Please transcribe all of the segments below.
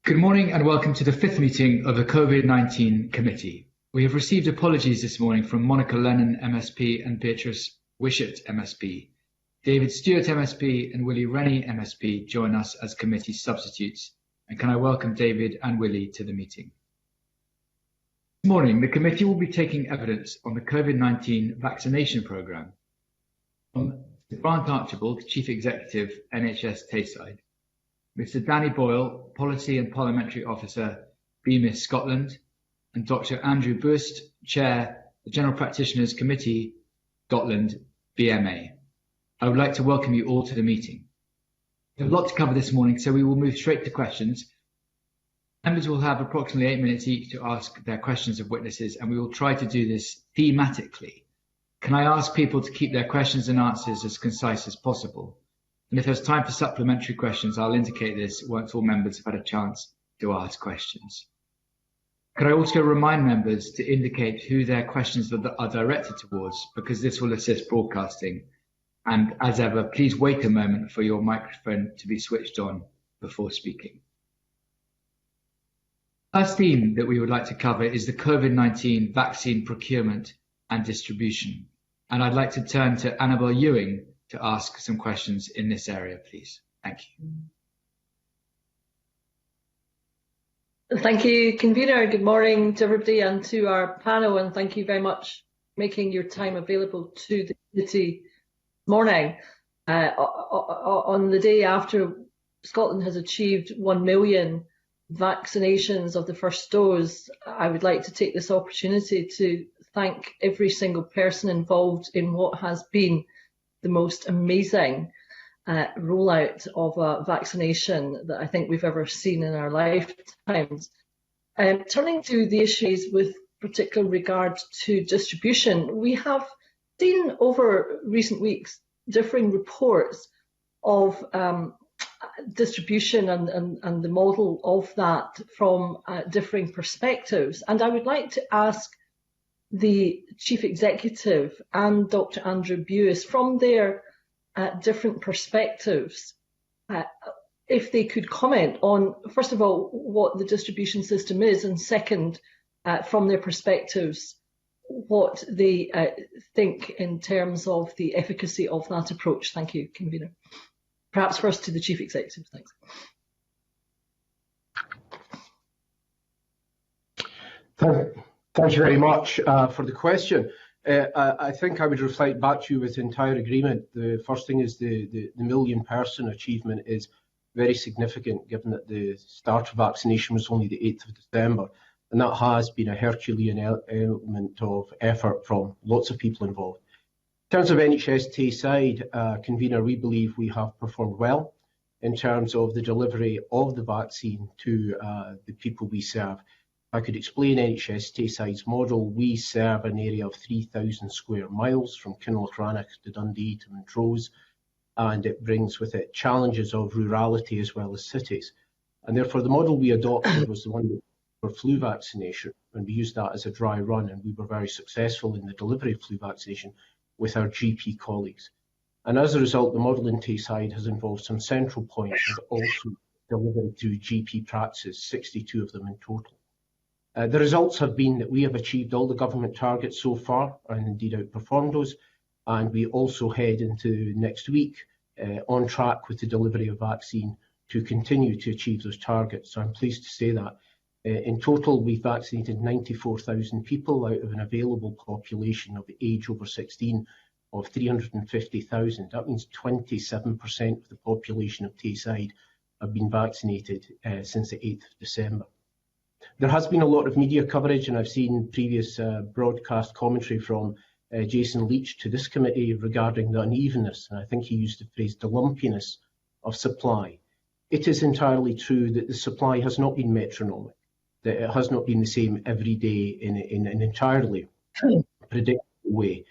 Good morning and welcome to the fifth meeting of the COVID-19 Committee. We have received apologies this morning from Monica Lennon, MSP, and Beatrice Wishart, MSP. David Stewart, MSP, and Willie Rennie, MSP, join us as committee substitutes. And can I welcome David and Willie to the meeting. This morning, the committee will be taking evidence on the COVID-19 vaccination programme from Grant Archibald, Chief Executive, NHS Tayside, Mr. Danny Boyle, Policy and Parliamentary Officer, BMIS Scotland, and Dr. Andrew Burst, Chair, the General Practitioners Committee, Scotland, BMA. I would like to welcome you all to the meeting. We have a lot to cover this morning, so we will move straight to questions. Members will have approximately 8 minutes each to ask their questions of witnesses, and we will try to do this thematically. Can I ask people to keep their questions and answers as concise as possible? And if there's time for supplementary questions, I'll indicate this once all members have had a chance to ask questions. Could I also remind members to indicate who their questions are directed towards, because this will assist broadcasting. And as ever, please wait a moment for your microphone to be switched on before speaking. The first theme that we would like to cover is the COVID-19 vaccine procurement and distribution. And I'd like to turn to Annabel Ewing to ask some questions in this area, please. Thank you. Thank you, Convener. Good morning to everybody and to our panel, and thank you very much for making your time available to the committee this morning. On the day after Scotland has achieved 1 million vaccinations of the first dose, I would like to take this opportunity to thank every single person involved in what has been the most amazing rollout of a vaccination that I think we've ever seen in our lifetimes. Turning to the issues with particular regard to distribution, we have seen over recent weeks differing reports of distribution and the model of that from differing perspectives. And I would like to ask the Chief Executive and Dr. Andrew Buist, from their different perspectives, if they could comment on, first of all, what the distribution system is, and second, from their perspectives, what they think in terms of the efficacy of that approach. Thank you, Convener. Perhaps first to the Chief Executive. Thanks. Thank you very much for the question. I think I would reflect back to you with entire agreement. The first thing is the million-person achievement is very significant, given that the start of vaccination was only the 8th of December, and that has been a Herculean element of effort from lots of people involved. In terms of NHS Tayside, Convener, we believe we have performed well in terms of the delivery of the vaccine to the people we serve. I could explain NHS Tayside's model. We serve an area of 3,000 square miles from Kinlochranach to Dundee to Montrose, and it brings with it challenges of rurality as well as cities. And therefore, the model we adopted was the one for flu vaccination, and we used that as a dry run, and we were very successful in the delivery of flu vaccination with our GP colleagues. And as a result, the model in Tayside has involved some central points and also delivered through GP practices, 62 of them in total. The results have been that we have achieved all the government targets so far, and indeed outperformed those, and we also head into next week on track with the delivery of vaccine to continue to achieve those targets. So I'm pleased to say that. In total, we've vaccinated 94,000 people out of an available population of age over 16 of 350,000. That means 27% of the population of Tayside have been vaccinated since the 8th of December. There has been a lot of media coverage, and I've seen previous broadcast commentary from Jason Leach to this committee regarding the unevenness, and I think he used the phrase the lumpiness of supply. It is entirely true that the supply has not been metronomic, that it has not been the same every day in an entirely predictable way.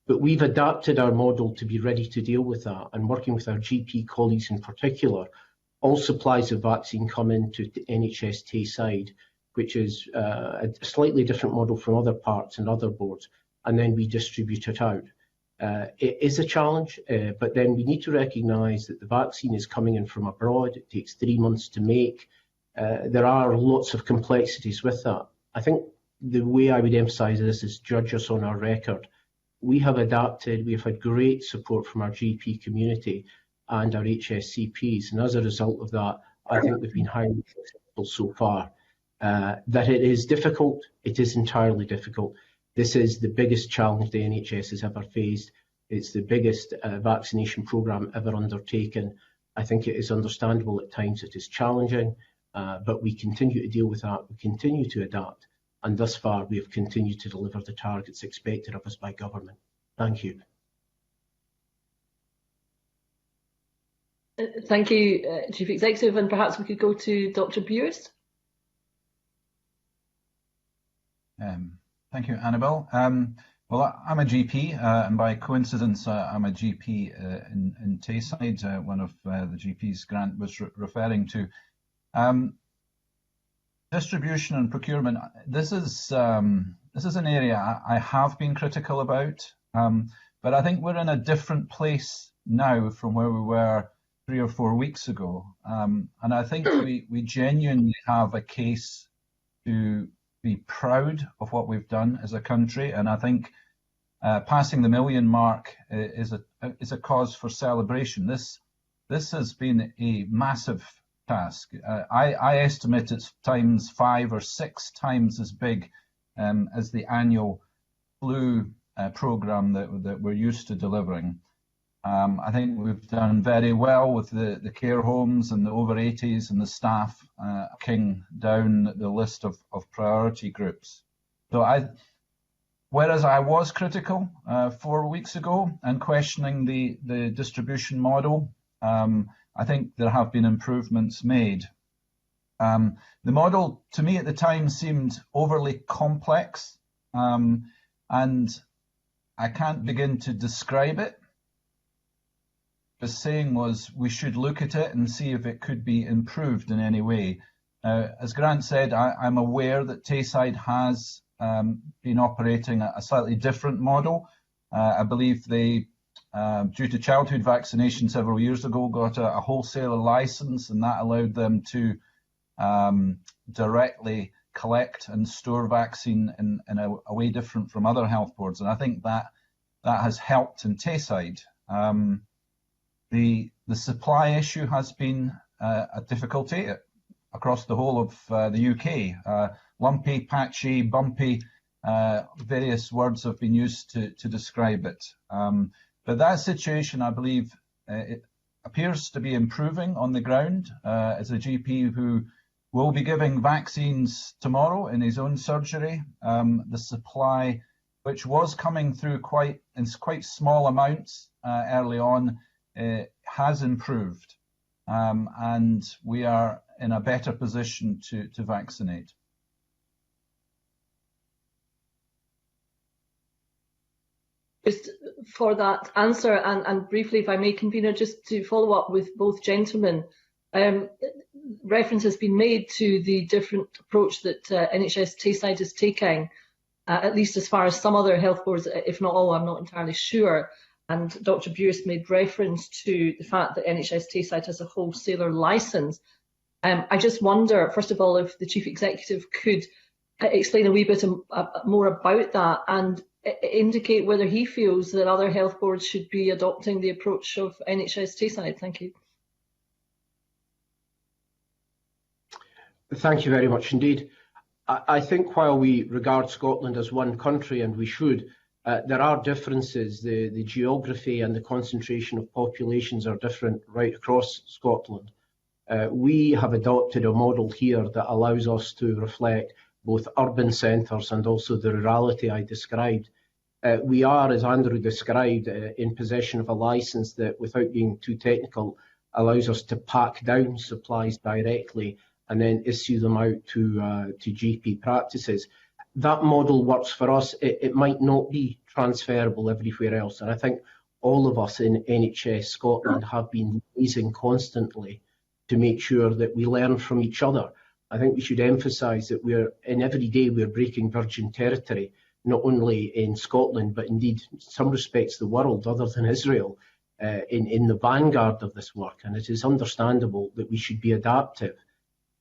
But we've adapted our model to be ready to deal with that, and working with our GP colleagues in particular, all supplies of vaccine come into NHS Tayside, which is a slightly different model from other parts and other boards, and then we distribute it out. It is a challenge, but then we need to recognise that the vaccine is coming in from abroad. It takes 3 months to make. There are lots of complexities with that. I think the way I would emphasise this is judge us on our record. We have adapted, we've had great support from our GP community and our HSCPs, and as a result of that, I think we've been highly successful so far. That it is difficult, it is entirely difficult. This is the biggest challenge the NHS has ever faced. It's the biggest vaccination programme ever undertaken. I think it is understandable at times it is challenging, but we continue to deal with that, we continue to adapt, and thus far we have continued to deliver the targets expected of us by government. Thank you. Thank you, Chief Executive, and perhaps we could go to Dr. Beers. Thank you, Annabel. Well, I'm a GP, and by coincidence, I'm a GP in Tayside, one of the GPs Grant was referring to. Distribution and procurement. This is an area I have been critical about, but I think we're in a different place now from where we were 3 or 4 weeks ago, and I think we genuinely have a case to be proud of what we've done as a country, and I think passing the million mark is a cause for celebration. This has been a massive task. I estimate it's times 5 or 6 times as big as the annual flu programme that we're used to delivering. I think we've done very well with the care homes and the over 80s and the staff knocking down the list of priority groups. So whereas I was critical 4 weeks ago and questioning the distribution model, I think there have been improvements made. The model to me at the time seemed overly complex, and I can't begin to describe it. The saying was we should look at it and see if it could be improved in any way. As Grant said, I'm aware that Tayside has been operating a slightly different model. I believe they, due to childhood vaccination several years ago, got a wholesaler license, and that allowed them to directly collect and store vaccine in a way different from other health boards. And I think that has helped in Tayside. The supply issue has been a difficulty across the whole of the UK. Lumpy, patchy, bumpy, various words have been used to describe it. But that situation, I believe, it appears to be improving on the ground. As a GP who will be giving vaccines tomorrow in his own surgery, the supply, which was coming through in quite small amounts early on, has improved, and we are in a better position to vaccinate. Just for that answer, and briefly, if I may, convener, just to follow up with both gentlemen, reference has been made to the different approach that NHS Tayside is taking, at least as far as some other health boards, if not all, I'm not entirely sure. And Dr. Beers made reference to the fact that NHS Tayside has a wholesaler licence. I just wonder, first of all, if the Chief Executive could explain a wee bit more about that and indicate whether he feels that other health boards should be adopting the approach of NHS Tayside. Thank you. Thank you very much indeed. I think while we regard Scotland as one country, and we should, there are differences. The geography and the concentration of populations are different right across Scotland. We have adopted a model here that allows us to reflect both urban centres and also the rurality I described. We are, as Andrew described, in possession of a licence that, without being too technical, allows us to pack down supplies directly and then issue them out to GP practices. That model works for us. It might not be transferable everywhere else, and I think all of us in NHS Scotland have been liaising constantly to make sure that we learn from each other. I think we should emphasise that every day we're breaking virgin territory, not only in Scotland, but indeed in some respects the world, other than Israel, in the vanguard of this work. And it is understandable that we should be adaptive.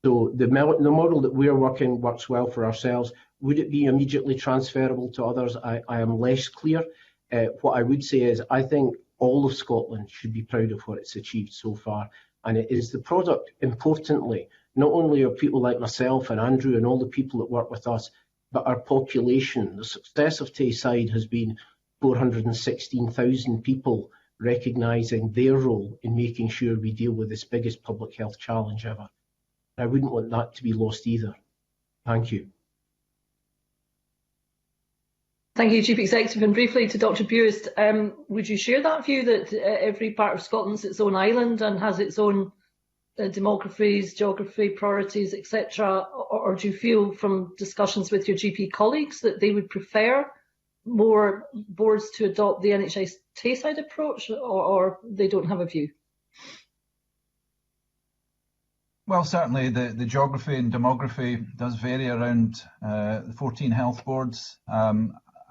So the model that we're working works well for ourselves. Would it be immediately transferable to others? I am less clear. What I would say is I think all of Scotland should be proud of what it's achieved so far. And it is the product, importantly, not only of people like myself and Andrew and all the people that work with us, but our population. The success of Tayside has been 416,000 people recognising their role in making sure we deal with this biggest public health challenge ever. I wouldn't want that to be lost either. Thank you. Thank you, Chief Executive. And briefly to Dr. Buist, would you share that view that every part of Scotland's its own island and has its own demographies, geography, priorities, etc.? Or do you feel from discussions with your GP colleagues that they would prefer more boards to adopt the NHS Tayside approach, or they don't have a view? Well, certainly the geography and demography does vary around the 14 health boards.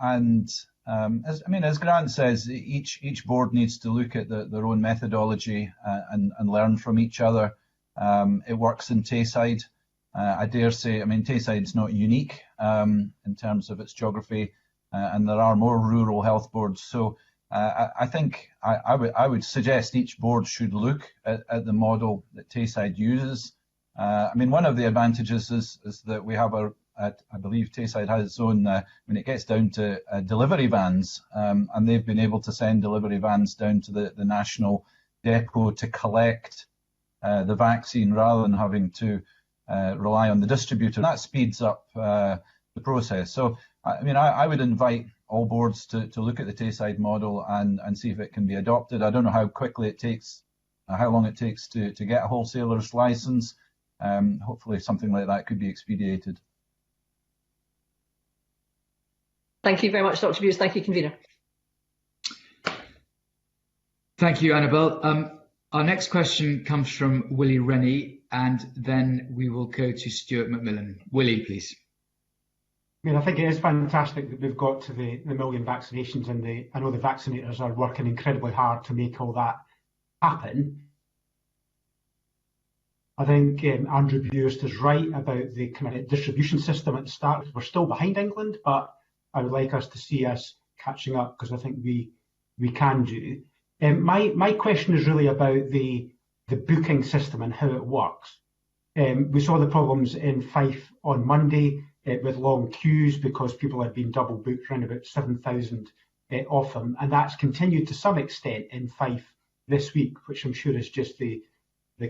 As Grant says, each board needs to look at their own methodology and learn from each other. It works in Tayside. I dare say, Tayside's not unique in terms of its geography, and there are more rural health boards. So I think I would suggest each board should look at the model that Tayside uses. One of the advantages is that we have I believe Tayside has its own, when it gets down to delivery vans, and they've been able to send delivery vans down to the national depot to collect the vaccine rather than having to rely on the distributor. That speeds up the process. So, I would invite all boards to look at the Tayside model and see if it can be adopted. I don't know how quickly it takes, how long it takes to get a wholesaler's license. Hopefully something like that could be expedited. Thank you very much, Dr. Buist. Thank you, Convener. Thank you, Annabel. Our next question comes from Willie Rennie, and then we will go to Stuart McMillan. Willie, please. I think it is fantastic that we've got to the million vaccinations, and I know the vaccinators are working incredibly hard to make all that happen. I think Andrew Buist is right about the kind of distribution system at the start. We're still behind England, but I would like us to see us catching up, because I think we can do. My question is really about the booking system and how it works. We saw the problems in Fife on Monday with long queues because people had been double booked, around about 7,000 of them, and that's continued to some extent in Fife this week, which I'm sure is just the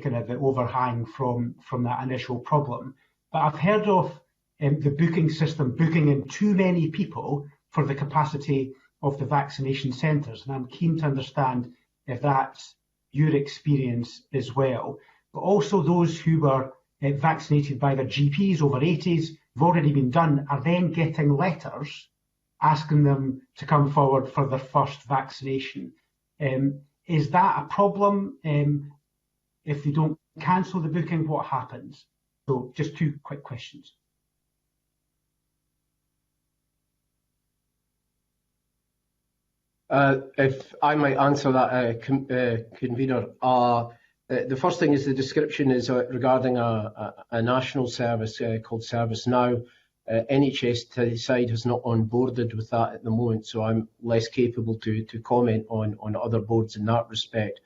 kind of the overhang from that initial problem. But I've heard of the booking system booking in too many people for the capacity of the vaccination centres, and I'm keen to understand if that's your experience as well. But also those who were vaccinated by their GPs over 80s, have already been done, are then getting letters asking them to come forward for their first vaccination. Is that a problem? If they don't cancel the booking, what happens? So just two quick questions. If I might answer that, Convener. The first thing is the description is regarding a national service called Service Now. NHS Tayside has not onboarded with that at the moment, so I'm less capable to comment on other boards in that respect.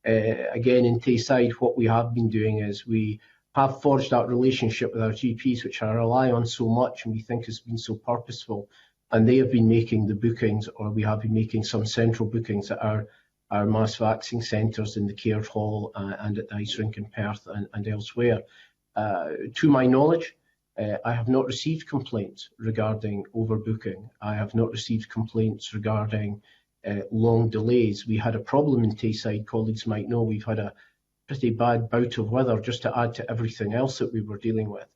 Again, in Tayside, what we have been doing is we have forged that relationship with our GPs, which I rely on so much and we think has been so purposeful. And they have been making the bookings, or we have been making some central bookings at our mass vaccine centres in the Caird Hall and at the Ice Rink in Perth and elsewhere. To my knowledge, I have not received complaints regarding overbooking. I have not received complaints regarding long delays. We had a problem in Tayside, colleagues might know. We've had a pretty bad bout of weather just to add to everything else that we were dealing with.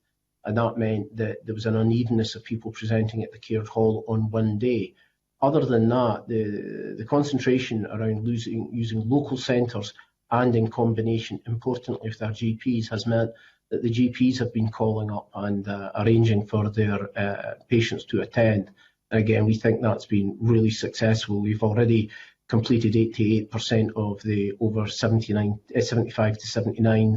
And that meant that there was an unevenness of people presenting at the Caird Hall on one day. Other than that, the concentration around using local centres and in combination, importantly, with our GPs has meant that the GPs have been calling up and arranging for their patients to attend. And again, we think that's been really successful. We've already completed 88% of the over 75 to 79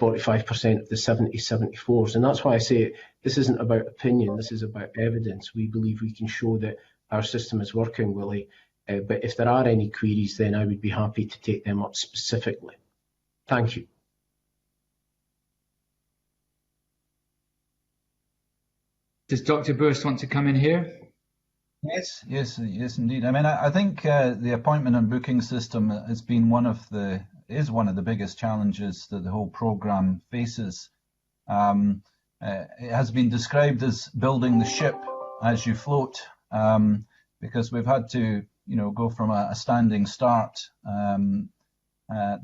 45% of the 70-74s. And that's why I say this isn't about opinion, this is about evidence. We believe we can show that our system is working, Willie. But if there are any queries, then I would be happy to take them up specifically. Thank you. Does Dr. Burst want to come in here? Yes, indeed. I mean, I think the appointment and booking system has been one of the biggest challenges that the whole programme faces. It has been described as building the ship as you float, because we've had to, go from a standing start.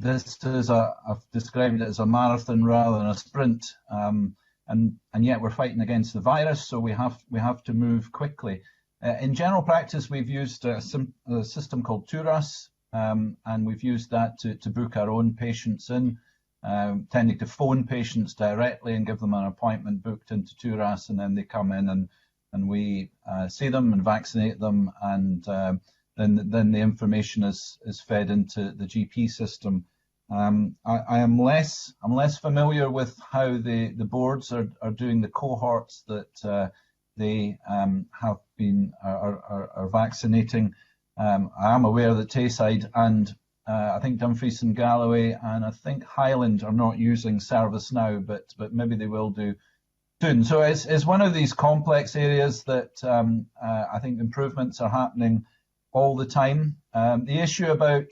This is I've described it as a marathon rather than a sprint, and yet we're fighting against the virus, so we have to move quickly. In general practice, we've used a system called TURAS, and we've used that to book our own patients in, tending to phone patients directly and give them an appointment booked into TURAS, and then they come in and we see them and vaccinate them, and then the information is fed into the GP system. I'm less familiar with how the boards are doing the cohorts that they have been are vaccinating. I am aware that Tayside and I think Dumfries and Galloway and I think Highland are not using Service now, but maybe they will do soon. So it's one of these complex areas that I think improvements are happening all the time. The issue about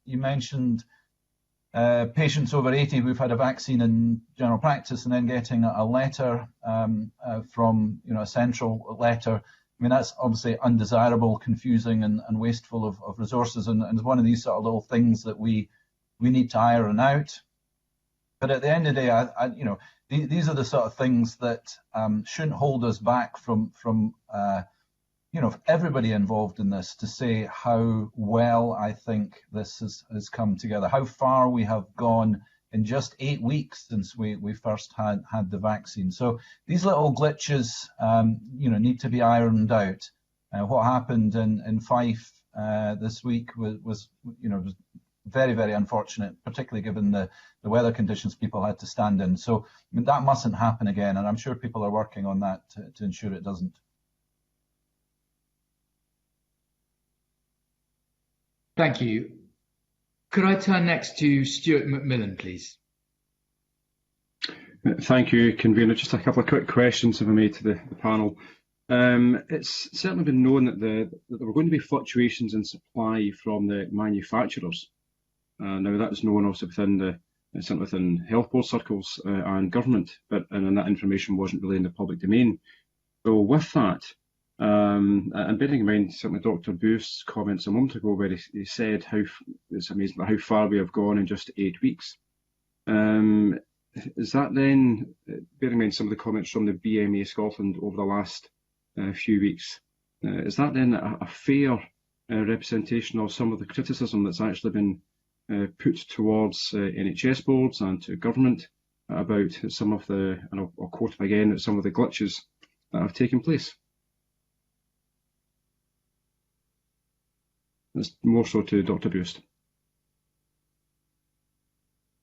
you mentioned patients over 80 who've had a vaccine in general practice and then getting a letter from a central letter. I mean, that's obviously undesirable, confusing and wasteful of resources, and one of these sort of little things that we need to iron out. But at the end of the day, these are the sort of things that shouldn't hold us back from everybody involved in this to say how well I think this has come together, how far we have gone in just 8 weeks since we first had the vaccine. So these little glitches, need to be ironed out. What happened in Fife this week was very, very unfortunate, particularly given the weather conditions people had to stand in. So that mustn't happen again, and I'm sure people are working on that to ensure it doesn't. Thank you. Could I turn next to Stuart McMillan, please? Thank you, Convener. Just a couple of quick questions, if I may, to the panel. It's certainly been known that there were going to be fluctuations in supply from the manufacturers. Now that is known also certainly within health board circles and government, and that information wasn't really in the public domain. So with that, and bearing in mind certainly Dr. Booth's comments a moment ago where he said it's amazing how far we have gone in just 8 weeks. Is that then, bearing in mind some of the comments from the BMA Scotland over the last few weeks, is that then a fair representation of some of the criticism that's actually been put towards NHS boards and to government about some of the, and I'll quote him again, some of the glitches that have taken place? It's more so to Dr. Boost.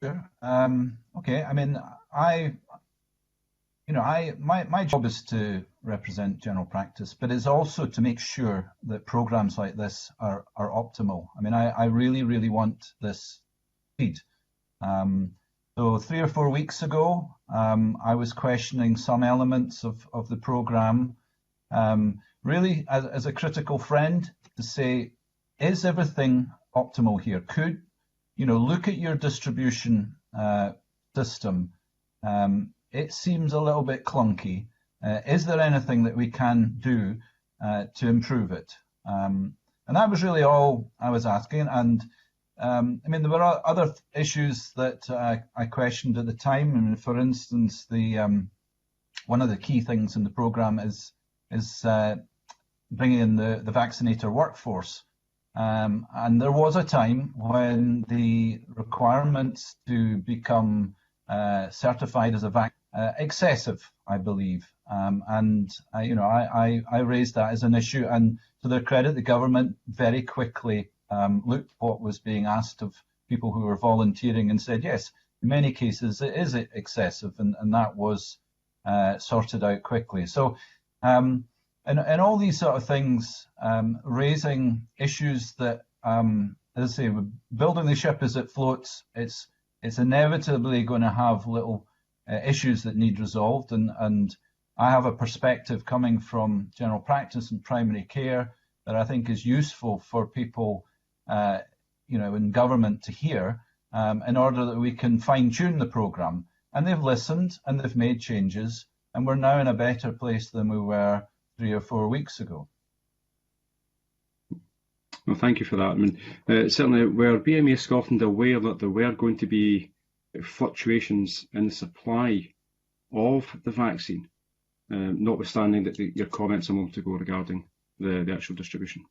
Sure. Okay. I mean, my job is to represent general practice, but it's also to make sure that programs like this are optimal. I mean, I really, really want this speed. So 3 or 4 weeks ago, I was questioning some elements of the program, really as a critical friend to say, is everything optimal here? Could, look at your distribution system. It seems a little bit clunky. Is there anything that we can do to improve it? And that was really all I was asking. And I mean, there were other issues that I questioned at the time. I mean, for instance, one of the key things in the program is bringing in the vaccinator workforce. And there was a time when the requirements to become certified as a vaccine excessive, I believe, and I raised that as an issue. And to their credit, the government very quickly looked what was being asked of people who were volunteering and said, yes, in many cases it is excessive, and that was sorted out quickly. So and all these sort of things, raising issues that, as I say, building the ship as it floats, it's inevitably going to have little issues that need resolved, and I have a perspective coming from general practice and primary care that I think is useful for people, in government to hear, in order that we can fine-tune the programme. And they've listened and they've made changes, and we're now in a better place than we were 3 or 4 weeks ago. Well, thank you for that. I mean, certainly, were BMA Scotland aware that there were going to be fluctuations in the supply of the vaccine, notwithstanding that your comments a moment ago regarding the actual distribution?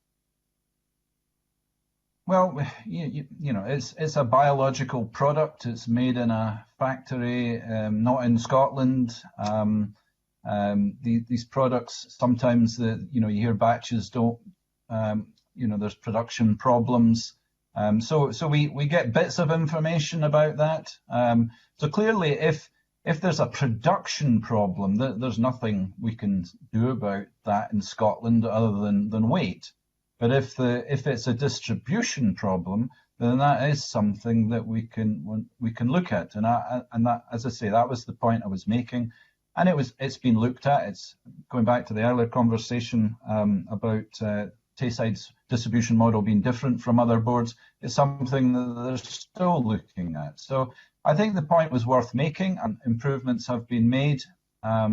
Well, it's a biological product. It's made in a factory, not in Scotland. These products, sometimes you hear batches don't, there's production problems. So we get bits of information about that. So clearly, if there's a production problem, there's nothing we can do about that in Scotland other than wait. But if it's a distribution problem, then that is something that we can look at. And that, as I say, that was the point I was making. And it's been looked at. It's going back to the earlier conversation about Tayside's distribution model being different from other boards. It's something that they're still looking at. So I think the point was worth making, and improvements have been made. I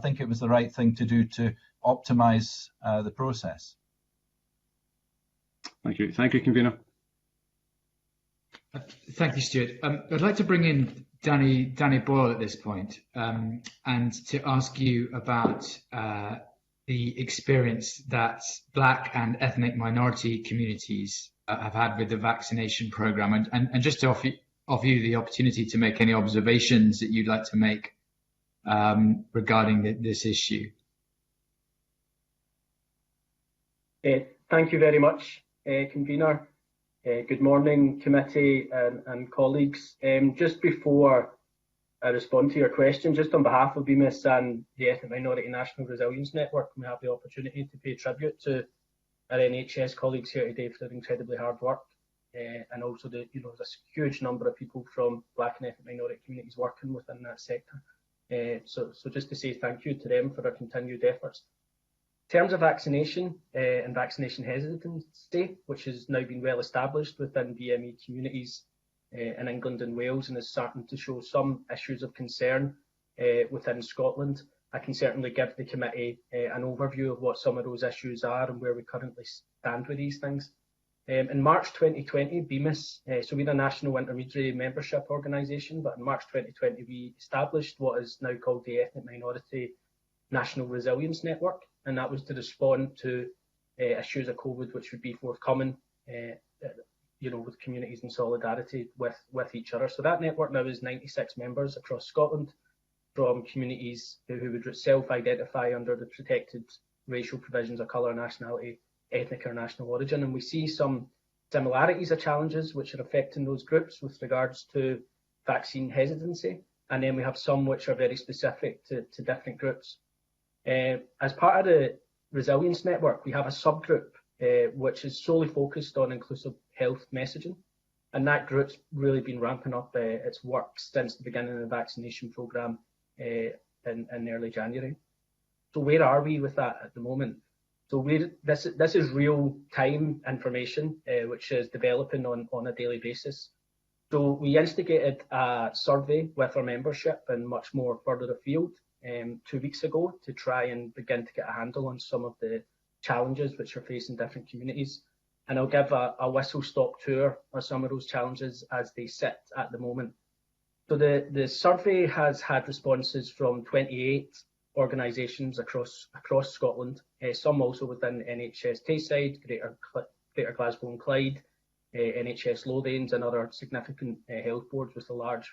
think it was the right thing to do to optimise the process. Thank you. Thank you, Convener. Thank you, Stuart. I'd like to bring in Danny Boyle at this point, and to ask you about the experience that Black and ethnic minority communities have had with the vaccination programme, and just to offer you the opportunity to make any observations that you'd like to make regarding this issue. Thank you very much, Convener. Good morning, committee and colleagues. Just before I respond to your question, just on behalf of BMIS and the Ethnic Minority National Resilience Network, we have the opportunity to pay tribute to our NHS colleagues here today for their incredibly hard work, and also there's a huge number of people from Black and ethnic minority communities working within that sector. So just to say thank you to them for their continued efforts. In terms of vaccination and vaccination hesitancy, which has now been well established within BME communities in England and Wales, and is starting to show some issues of concern within Scotland, I can certainly give the committee an overview of what some of those issues are and where we currently stand with these things. In March 2020, BMIS, so we're a national intermediary membership organisation, but in March 2020 we established what is now called the Ethnic Minority National Resilience Network, and that was to respond to issues of COVID which would be forthcoming, with communities in solidarity with each other. So that network now is 96 members across Scotland, from communities who would self-identify under the protected racial provisions of colour, nationality, ethnic or national origin. And we see some similarities of challenges which are affecting those groups with regards to vaccine hesitancy. And then we have some which are very specific to different groups. As part of the Resilience Network, we have a subgroup which is solely focused on inclusive health messaging. And that group's really been ramping up its work since the beginning of the vaccination programme in early January. So where are we with that at the moment? So this is real-time information which is developing on a daily basis. So we instigated a survey with our membership and much more further afield 2 weeks ago to try and begin to get a handle on some of the challenges which are facing different communities. And I'll give a whistle-stop tour of some of those challenges as they sit at the moment. So the survey has had responses from 28 organisations across Scotland, some also within NHS Tayside, Greater Glasgow and Clyde, NHS Lothians and other significant health boards with a large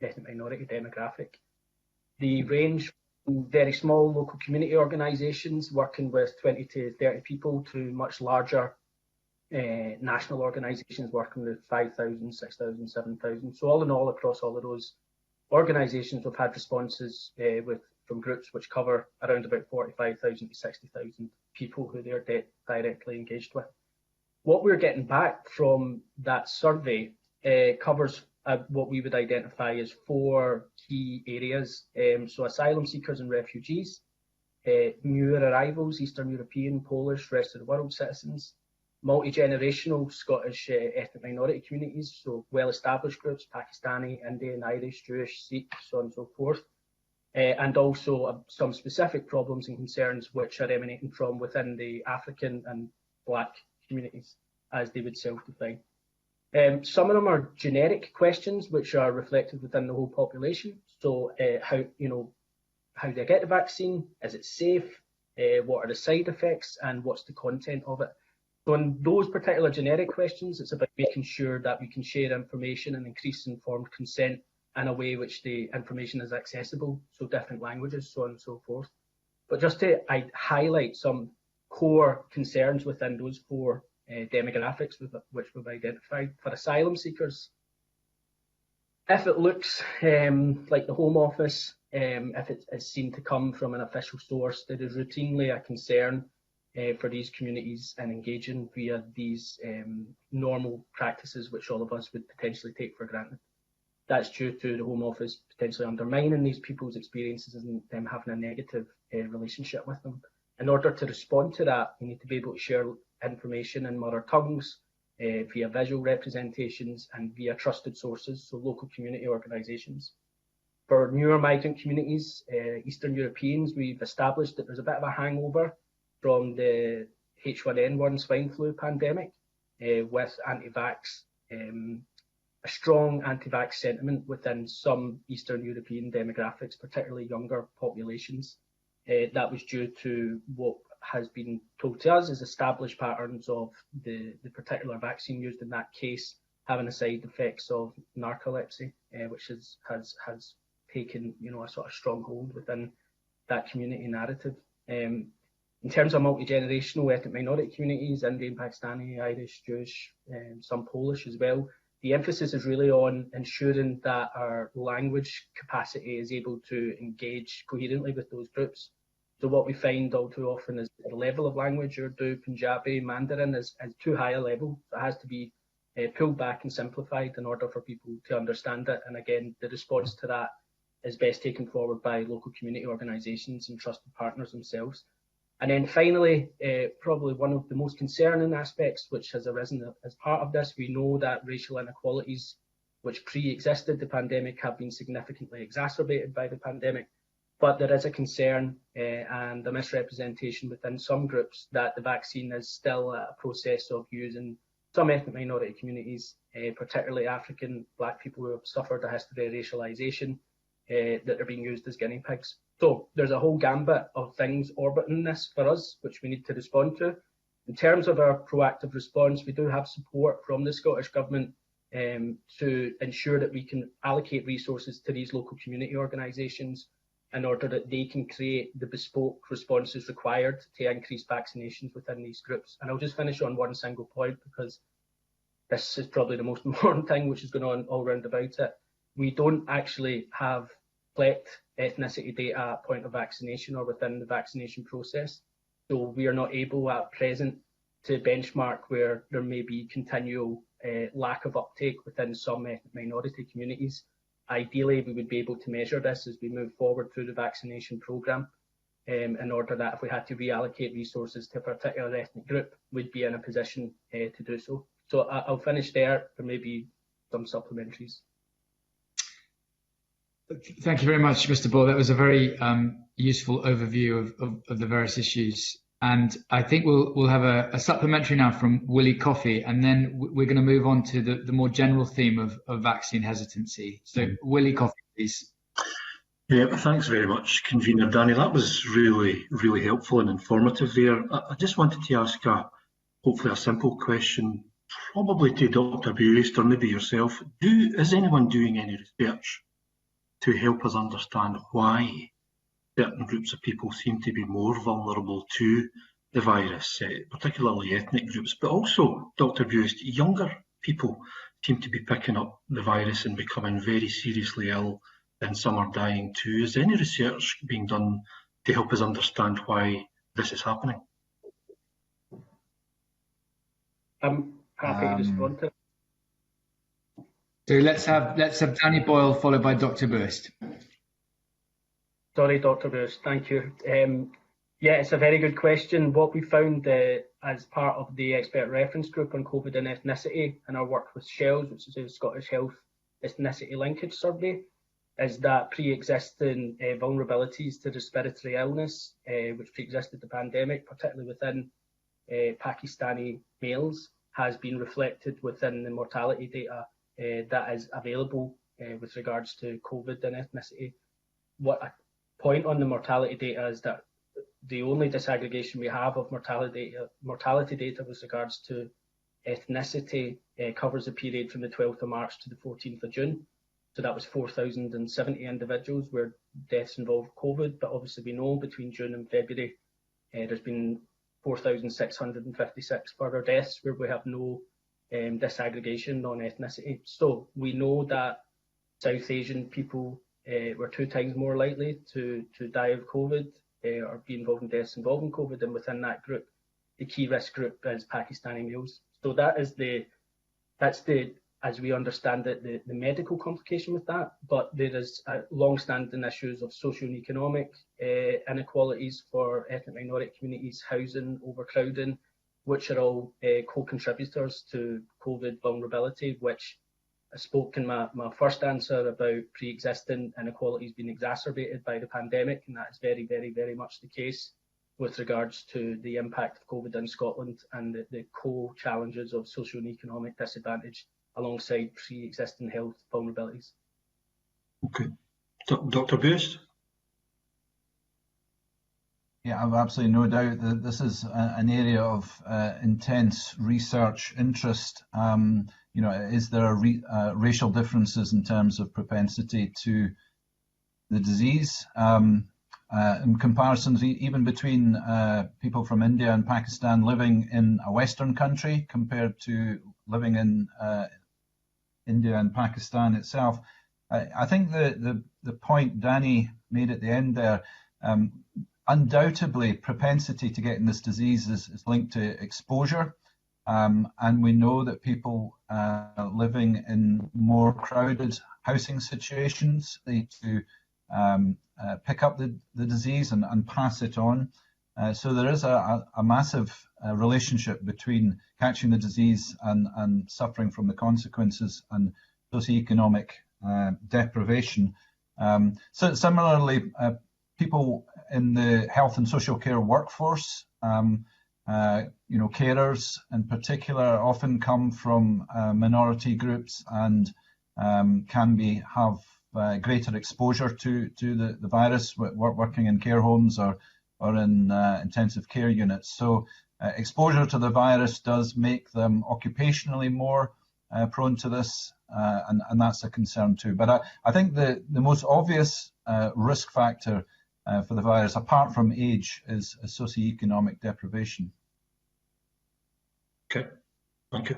ethnic minority demographic. They range from very small local community organisations working with 20 to 30 people to much larger national organisations working with 5,000, 6,000, 7,000. So all in all, across all of those organisations, we've had responses from groups which cover around about 45,000 to 60,000 people who they're directly engaged with. What we're getting back from that survey covers what we would identify as 4 key areas. So asylum seekers and refugees, newer arrivals, Eastern European, Polish, rest of the world citizens, multi-generational Scottish ethnic minority communities, so well-established groups, Pakistani, Indian, Irish, Jewish, Sikh, so on and so forth, and also some specific problems and concerns which are emanating from within the African and Black communities, as they would self-define. Some of them are generic questions which are reflected within the whole population. So how do I get the vaccine? Is it safe? What are the side effects? And what's the content of it? So on those particular generic questions, it's about making sure that we can share information and increase informed consent in a way which the information is accessible, so different languages, so on and so forth. But just to highlight some core concerns within those 4 demographics which we've identified. For asylum seekers, if it looks like the Home Office, if it is seen to come from an official source, there is routinely a concern for these communities in engaging via these normal practices which all of us would potentially take for granted. That's due to the Home Office potentially undermining these people's experiences and them having a negative relationship with them. In order to respond to that, we need to be able to share information in mother tongues, via visual representations and via trusted sources, so local community organisations. For newer migrant communities, Eastern Europeans, we've established that there's a bit of a hangover from the H1N1 swine flu pandemic with anti-vax, a strong anti-vax sentiment within some Eastern European demographics, particularly younger populations. That was due to what has been told to us as established patterns of the particular vaccine used in that case having the side effects of narcolepsy, which has taken a sort of stronghold within that community narrative. In terms of multi-generational ethnic minority communities, Indian, Pakistani, Irish, Jewish, some Polish as well, the emphasis is really on ensuring that our language capacity is able to engage coherently with those groups. So what we find all too often is the level of language, Urdu, Punjabi, Mandarin is too high a level. So it has to be pulled back and simplified in order for people to understand it. And again, the response to that is best taken forward by local community organisations and trusted partners themselves. And then finally, probably one of the most concerning aspects which has arisen as part of this, we know that racial inequalities which pre-existed the pandemic have been significantly exacerbated by the pandemic. But there is a concern and a misrepresentation within some groups that the vaccine is still a process of using some ethnic minority communities, particularly African, Black people who have suffered a history of racialisation, that are being used as guinea pigs. So there's a whole gambit of things orbiting this for us, which we need to respond to. In terms of our proactive response, we do have support from the Scottish Government to ensure that we can allocate resources to these local community organisations in order that they can create the bespoke responses required to increase vaccinations within these groups. And I'll just finish on one single point, because this is probably the most important thing which is going on all round about it. We don't actually have collect ethnicity data at point of vaccination or within the vaccination process. So we are not able at present to benchmark where there may be continual lack of uptake within some ethnic minority communities. Ideally, we would be able to measure this as we move forward through the vaccination programme, in order that if we had to reallocate resources to a particular ethnic group, we'd be in a position to do so. So I'll finish there. There may be some supplementaries. Thank you very much, Mr. Ball. That was a very useful overview of the various issues. And I think we'll have a supplementary now from Willie Coffey, and then we're going to move on to the more general theme of vaccine hesitancy. So Willie Coffey, please. Yeah, thanks very much, Convener Danny. That was really, really helpful and informative there. I just wanted to ask hopefully a simple question, probably to Dr. Buist or maybe yourself. Is anyone doing any research to help us understand why certain groups of people seem to be more vulnerable to the virus, particularly ethnic groups, but also, Dr. Buist, younger people seem to be picking up the virus and becoming very seriously ill, and some are dying too. Is there any research being done to help us understand why this is happening? I'm happy to respond to it. So let's have Danny Boyle followed by Dr. Buist. Sorry, Dr. Buist, thank you. Yeah, it's a very good question. What we found as part of the expert reference group on COVID and ethnicity and our work with SHELS, which is the Scottish Health Ethnicity Linkage Survey, is that pre-existing vulnerabilities to respiratory illness, which pre-existed the pandemic, particularly within Pakistani males, has been reflected within the mortality data that is available with regards to COVID and ethnicity. What I point on the mortality data is that the only disaggregation we have of mortality data with regards to ethnicity covers a period from the 12th of March to the 14th of June. So that was 4,070 individuals where deaths involved COVID, but obviously we know between June and February there's been 4,656 further deaths where we have no disaggregation on ethnicity. So we know that South Asian people were 2 times more likely to die of COVID or be involved in deaths involving COVID, and within that group, the key risk group is Pakistani males. So that's the, as we understand it, the medical complication with that. But there is long-standing issues of socio and economic inequalities for ethnic minority communities, housing, overcrowding, which are all co-contributors to COVID vulnerability, which I spoke in my first answer about pre-existing inequalities being exacerbated by the pandemic, and that is very, very, very much the case with regards to the impact of COVID in Scotland and the co-challenges of socio and economic disadvantage alongside pre-existing health vulnerabilities. Okay. Dr. Buist? Yeah, I've absolutely no doubt that this is an area of intense research interest. You know, is there racial differences in terms of propensity to the disease? In comparisons, even between people from India and Pakistan living in a Western country compared to living in India and Pakistan itself. I think the point Danny made at the end there, undoubtedly propensity to getting this disease is linked to exposure. And we know that people living in more crowded housing situations need to pick up the disease and pass it on. So there is a massive relationship between catching the disease and suffering from the consequences and socioeconomic deprivation. So similarly, people in the health and social care workforce, you know, carers in particular, often come from minority groups and can have greater exposure to the virus, working in care homes or in intensive care units. So exposure to the virus does make them occupationally more prone to this, and that's a concern too. But I think the most obvious risk factor for the virus, apart from age, is socioeconomic deprivation. Okay, thank you.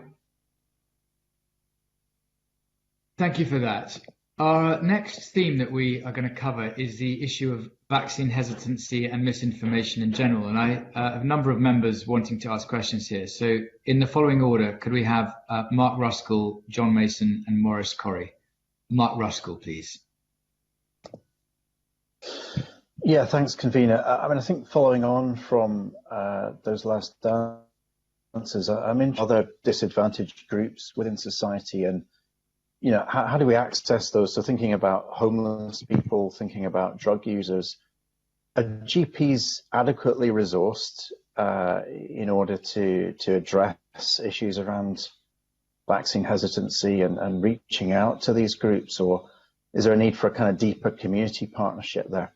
Thank you for that. Our next theme that we are going to cover is the issue of vaccine hesitancy and misinformation in general. And I have a number of members wanting to ask questions here. So in the following order, could we have Mark Ruskell, John Mason and Maurice Corrie? Mark Ruskell, please. Yeah, thanks, convener. I mean, I think following on from those last answers, I'm in other disadvantaged groups within society, and you know, how do we access those? So thinking about homeless people, thinking about drug users, are GPs adequately resourced in order to address issues around vaccine hesitancy and reaching out to these groups, or is there a need for a kind of deeper community partnership there?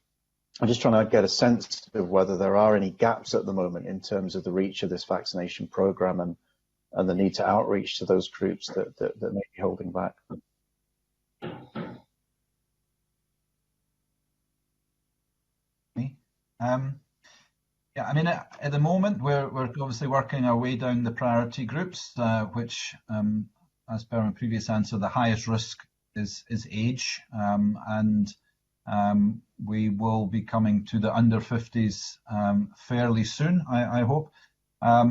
I'm just trying to get a sense of whether there are any gaps at the moment in terms of the reach of this vaccination program and the need to outreach to those groups that may be holding back. Yeah, I mean, at the moment, we're obviously working our way down the priority groups, which, as per my previous answer, the highest risk is age, and we will be coming to the under 50s fairly soon, I hope. I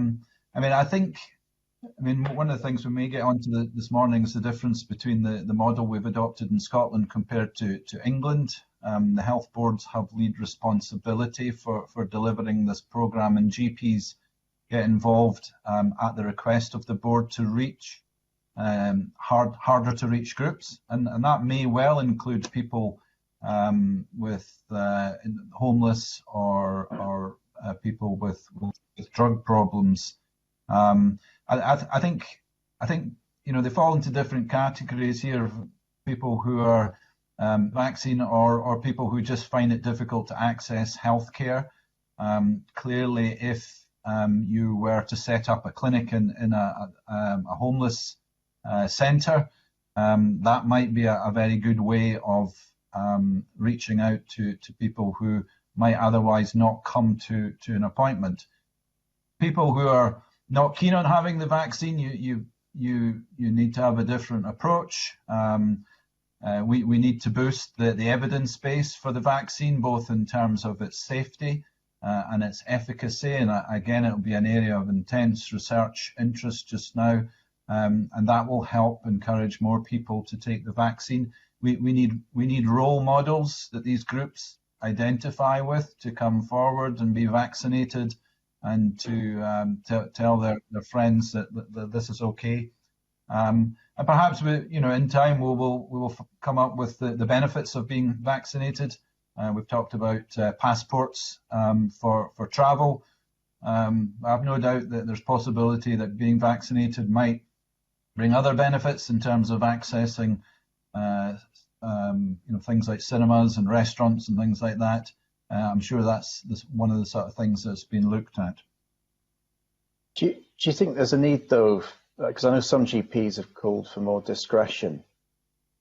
mean, one of the things we may get onto this morning is the difference between the model we've adopted in Scotland compared to England. The health boards have lead responsibility for delivering this programme, and GPs get involved at the request of the board to reach harder to reach groups, and that may well include people with homeless or people with drug problems. I think they fall into different categories here of people who are vaccine or people who just find it difficult to access healthcare. Clearly, if you were to set up a clinic in a homeless centre, that might be a very good way of reaching out to people who might otherwise not come to an appointment. People who are not keen on having the vaccine, you need to have a different approach. We need to boost the evidence base for the vaccine, both in terms of its safety and its efficacy. And again, it'll be an area of intense research interest just now, and that will help encourage more people to take the vaccine. We need role models that these groups identify with to come forward and be vaccinated, and to tell their friends that this is okay. And perhaps in time we will come up with the benefits of being vaccinated. We've talked about passports for travel. I have no doubt that there's possibility that being vaccinated might bring other benefits in terms of accessing things like cinemas and restaurants and things like that. I'm sure that's one of the sort of things that's been looked at. Do you think there's a need, though, because I know some GPs have called for more discretion.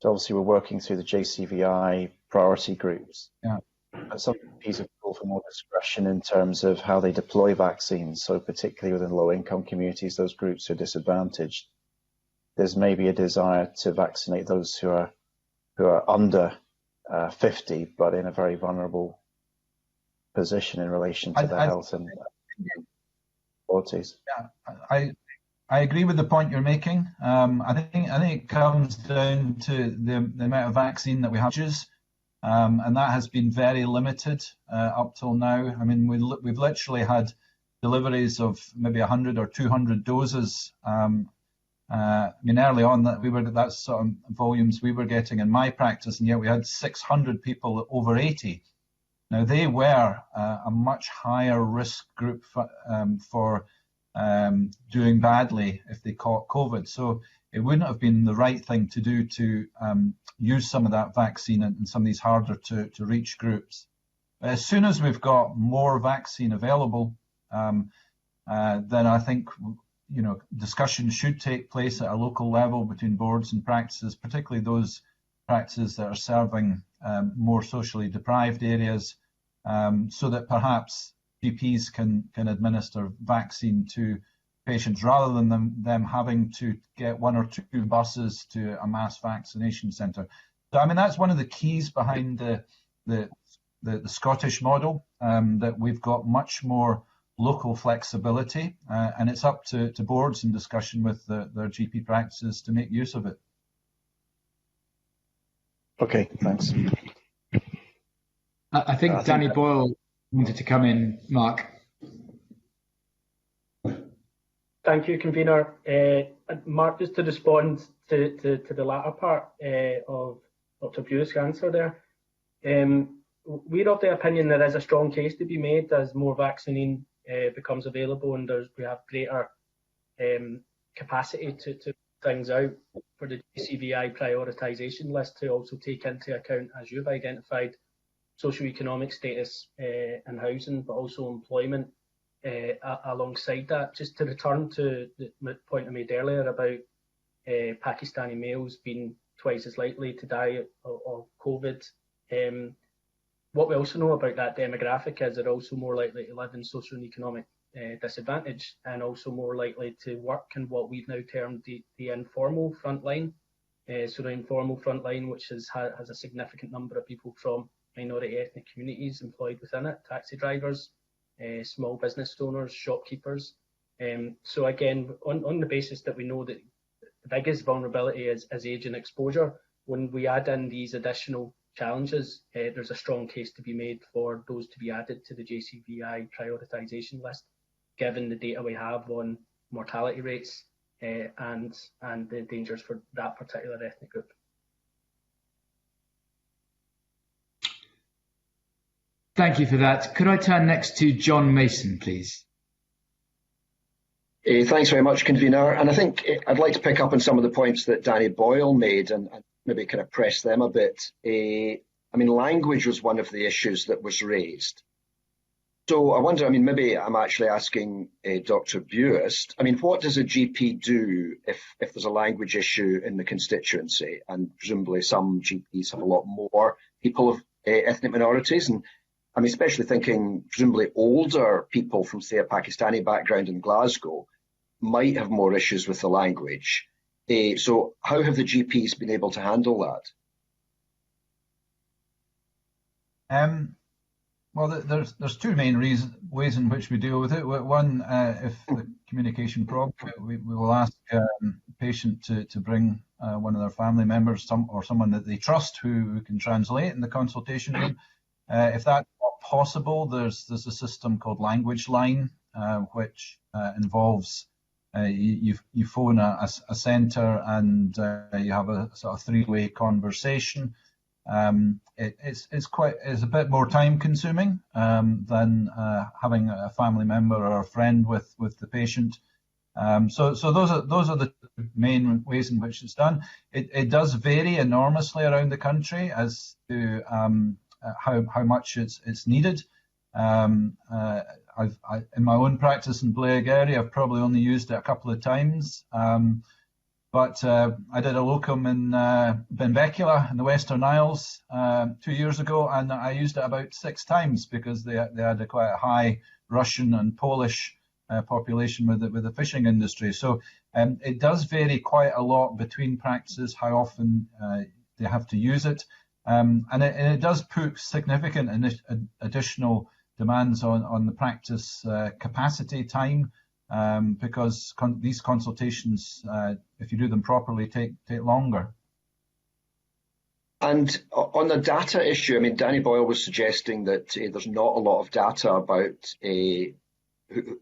So obviously we're working through the JCVI priority groups. Yeah. But some GPs have called for more discretion in terms of how they deploy vaccines. So particularly within low-income communities, those groups are disadvantaged. There's maybe a desire to vaccinate those who are under 50, but in a very vulnerable position in relation to their health and qualities. Yeah, I agree with the point you're making. I think it comes down to the amount of vaccine that we have, and that has been very limited up till now. I mean, we've literally had deliveries of maybe 100 or 200 doses. I mean, early on that's sort of volumes we were getting in my practice, and yet we had 600 people over 80. Now, they were a much higher risk group for doing badly if they caught COVID. So it wouldn't have been the right thing to do to use some of that vaccine in some of these harder to reach groups. But as soon as we've got more vaccine available, then I think discussions should take place at a local level between boards and practices, particularly those practices that are serving more socially deprived areas, so that perhaps GPs can administer vaccine to patients rather than them having to get one or two buses to a mass vaccination centre. So I mean, that's one of the keys behind the Scottish model, that we've got much more local flexibility, and it's up to boards in discussion with their GP practices to make use of it. Okay, thanks. I think Danny Boyle wanted to come in, Mark. Thank you, convener. Mark, just to respond to the latter part of Dr. Buick's answer there. We're of the opinion there is a strong case to be made as more vaccine becomes available, and we have greater capacity to things out for the JCVI prioritisation list to also take into account, as you've identified, socioeconomic status and housing, but also employment alongside that. Just to return to the point I made earlier about Pakistani males being twice as likely to die of COVID, what we also know about that demographic is they're also more likely to live in social and economic disadvantage, and also more likely to work in what we've now termed the informal frontline. So the informal frontline, which has a significant number of people from minority ethnic communities employed within it, taxi drivers, small business owners, shopkeepers. So again, on the basis that we know that the biggest vulnerability is age and exposure, when we add in these additional challenges, there's a strong case to be made for those to be added to the JCVI prioritisation list, given the data we have on mortality rates and the dangers for that particular ethnic group. Thank you for that. Could I turn next to John Mason, please? Thanks very much, Convener. And I think I'd like to pick up on some of the points that Danny Boyle made and maybe kind of press them a bit. I mean, language was one of the issues that was raised. So I wonder, I mean, maybe I'm actually asking Dr. Buist, I mean, what does a GP do if there's a language issue in the constituency? And presumably some GPs have a lot more people of ethnic minorities. And I'm especially thinking presumably older people from, say, a Pakistani background in Glasgow might have more issues with the language. So how have the GPs been able to handle that? Well, there's two main ways in which we deal with it. One, if the communication problem, we will ask the patient to bring one of their family members, someone that they trust who can translate in the consultation room. If that's not possible, there's a system called Language Line, which involves you phone a centre and you have a sort of three-way conversation. It's a bit more time consuming than having a family member or a friend with the patient. So those are the main ways in which it's done. It does vary enormously around the country as to how much it's needed. In my own practice in Blairgowrie, I've probably only used it a couple of times. But I did a locum in Benbecula in the Western Isles 2 years ago, and I used it about 6 times because they had quite a high Russian and Polish population with the fishing industry. So it does vary quite a lot between practices how often they have to use it, and it does put significant additional demands on the practice capacity time. Because these consultations, if you do them properly, take longer. And on the data issue, I mean, Danny Boyle was suggesting that there's not a lot of data about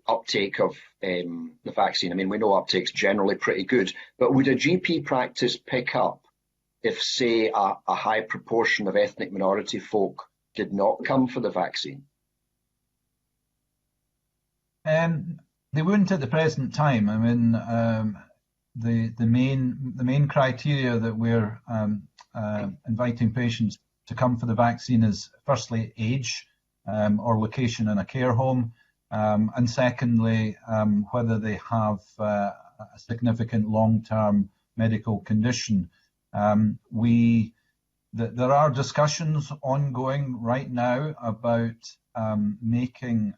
uptake of the vaccine. I mean, we know uptake's generally pretty good, but would a GP practice pick up if, say, a high proportion of ethnic minority folk did not come for the vaccine? They wouldn't at the present time. I mean, the main criteria that we're inviting patients to come for the vaccine is firstly age or location in a care home, and secondly whether they have a significant long-term medical condition. There are discussions ongoing right now about making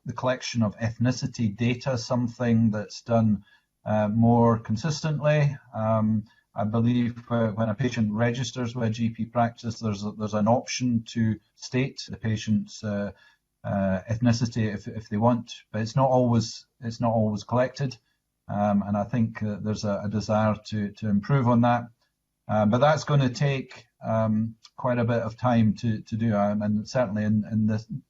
the collection of ethnicity data something that's done more consistently. I believe when a patient registers with a GP practice, there's an option to state the patient's ethnicity if they want, but it's not always collected. And I think there's a desire to improve on that. But that's going to take quite a bit of time to do, and certainly in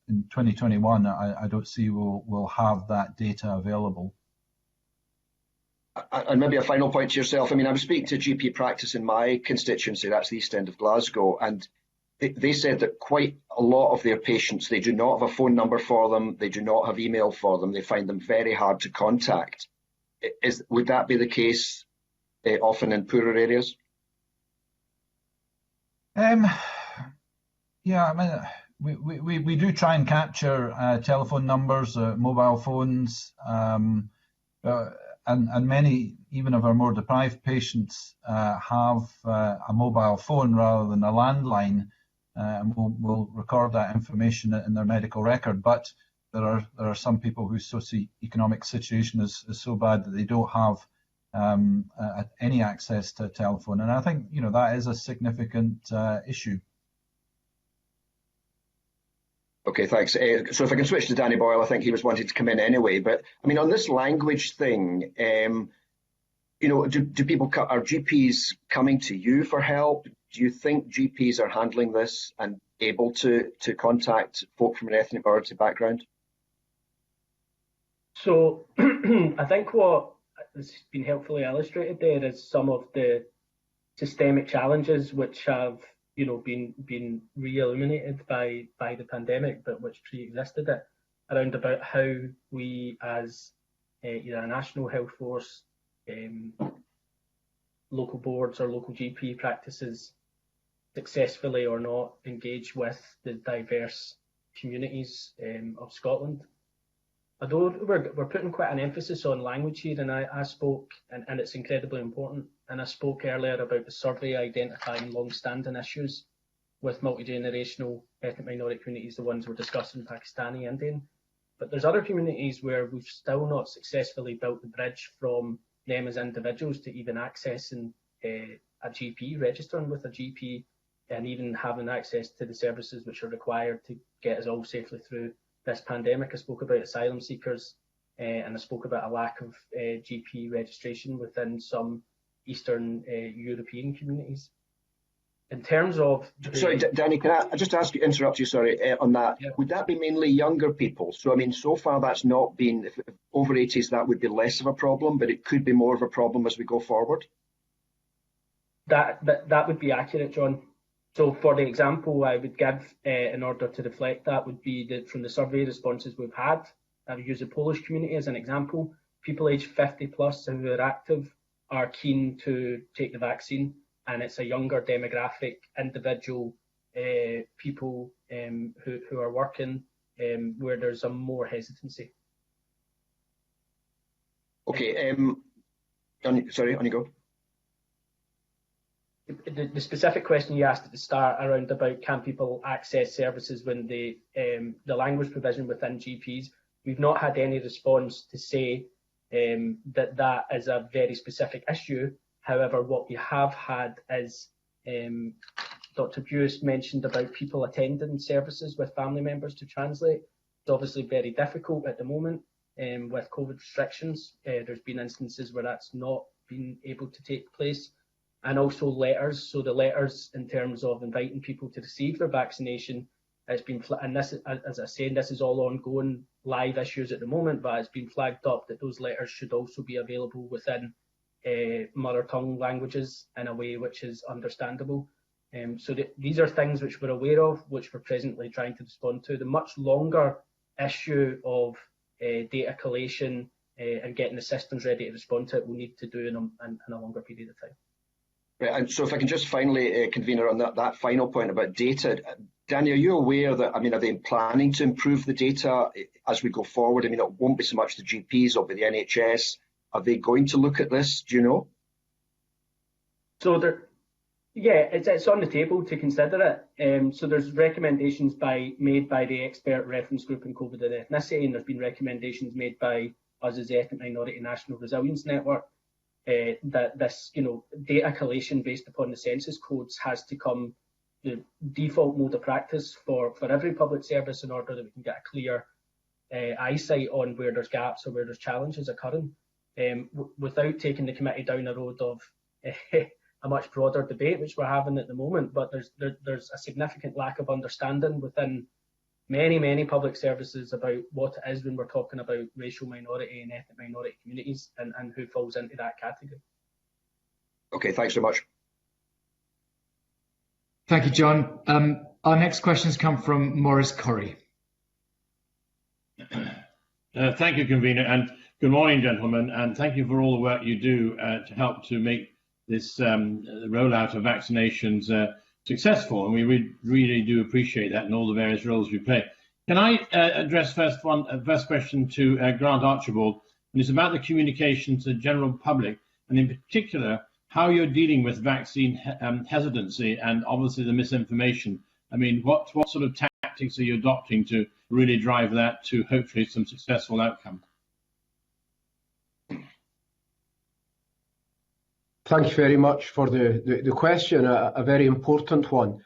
2021, I don't see we'll have that data available. And maybe a final point to yourself. I mean, I was speaking to GP practice in my constituency, that's the East End of Glasgow, and they said that quite a lot of their patients, they do not have a phone number for them, they do not have email for them, they find them very hard to contact. Would that be the case often in poorer areas? Yeah, I mean, we do try and capture telephone numbers, mobile phones, and many even of our more deprived patients have a mobile phone rather than a landline. and we'll record that information in their medical record. But there are some people whose socioeconomic situation is so bad that they don't have any access to a telephone, and I think that is a significant issue. Okay, thanks. So if I can switch to Danny Boyle, I think he was wanting to come in anyway. But I mean, on this language thing, do people, are GPs coming to you for help? Do you think GPs are handling this and able to contact folk from an ethnic minority background? So I think what has been helpfully illustrated there is some of the systemic challenges which have been re-illuminated by the pandemic, but which pre-existed it, around about how we as either a national health force, local boards or local GP practices successfully or not engage with the diverse communities of Scotland. Although we're putting quite an emphasis on language here, and I spoke, and it's incredibly important, and I spoke earlier about the survey identifying long-standing issues with multi-generational ethnic minority communities, the ones we're discussing, Pakistani, Indian. But there's other communities where we've still not successfully built the bridge from them as individuals to even accessing a GP, registering with a GP, and even having access to the services which are required to get us all safely through this pandemic. I spoke about asylum seekers, and I spoke about a lack of GP registration within some Eastern European communities. In terms of... Sorry, Danny, can I just interrupt you, on that? Yeah. Would that be mainly younger people? So, I mean, so far that's not been, if over 80s, that would be less of a problem, but it could be more of a problem as we go forward? That would be accurate, John. So for the example I would give in order to reflect that would be that from the survey responses we've had, I would use the Polish community as an example. People aged 50 plus who are active are keen to take the vaccine, and it's a younger demographic, individual people who are working where there's a more hesitancy. Okay, sorry, on you go. The specific question you asked at the start around about can people access services when the language provision within GPs, we've not had any response to say that is a very specific issue. However, what we have had is Dr. Buist mentioned about people attending services with family members to translate. It's obviously very difficult at the moment with COVID restrictions. There's been instances where that's not been able to take place. And also letters. So the letters in terms of inviting people to receive their vaccination has been, and this, as I say, this is all ongoing live issues at the moment, but it's been flagged up that those letters should also be available within mother tongue languages in a way which is understandable. So these are things which we're aware of, which we're presently trying to respond to. The much longer issue of data collation and getting the systems ready to respond to it, we'll need to do in a longer period of time. Right, and so if I can just finally, convener, on that final point about data, Danny, are you aware that, I mean, are they planning to improve the data as we go forward? I mean, it won't be so much the GPs, it'll be the NHS. Are they going to look at this? Do you know? So it's on the table to consider it. So there's recommendations made by the expert reference group in COVID and ethnicity, and there's been recommendations made by us as the Ethnic Minority National Resilience Network. That this, data collation based upon the census codes has to come the default mode of practice for every public service in order that we can get a clear eyesight on where there's gaps or where there's challenges occurring, without taking the committee down a road of a much broader debate, which we're having at the moment. But there's a significant lack of understanding within many public services about what it is when we're talking about racial minority and ethnic minority communities and who falls into that category. Okay, thanks so much. Thank you, John. Our next questions come from Maurice Corrie. Thank you, convener, and good morning, gentlemen, and thank you for all the work you do to help to make this rollout of vaccinations successful, and we really do appreciate that and all the various roles you play. Can I address first question to Grant Archibald, and it's about the communication to the general public, and in particular how you're dealing with vaccine hesitancy and obviously the misinformation I mean, what sort of tactics are you adopting to really drive that to hopefully some successful outcome? Thank you very much for the question, a very important one.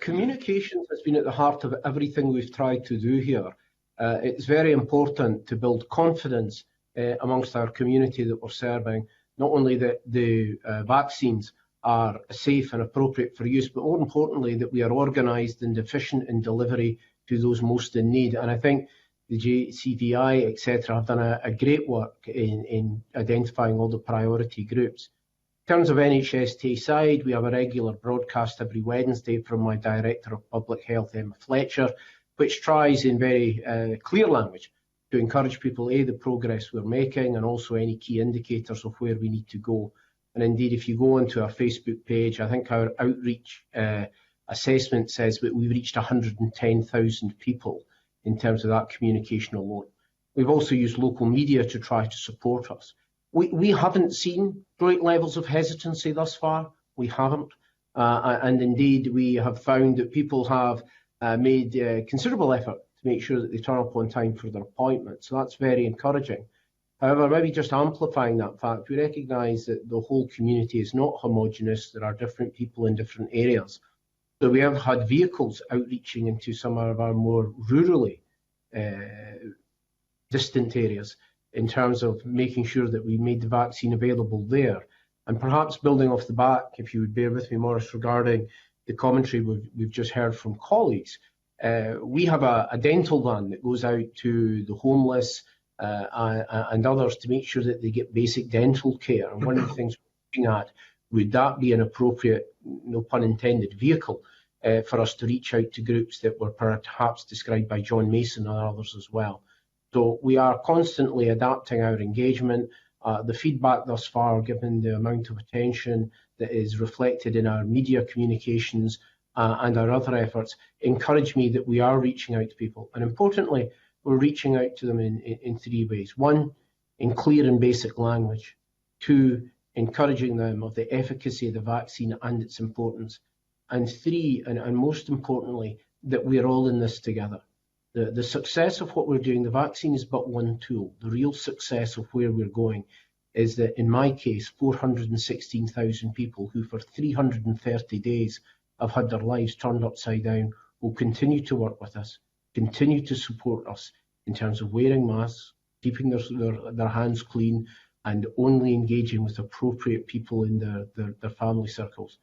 Communications has been at the heart of everything we've tried to do here. It's very important to build confidence amongst our community that we're serving, not only that the vaccines are safe and appropriate for use, but more importantly that we are organised and efficient in delivery to those most in need. And I think the JCVI, etc., have done a great work in identifying all the priority groups. In terms of NHS Tayside, we have a regular broadcast every Wednesday from my Director of Public Health, Emma Fletcher, which tries in very clear language to encourage people, the progress we're making and also any key indicators of where we need to go. And indeed, if you go onto our Facebook page, I think our outreach assessment says that we've reached 110,000 people in terms of that communication alone. We've also used local media to try to support us. We haven't seen great levels of hesitancy thus far. We haven't. And indeed, we have found that people have made considerable effort to make sure that they turn up on time for their appointment. So that's very encouraging. However, maybe just amplifying that fact, we recognise that the whole community is not homogenous. There are different people in different areas. So we have had vehicles outreaching into some of our more rurally distant areas in terms of making sure that we made the vaccine available there. And perhaps building off the back, if you would bear with me, Maurice, regarding the commentary we've just heard from colleagues, we have a dental van that goes out to the homeless and others to make sure that they get basic dental care. And one of the things we're looking at, would that be an appropriate, no pun intended, vehicle for us to reach out to groups that were perhaps described by John Mason and others as well. So we are constantly adapting our engagement. The feedback thus far, given the amount of attention that is reflected in our media communications and our other efforts, encourage me that we are reaching out to people. And importantly, we're reaching out to them in three ways. One, in clear and basic language. Two, encouraging them of the efficacy of the vaccine and its importance. And three, and most importantly, that we're all in this together. The success of what we're doing, the vaccine is but one tool. The real success of where we're going is that, in my case, 416,000 people who for 330 days have had their lives turned upside down will continue to work with us, continue to support us in terms of wearing masks, keeping their hands clean, and only engaging with appropriate people in their family circles.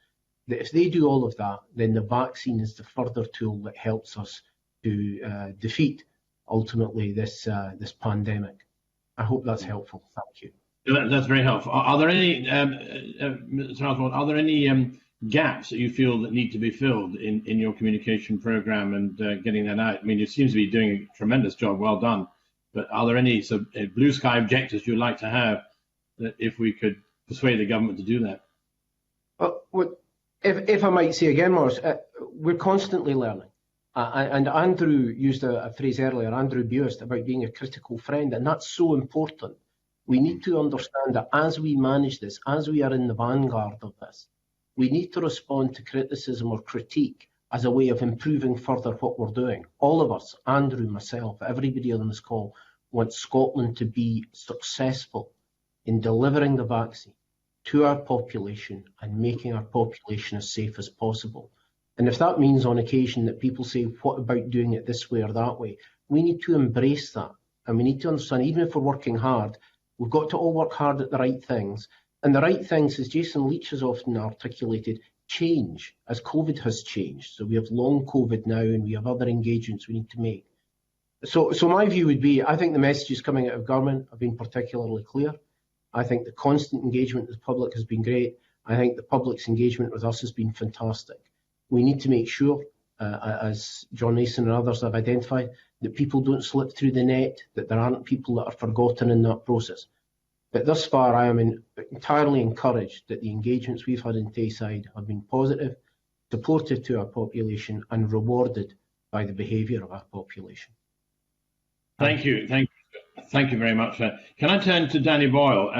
That if they do all of that, then the vaccine is the further tool that helps us to defeat ultimately this pandemic. I hope that's helpful. Thank you. That's very helpful. Are there any, Mr. Oswald, are there any gaps that you feel that need to be filled in your communication program and getting that out? I mean, you seem to be doing a tremendous job. Well done. But are there any blue sky objectives you'd like to have that if we could persuade the government to do that? Well, if I might say again, Maurice, we're constantly learning. And Andrew used a phrase earlier, Andrew Buist, about being a critical friend, and that's so important. We need to understand that as we manage this, as we are in the vanguard of this, we need to respond to criticism or critique as a way of improving further what we're doing. All of us, Andrew, myself, everybody on this call, wants Scotland to be successful in delivering the vaccine to our population and making our population as safe as possible. And if that means on occasion that people say, what about doing it this way or that way? We need to embrace that. And we need to understand, even if we're working hard, we've got to all work hard at the right things. And the right things, as Jason Leach has often articulated, change as COVID has changed. So we have long COVID now and we have other engagements we need to make. So my view would be, I think the messages coming out of government have been particularly clear. I think the constant engagement with the public has been great. I think the public's engagement with us has been fantastic. We need to make sure, as John Mason and others have identified, that people don't slip through the net, that there aren't people that are forgotten in that process. But thus far, I am entirely encouraged that the engagements we've had in Tayside have been positive, supportive to our population, and rewarded by the behaviour of our population. Thank you. Thank you very much. Can I turn to Danny Boyle?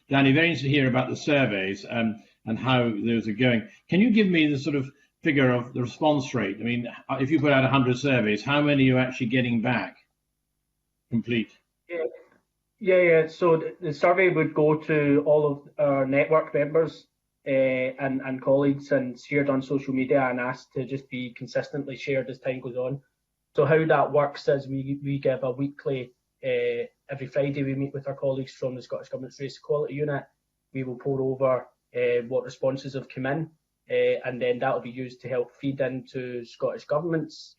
Danny, very interested to hear about the surveys and how those are going. Can you give me the sort of figure of the response rate? I mean, if you put out 100 surveys, how many are you actually getting back complete? Yeah. So the survey would go to all of our network members and colleagues and shared on social media and asked to just be consistently shared as time goes on. So how that works is we give a weekly, every Friday we meet with our colleagues from the Scottish Government's Race Equality Unit. We will pour over what responses have come in, and then that will be used to help feed into Scottish Government's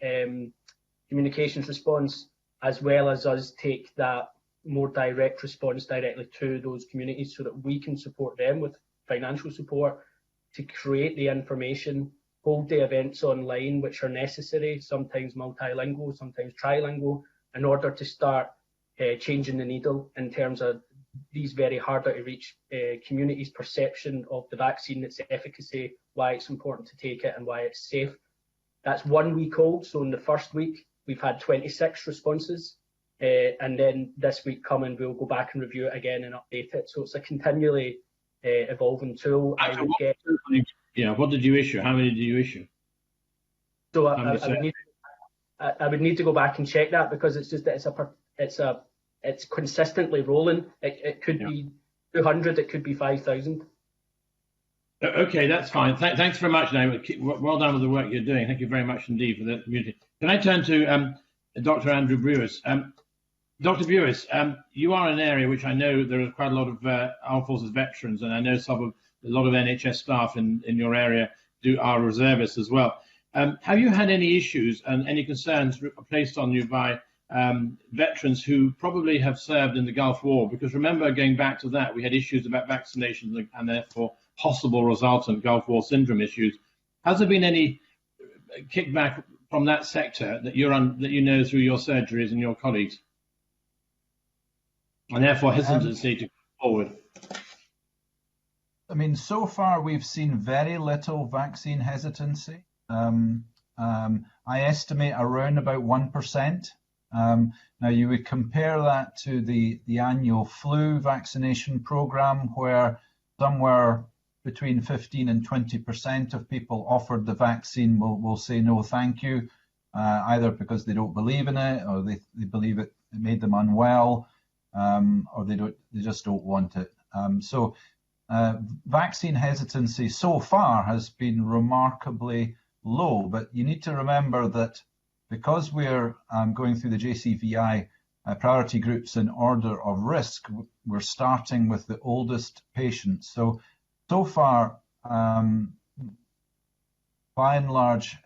communications response, as well as us take that more direct response directly to those communities so that we can support them with financial support to create the information, hold the events online which are necessary, sometimes multilingual, sometimes trilingual, in order to start changing the needle in terms of these very harder to reach communities' perception of the vaccine, its efficacy, why it's important to take it and why it's safe. That's 1 week old, so in the first week we've had 26 responses, and then this week coming we'll go back and review it again and update it. So it's a continually evolving tool. What did you issue? How many did you issue? So I would need to go back and check that, because it's just that it's consistently rolling. It could be 200, it could be 5,000. Okay, that's fine. Thanks very much, David. Well done with the work you're doing. Thank you very much indeed for the community. Can I turn to Dr. Andrew Brewis? Dr. Brewis, you are in an area which I know there are quite a lot of Armed Forces veterans, and I know a lot of NHS staff in your area are reservists as well. Have you had any issues and any concerns placed on you by veterans who probably have served in the Gulf War? Because remember, going back to that, we had issues about vaccinations and therefore possible resultant Gulf War syndrome issues. Has there been any kickback from that sector that you know through your surgeries and your colleagues, and therefore hesitancy to go forward? I mean, so far we've seen very little vaccine hesitancy. I estimate around about 1%. Now you would compare that to the annual flu vaccination program, where somewhere between 15 and 20% of people offered the vaccine will say no thank you, either because they don't believe in it, or they believe it made them unwell, or they just don't want it. So vaccine hesitancy so far has been remarkably low, but you need to remember that because we're going through the JCVI priority groups in order of risk, we're starting with the oldest patients. So far, by and large,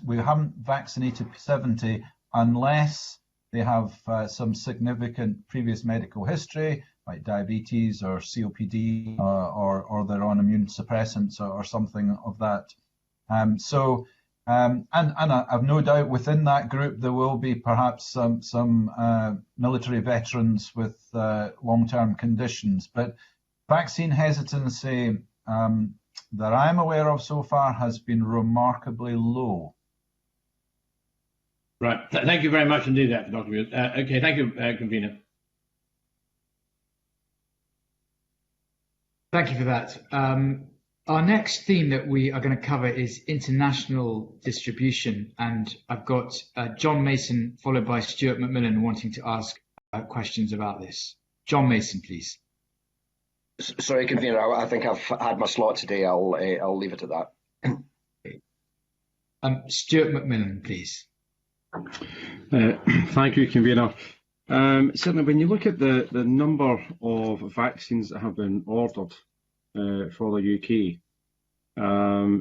we haven't vaccinated 70 unless they have some significant previous medical history, like diabetes or COPD, or they're on immune suppressants or something of that. And I've no doubt within that group there will be perhaps some military veterans with long-term conditions. But vaccine hesitancy that I'm aware of so far has been remarkably low. Right. Thank you very much indeed, Dr. Brewis. Okay, thank you, Convener. Thank you for that. Our next theme that we are going to cover is international distribution, and I've got John Mason followed by Stuart McMillan wanting to ask questions about this. John Mason, please. Sorry, Convener, I think I've had my slot today. I'll leave it at that. Stuart McMillan, please. Thank you, Convener. Certainly, when you look at the number of vaccines that have been ordered for the UK,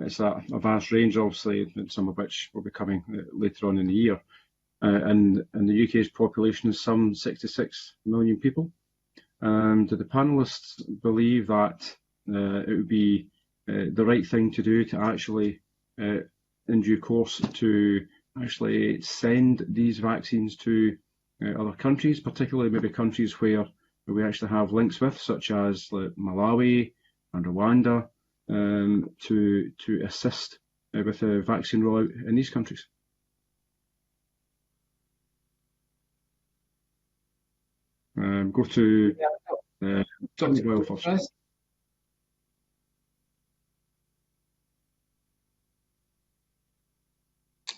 it's a vast range, obviously, some of which will be coming later on in the year. And the UK's population is some 66 million people. Do the panellists believe that it would be the right thing to do to actually, in due course, to actually send these vaccines to other countries, particularly maybe countries where we actually have links with, such as like Malawi and Rwanda, to assist with the vaccine rollout in these countries? Go to Dr. Boyle first.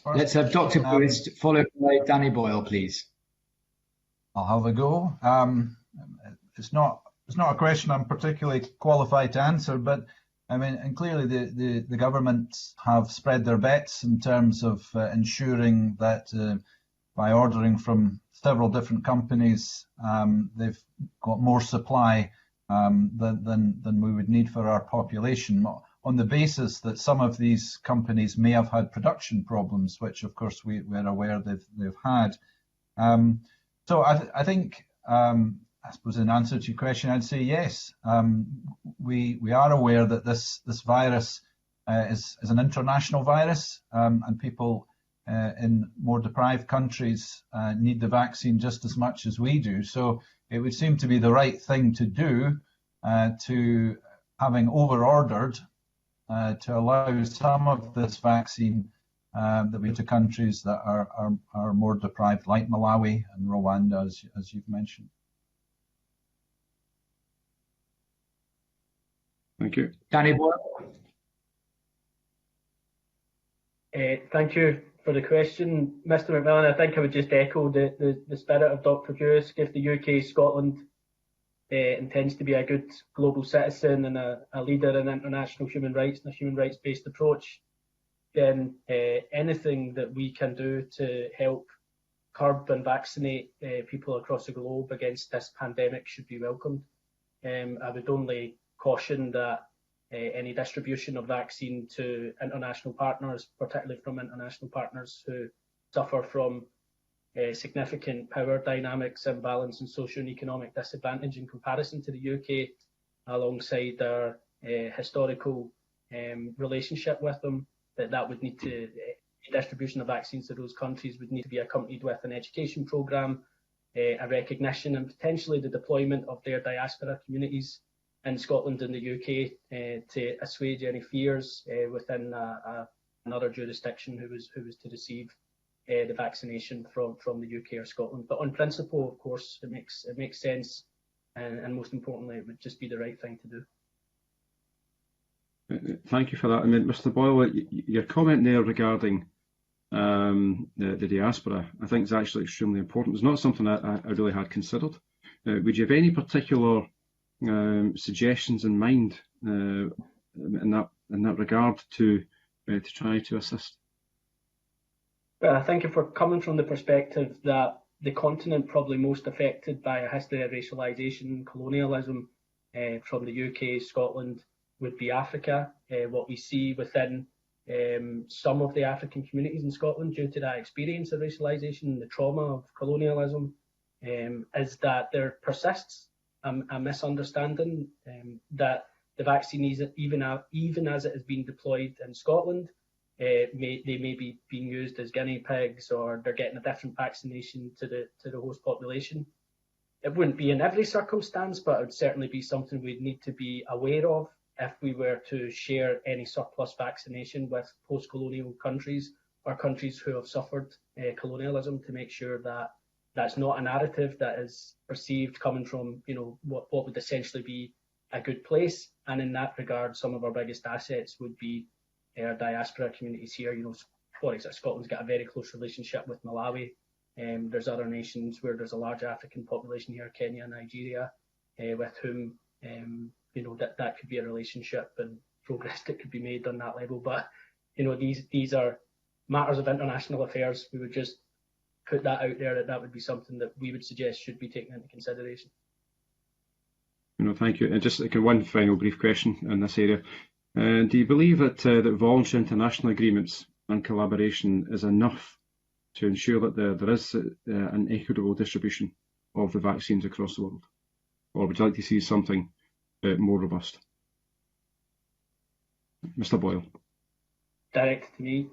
first. Let's have Dr. Buist, followed by Danny Boyle, please. I'll have a go. It's not a question I'm particularly qualified to answer, but I mean, and clearly the governments have spread their bets in terms of ensuring that by ordering from several different companies, they've got more supply than we would need for our population, on the basis that some of these companies may have had production problems, which of course we're aware they've had. So I think, I suppose in answer to your question, I'd say yes. We are aware that this virus is an international virus, and people in more deprived countries need the vaccine just as much as we do. So it would seem to be the right thing to do, to having over-ordered, to allow some of this vaccine that we to countries that are more deprived, like Malawi and Rwanda, as you've mentioned. Thank you. Danny Boyle. Thank you for the question, Mr. McMillan. I think I would just echo the spirit of Dr. Buist. If the UK, Scotland intends to be a good global citizen and a leader in international human rights and a human rights-based approach, then anything that we can do to help curb and vaccinate people across the globe against this pandemic should be welcomed. I would only caution that any distribution of vaccine to international partners, particularly from international partners who suffer from significant power dynamics, imbalance and socio and economic disadvantage in comparison to the UK, alongside our historical relationship with them, that would need to, distribution of vaccines to those countries would need to be accompanied with an education programme, a recognition and potentially the deployment of their diaspora communities in Scotland and the UK to assuage any fears within another jurisdiction who was to receive the vaccination from the UK or Scotland. But on principle, of course, it makes sense, and most importantly, it would just be the right thing to do. Thank you for that. I mean, Mr. Boyle, your comment there regarding the diaspora, I think is actually extremely important. It's not something I really had considered. Would you have any particular suggestions in mind in that regard to try to assist? Well, I think if we're coming from the perspective that the continent probably most affected by a history of racialisation and colonialism from the UK, Scotland, would be Africa. What we see within some of the African communities in Scotland due to that experience of racialisation and the trauma of colonialism is that there persists a misunderstanding that the vaccine, even as it has been deployed in Scotland, they may be being used as guinea pigs, or they're getting a different vaccination to the host population. It wouldn't be in every circumstance, but it would certainly be something we'd need to be aware of if we were to share any surplus vaccination with post-colonial countries or countries who have suffered colonialism, to make sure that that's not a narrative that is perceived coming from, what would essentially be a good place. And in that regard, some of our biggest assets would be our diaspora communities here. For example, Scotland's got a very close relationship with Malawi. There's other nations where there's a large African population here, Kenya, Nigeria, with whom that could be a relationship and progress that could be made on that level. But these are matters of international affairs. We would just put that out there, that would be something that we would suggest should be taken into consideration. Thank you. And just one final brief question in this area. Do you believe that voluntary international agreements and collaboration is enough to ensure that there is an equitable distribution of the vaccines across the world? Or would you like to see something more robust? Mr. Boyle. Direct to me.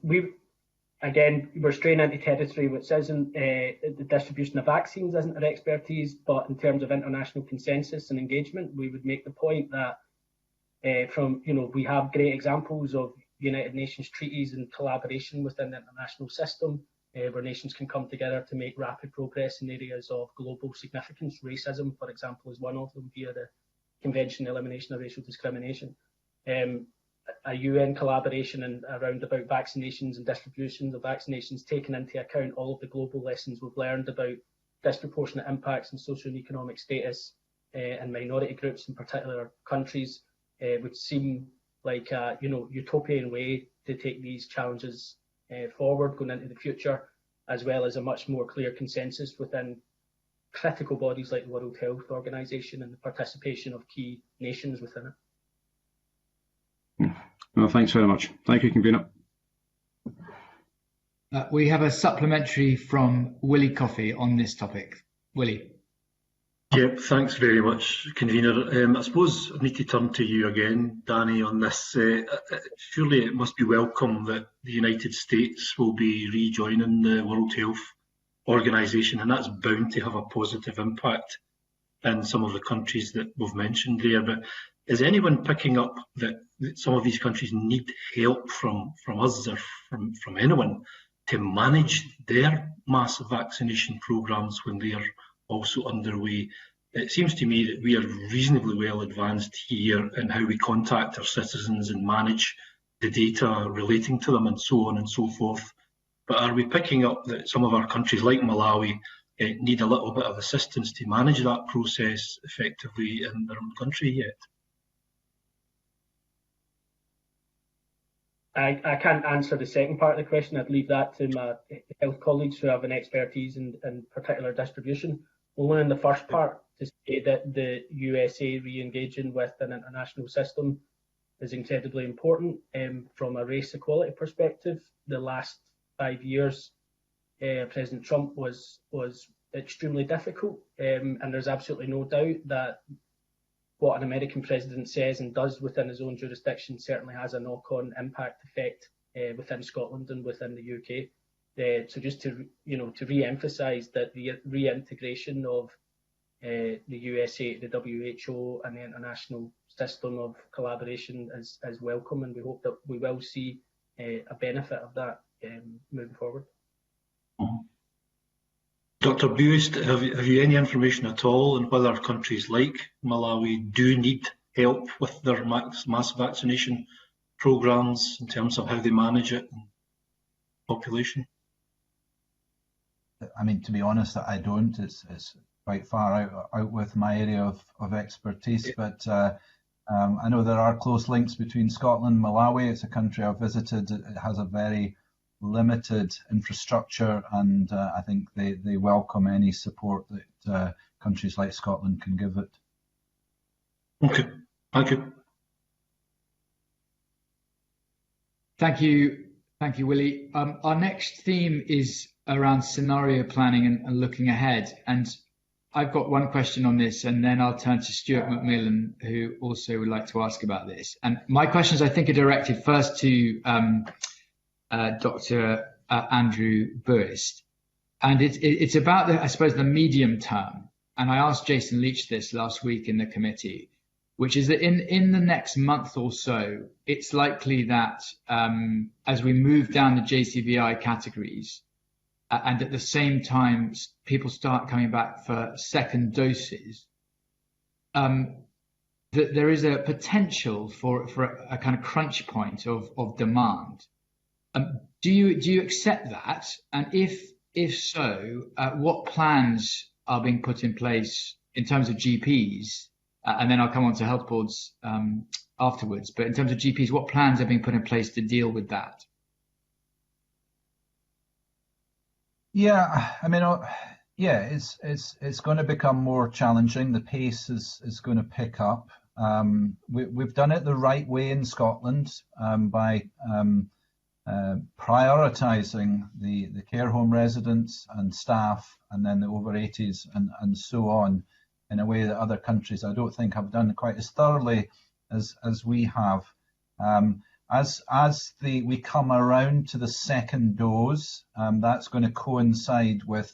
We're straying into territory which isn't the distribution of vaccines isn't our expertise, but in terms of international consensus and engagement, we would make the point that we have great examples of United Nations treaties and collaboration within the international system, where nations can come together to make rapid progress in areas of global significance. Racism, for example, is one of them, via the Convention on the Elimination of Racial Discrimination. a UN collaboration around about vaccinations and distributions of vaccinations, taking into account all of the global lessons we've learned about disproportionate impacts on social and economic status and minority groups in particular countries, would seem like a utopian way to take these challenges forward going into the future, as well as a much more clear consensus within critical bodies like the World Health Organization and the participation of key nations within it. Well, thanks very much. Thank you, Convener. We have a supplementary from Willie Coffey on this topic. Willie. Yep, thanks very much, Convener. I suppose I need to turn to you again, Danny, on this. Surely it must be welcome that the United States will be rejoining the World Health Organization, and that's bound to have a positive impact in some of the countries that we've mentioned there. But is anyone picking up that some of these countries need help from us or from anyone to manage their mass vaccination programs when they are also underway? It seems to me that we are reasonably well advanced here in how we contact our citizens and manage the data relating to them and so on and so forth. But are we picking up that some of our countries like Malawi need a little bit of assistance to manage that process effectively in their own country yet? I can't answer the second part of the question. I'd leave that to my health colleagues who have an expertise in particular distribution. Only in the first part, to say that the USA re-engaging with an international system is incredibly important. From a race equality perspective, the last 5 years, President Trump was extremely difficult, and there's absolutely no doubt that what an American president says and does within his own jurisdiction certainly has a knock-on impact effect within Scotland and within the UK. So just to re-emphasise that the reintegration of the USA, the WHO, and the international system of collaboration is welcome, and we hope that we will see a benefit of that moving forward. Dr. Buist, have you any information at all on whether countries like Malawi do need help with their mass vaccination programs in terms of how they manage it and population? I mean, to be honest, I don't. It's quite far out with my area of expertise, but I know there are close links between Scotland and Malawi. It's a country I've visited. It has a very limited infrastructure, and I think they welcome any support that countries like Scotland can give it. Okay, thank you. Thank you, Willie. Our next theme is around scenario planning and looking ahead. And I've got one question on this, and then I'll turn to Stuart McMillan, who also would like to ask about this. And my questions, I think, are directed first to Dr. Andrew Buist. And it's about, I suppose, the medium term. And I asked Jason Leach this last week in the committee, which is that in the next month or so, it's likely that as we move down the JCVI categories, and at the same time people start coming back for second doses, that there is a potential for a kind of crunch point of demand. Do you accept that? And if so, what plans are being put in place in terms of GPs? And then I'll come on to health boards afterwards. But in terms of GPs, what plans are being put in place to deal with that? Yeah, I mean, it's going to become more challenging. The pace is going to pick up. We've done it the right way in Scotland by prioritising the care home residents and staff, and then the over 80s and so on, in a way that other countries I don't think have done quite as thoroughly as we have. As we come around to the second dose, that's going to coincide with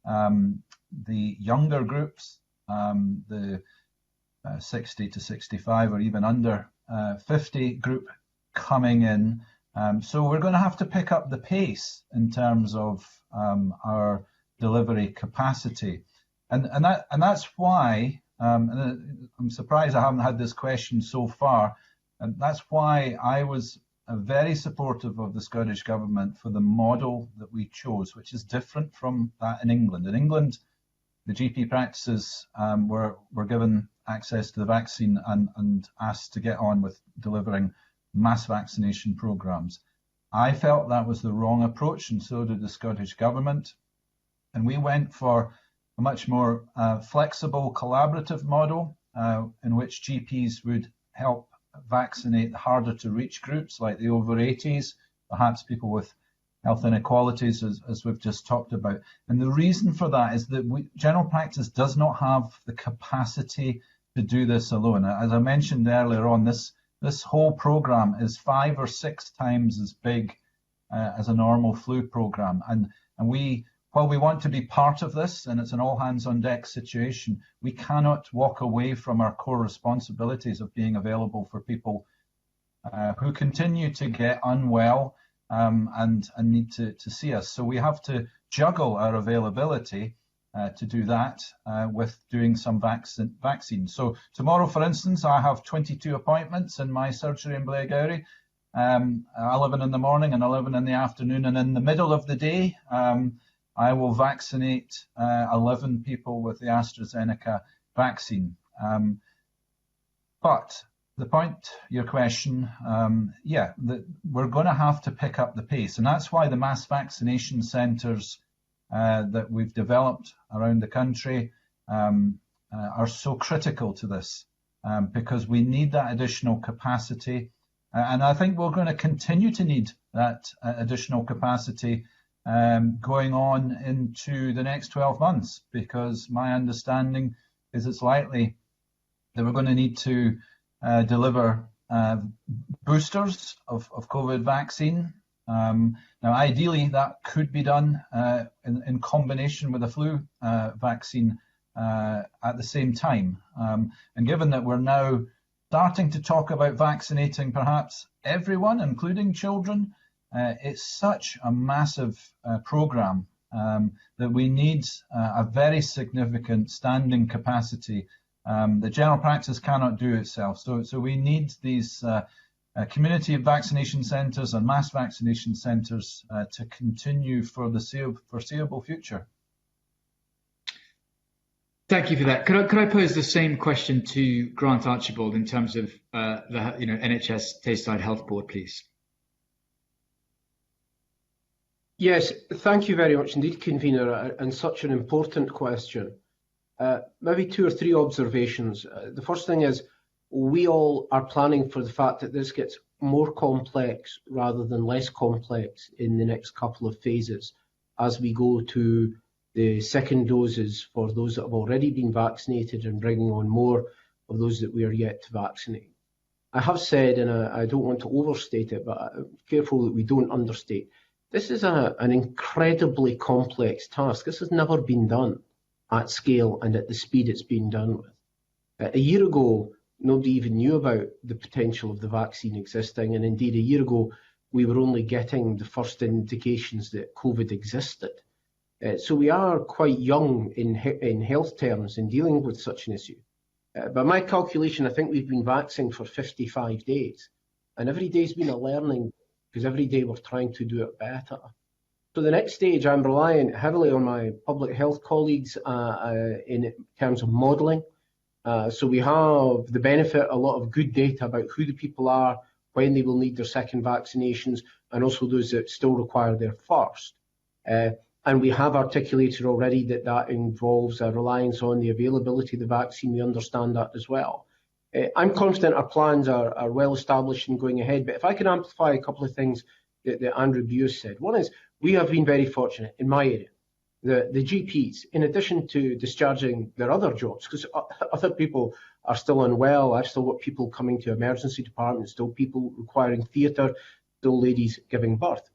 the younger groups, the 60 to 65 or even under 50 group coming in. So we're going to have to pick up the pace in terms of our delivery capacity. And that's why, and I'm surprised I haven't had this question so far, And that's why I was very supportive of the Scottish Government for the model that we chose, which is different from that in England. In England, the GP practices were given access to the vaccine and asked to get on with delivering mass vaccination programs. I felt that was the wrong approach, and so did the Scottish Government. And we went for a much more flexible, collaborative model in which GPs would help vaccinate harder to reach groups like the over 80s, perhaps people with health inequalities, as we've just talked about. And the reason for that is that general practice does not have the capacity to do this alone. As I mentioned earlier on, this whole program is 5 or 6 times as big as a normal flu program. And while we want to be part of this, and it's an all hands on deck situation, we cannot walk away from our core responsibilities of being available for people who continue to get unwell and need to see us. So we have to juggle our availability to do that with doing some vaccine. So tomorrow, for instance, I have 22 appointments in my surgery in Blairgowrie, 11 in the morning and 11 in the afternoon. And in the middle of the day, I will vaccinate 11 people with the AstraZeneca vaccine. But the point, your question, we're going to have to pick up the pace. And that's why the mass vaccination centres that we've developed around the country are so critical to this, because we need that additional capacity. And I think we're going to continue to need that additional capacity going on into the next 12 months, because my understanding is it's likely that we're going to need to deliver boosters of COVID vaccine. Now, ideally, that could be done in combination with a flu vaccine at the same time. And given that we're now starting to talk about vaccinating perhaps everyone, including children, it's such a massive program that we need a very significant standing capacity. The general practice cannot do itself. So we need these community vaccination centres and mass vaccination centres to continue for the foreseeable future. Thank you for that. Could I pose the same question to Grant Archibald in terms of the NHS Tayside Health Board, please? Yes, thank you very much indeed, Convener, and such an important question. Maybe 2 or 3 observations. The first thing is we all are planning for the fact that this gets more complex rather than less complex in the next couple of phases as we go to the second doses for those that have already been vaccinated and bringing on more of those that we are yet to vaccinate. I have said, and I don't want to overstate it, but I'm careful that we don't understate, this is an incredibly complex task. This has never been done at scale and at the speed it's been done with. A year ago, nobody even knew about the potential of the vaccine existing, and indeed a year ago we were only getting the first indications that COVID existed. So we are quite young in health terms in dealing with such an issue. By my calculation, I think we've been vaccinating for 55 days, and every day's been a learning, because every day we're trying to do it better. So the next stage, I'm relying heavily on my public health colleagues in terms of modelling. So we have the benefit, a lot of good data about who the people are, when they will need their second vaccinations, and also those that still require their first. And we have articulated already that involves a reliance on the availability of the vaccine. We understand that as well. I'm confident our plans are well established and going ahead, but if I can amplify a couple of things that Andrew Bewes said. One is, we have been very fortunate in my area. The GPs, in addition to discharging their other jobs, because other people are still unwell, I've still got people coming to emergency departments, still people requiring theatre, still ladies giving birth.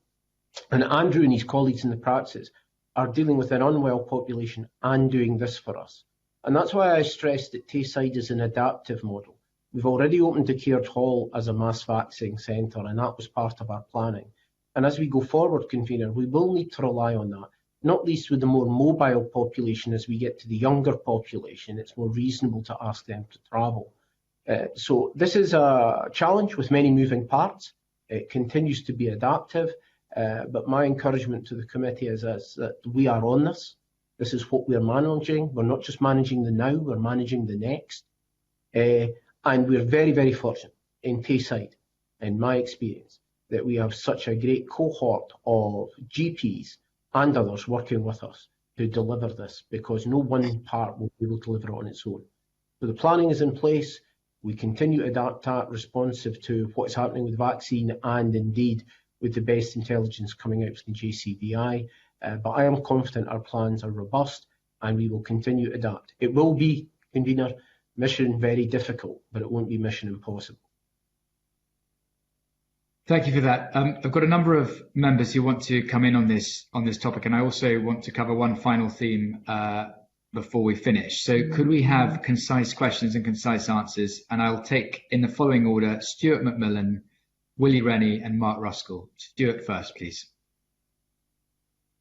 And Andrew and his colleagues in the practices are dealing with an unwell population and doing this for us. And that's why I stressed that Tayside is an adaptive model. We've already opened the Caird Hall as a mass vaccine centre, and that was part of our planning. And as we go forward, Convener, we will need to rely on that, not least with the more mobile population. As we get to the younger population, it's more reasonable to ask them to travel. So this is a challenge with many moving parts. It continues to be adaptive, but my encouragement to the committee is that we are on this. This is what we're managing. We're not just managing the now, we're managing the next. And we're very, very fortunate in Tayside, in my experience, that we have such a great cohort of GPs and others working with us to deliver this, because no one part will be able to deliver it on its own. So the planning is in place. We continue to adapt that responsive to what's happening with the vaccine and indeed with the best intelligence coming out from the JCVI. But I am confident our plans are robust and we will continue to adapt. It will be, convener, mission very difficult, but it won't be mission impossible. Thank you for that. I've got a number of members who want to come in on this topic, and I also want to cover one final theme before we finish. So could we have concise questions and concise answers? And I'll take in the following order: Stuart McMillan, Willie Rennie and Mark Ruskell. Stuart first, please.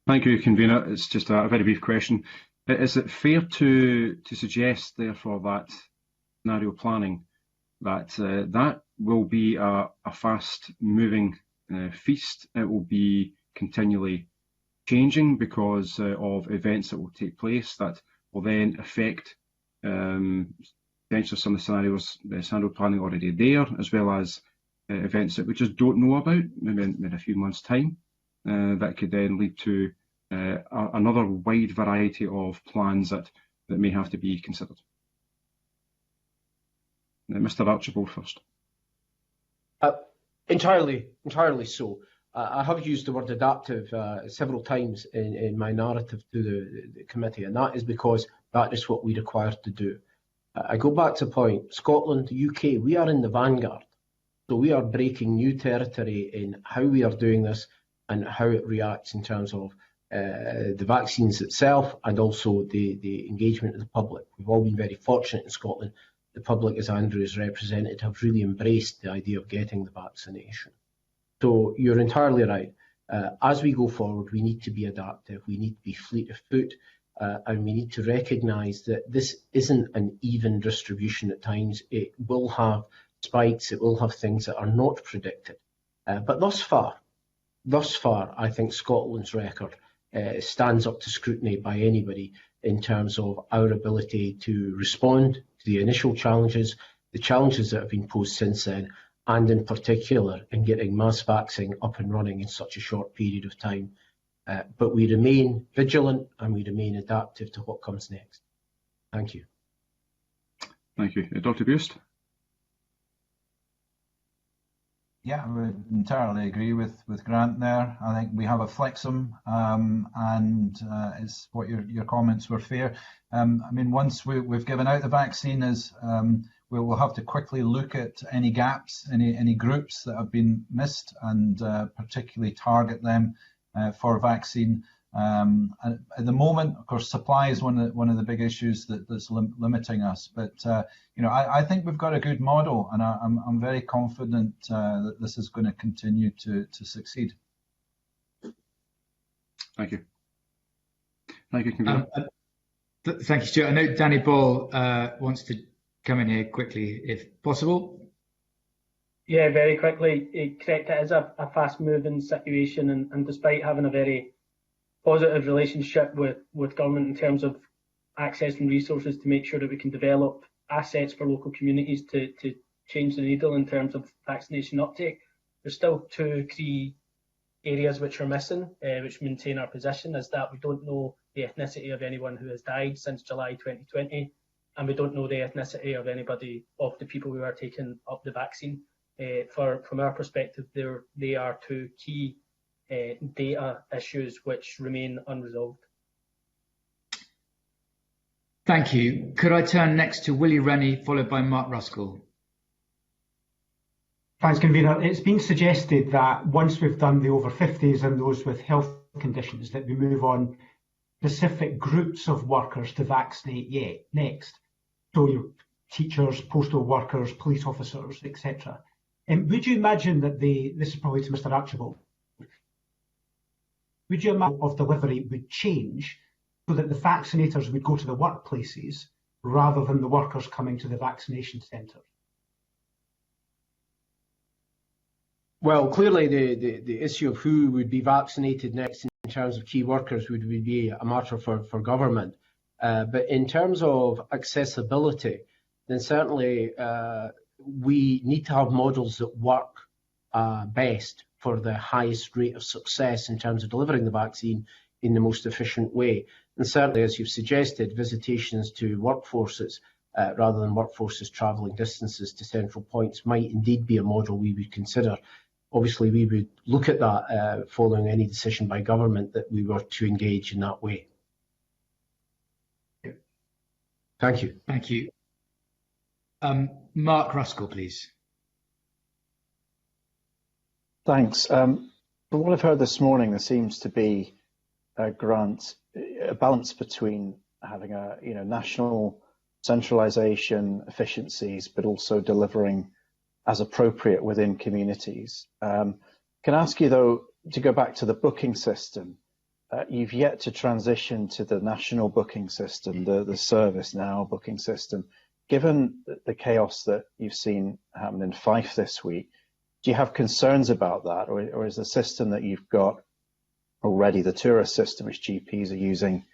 Thank you, convener. It's just a very brief question. Is it fair to suggest, therefore, that scenario planning, that will be a fast-moving feast? It will be continually changing because of events that will take place that will then affect potentially some of the scenarios, the scenario planning already there, as well as events that we just don't know about, maybe in a few months' time, that could then lead to another wide variety of plans that may have to be considered. Mr. Archibald first. Entirely so. I have used the word adaptive several times in my narrative to the committee, and that is because that is what we require to do. I go back to the point, Scotland, the UK, we are in the vanguard. So we are breaking new territory in how we are doing this and how it reacts in terms of the vaccines itself and also the engagement of the public. We've all been very fortunate in Scotland. The public, as Andrew has represented, have really embraced the idea of getting the vaccination. So you're entirely right. As we go forward, we need to be adaptive, we need to be fleet of foot, and we need to recognise that this isn't an even distribution at times. It will have spikes, it will have things that are not predicted. But thus far, I think Scotland's record stands up to scrutiny by anybody in terms of our ability to respond to the initial challenges, the challenges that have been posed since then, and in particular in getting mass vaccine up and running in such a short period of time. But we remain vigilant and we remain adaptive to what comes next. Thank you. Thank you. Dr. Buist? Yeah, I would entirely agree with Grant there. I think we have a flexum, and it's what your comments were fair. I mean, once we've given out the vaccine, we'll have to quickly look at any gaps, any groups that have been missed, and particularly target them for vaccine. At the moment, of course, supply is one of the big issues that's limiting us. But I think we've got a good model, and I'm very confident that this is going to continue to succeed. Thank you. Thank you. Thank you, Stuart. I know Danny Ball wants to come in here quickly, if possible. Yeah, very quickly. Correct, it is a fast-moving situation, and despite having a very positive relationship with government in terms of accessing resources to make sure that we can develop assets for local communities to change the needle in terms of vaccination uptake, there's still two key areas which are missing, which maintain our position, is that we don't know the ethnicity of anyone who has died since July 2020, and we don't know the ethnicity of anybody of the people who are taking up the vaccine. From our perspective, they are two key data issues which remain unresolved. Thank you. Could I turn next to Willie Rennie, followed by Mark Ruskell? Thanks, Convener. It's been suggested that once we've done the over 50s and those with health conditions, that we move on specific groups of workers to vaccinate next. So your teachers, postal workers, police officers, etc. Would you imagine that this is probably to Mr. Archibald, would you imagine of delivery would change so that the vaccinators would go to the workplaces rather than the workers coming to the vaccination centres? Well, clearly the issue of who would be vaccinated next in terms of key workers would be a matter for government. But in terms of accessibility, then certainly we need to have models that work best for the highest rate of success in terms of delivering the vaccine in the most efficient way. And certainly, as you've suggested, visitations to workforces rather than workforces travelling distances to central points might indeed be a model we would consider. Obviously, we would look at that following any decision by government that we were to engage in that way. Thank you. Thank you. Mark Ruskell, please. Thanks. From what I've heard this morning, there seems to be a balance between having a national centralisation efficiencies, but also delivering as appropriate within communities. Can I ask you though to go back to the booking system? You've yet to transition to the national booking system, the ServiceNow booking system. Given the chaos that you've seen happen in Fife this week, do you have concerns about that, or is the system that you've got already, the tourist system which GPs are using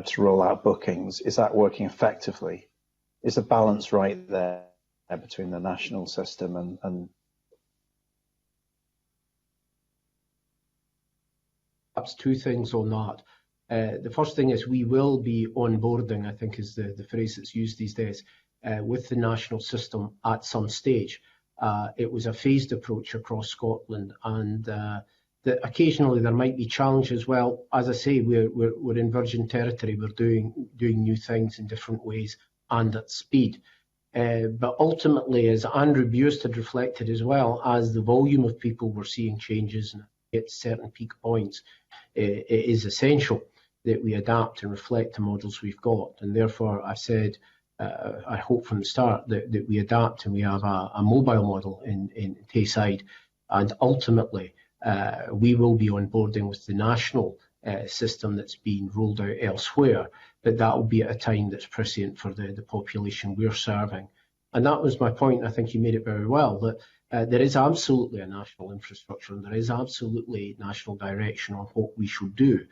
to roll out bookings, is that working effectively? Is the balance right there between the national system and perhaps two things on that. The first thing is we will be onboarding, I think is the phrase that's used these days, with the national system at some stage. It was a phased approach across Scotland, and that occasionally there might be challenges. Well, as I say, we're in virgin territory. We're doing new things in different ways and at speed. But ultimately, as Andrew Buist had reflected as well, as the volume of people we're seeing changes and at certain peak points, it is essential that we adapt and reflect the models we've got. And therefore, I said, I hope from the start that we adapt and we have a mobile model in Tayside, and ultimately we will be onboarding with the national system that's being rolled out elsewhere, but that will be at a time that's prescient for the population we're serving. And that was my point. I think you made it very well, that there is absolutely a national infrastructure and there is absolutely national direction on what we should do.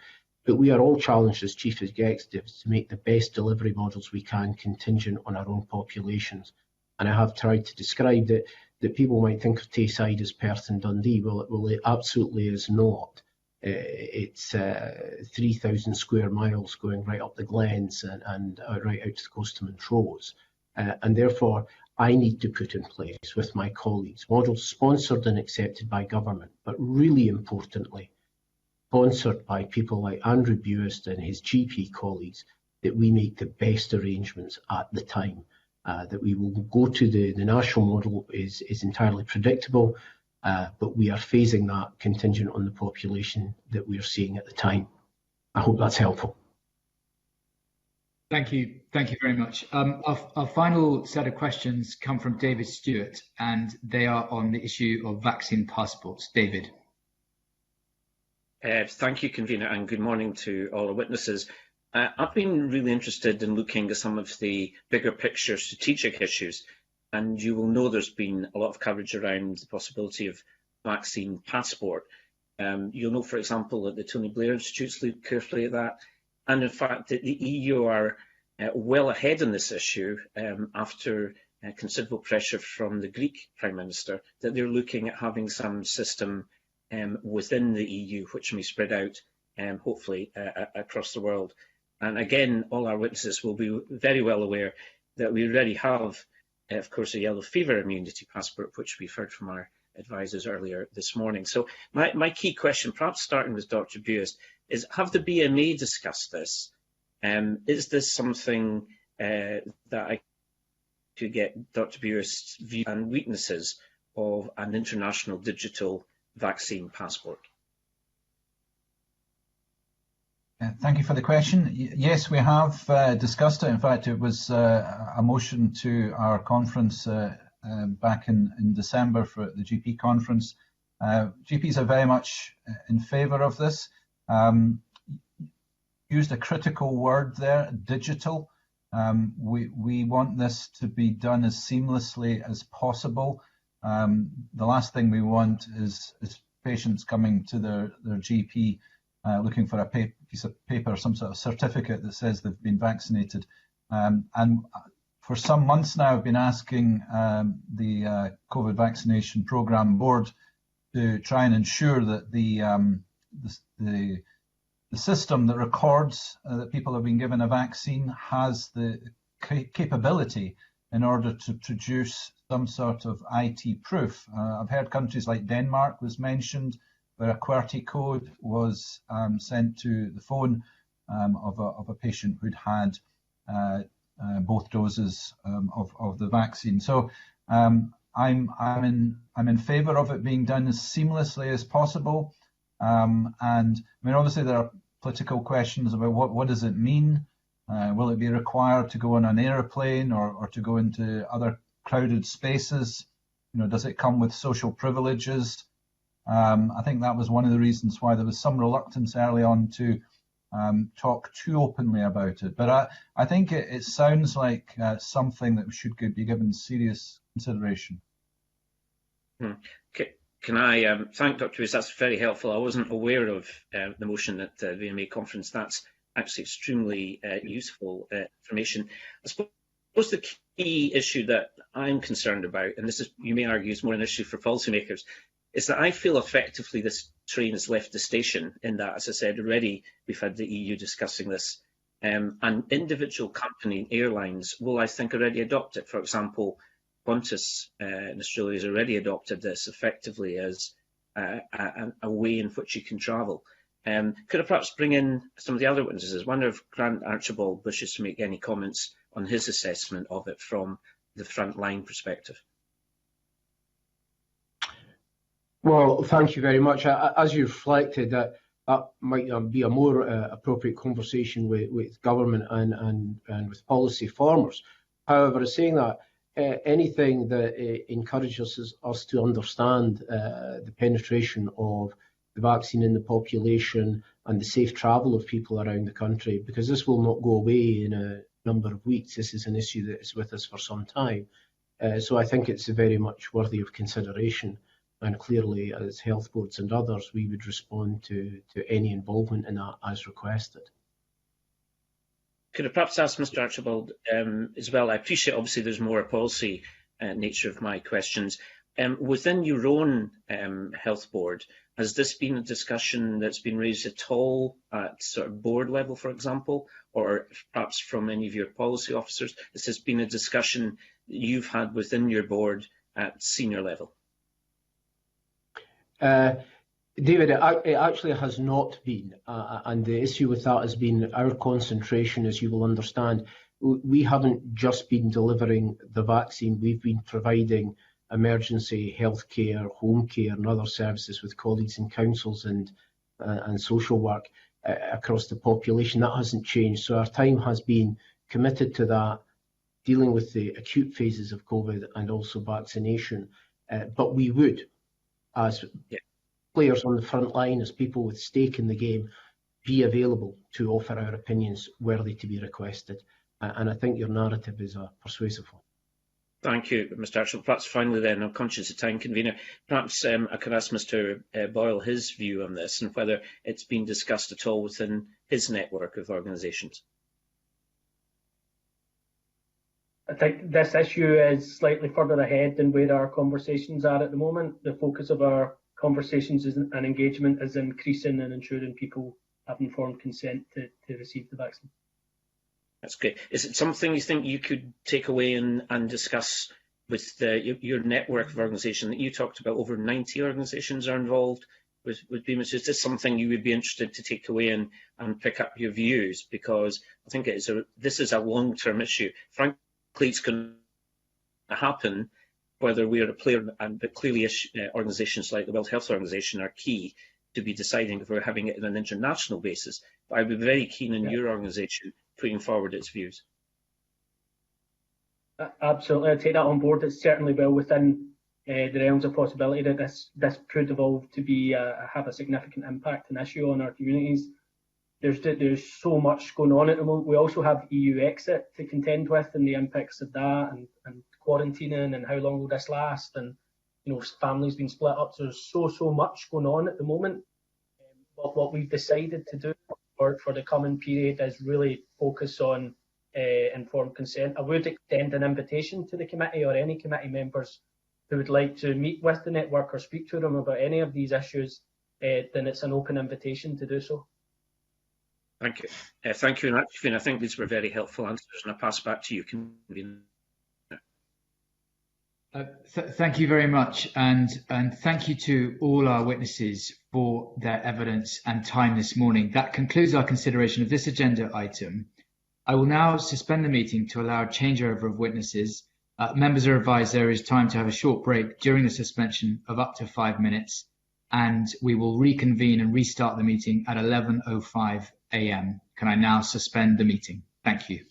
But we are all challenged as chief executives to make the best delivery models we can contingent on our own populations. And I have tried to describe that people might think of Tayside as Perth and Dundee. Well, it absolutely is not. It's 3,000 square miles going right up the Glens and right out to the coast of Montrose. And therefore, I need to put in place with my colleagues models sponsored and accepted by government, but really importantly, sponsored by people like Andrew Buist and his GP colleagues, that we make the best arrangements at the time. That we will go to the national model is entirely predictable, but we are phasing that contingent on the population that we are seeing at the time. I hope that's helpful. Thank you very much. Our final set of questions come from David Stewart, and they are on the issue of vaccine passports. David. Thank you, Convener, and good morning to all the witnesses. I've been really interested in looking at some of the bigger picture strategic issues, and you will know there's been a lot of coverage around the possibility of vaccine passport. You'll know, for example, that the Tony Blair Institute's looked carefully at that, and in fact that the EU are well ahead on this issue after considerable pressure from the Greek Prime Minister, that they're looking at having some system within the EU which may spread out hopefully across the world. And again, all our witnesses will be very well aware that we already have, of course, a yellow fever immunity passport, which we've heard from our advisors earlier this morning. So my key question, perhaps starting with Dr. Buist, is have the BMA discussed this? Is this something that I could get Dr. Buist's view and weaknesses of an international digital vaccine passport? Thank you for the question. Yes, we have discussed it. In fact, it was a motion to our conference back in December for the GP conference. GPs are very much in favour of this. Used a critical word there, digital. We want this to be done as seamlessly as possible. The last thing we want is patients coming to their GP looking for a piece of paper, some sort of certificate that says they've been vaccinated. And for some months now, I've been asking the COVID vaccination programme board to try and ensure that the system that records that people have been given a vaccine has the capability in order to produce some sort of IT proof. I've heard countries like Denmark was mentioned, where a QWERTY code was sent to the phone of a patient who'd had both doses of the vaccine. So I'm in favour of it being done as seamlessly as possible. And I mean, obviously there are political questions about what does it mean. Will it be required to go on an aeroplane or to go into other crowded spaces? You know, does it come with social privileges? I think that was one of the reasons why there was some reluctance early on to talk too openly about it. But I think it sounds like something that should be given serious consideration. Can I thank Dr. Weiss? That's very helpful. I wasn't aware of the motion at the VMA conference. That's actually extremely useful information. I suppose the key issue that I'm concerned about, and this is, you may argue, is more an issue for policymakers, is that I feel effectively this train has left the station in that, as I said already, we've had the EU discussing this, and individual company airlines will, I think, already adopt it. For example, Qantas in Australia has already adopted this effectively as a way in which you can travel. Could I perhaps bring in some of the other witnesses? I wonder if Grant Archibald wishes to make any comments on his assessment of it from the frontline perspective. Well, thank you very much. As you reflected, that might be a more appropriate conversation with government and with policy formers. However, saying that, anything that encourages us to understand the penetration of the vaccine in the population and the safe travel of people around the country, because this will not go away in a number of weeks. This is an issue that is with us for some time. So I think it's very much worthy of consideration. And clearly, as health boards and others, we would respond to any involvement in that as requested. Could I perhaps ask Mr. Archibald as well? I appreciate, obviously, there's more a policy nature of my questions. Within your own health board, has this been a discussion that's been raised at all at sort of board level, for example, or perhaps from any of your policy officers? Has this been a discussion that you've had within your board at senior level? David, it actually has not been, and the issue with that has been our concentration, as you will understand. We haven't just been delivering the vaccine, we've been providing emergency healthcare, home care and other services with colleagues in councils and social work across the population. That hasn't changed, so our time has been committed to that, dealing with the acute phases of COVID and also vaccination. But we would, as players on the front line, as people with stake in the game, be available to offer our opinions were they to be requested. And I think your narrative is a persuasive one. Thank you, Mr. Archibald. Perhaps finally then, I'm conscious of time, convener, perhaps I could ask Mr. Boyle his view on this and whether it's been discussed at all within his network of organisations. I think this issue is slightly further ahead than where our conversations are at the moment. The focus of our conversations and engagement is increasing and ensuring people have informed consent to receive the vaccine. That's great. Is it something you think you could take away and discuss with your network of organisations that you talked about? Over 90 organisations are involved with BMIS. Is this something you would be interested to take away and pick up your views? Because I think this is a long-term issue. Frankly, it's going to happen whether we're a player, but clearly organisations like the World Health Organization are key to be deciding if we're having it on an international basis. But I'd be very keen in your organisation putting forward its views. Absolutely, I take that on board. It's certainly well within the realms of possibility that this could evolve to be have a significant impact and issue on our communities. There's so much going on at the moment. We also have EU exit to contend with and the impacts of that, and quarantining and how long will this last, and families being split up. So there's so much going on at the moment. But what we've decided to do for the coming period is really focus on informed consent. I would extend an invitation to the committee or any committee members who would like to meet with the network or speak to them about any of these issues. Then it's an open invitation to do so. Thank you. Thank you, and I think these were very helpful answers, and I'll pass back to you, convener. Thank you very much, and thank you to all our witnesses for their evidence and time this morning. That concludes our consideration of this agenda item. I will now suspend the meeting to allow a changeover of witnesses. Members are advised there is time to have a short break during the suspension of up to 5 minutes, and we will reconvene and restart the meeting at 11:05 a.m. Can I now suspend the meeting? Thank you.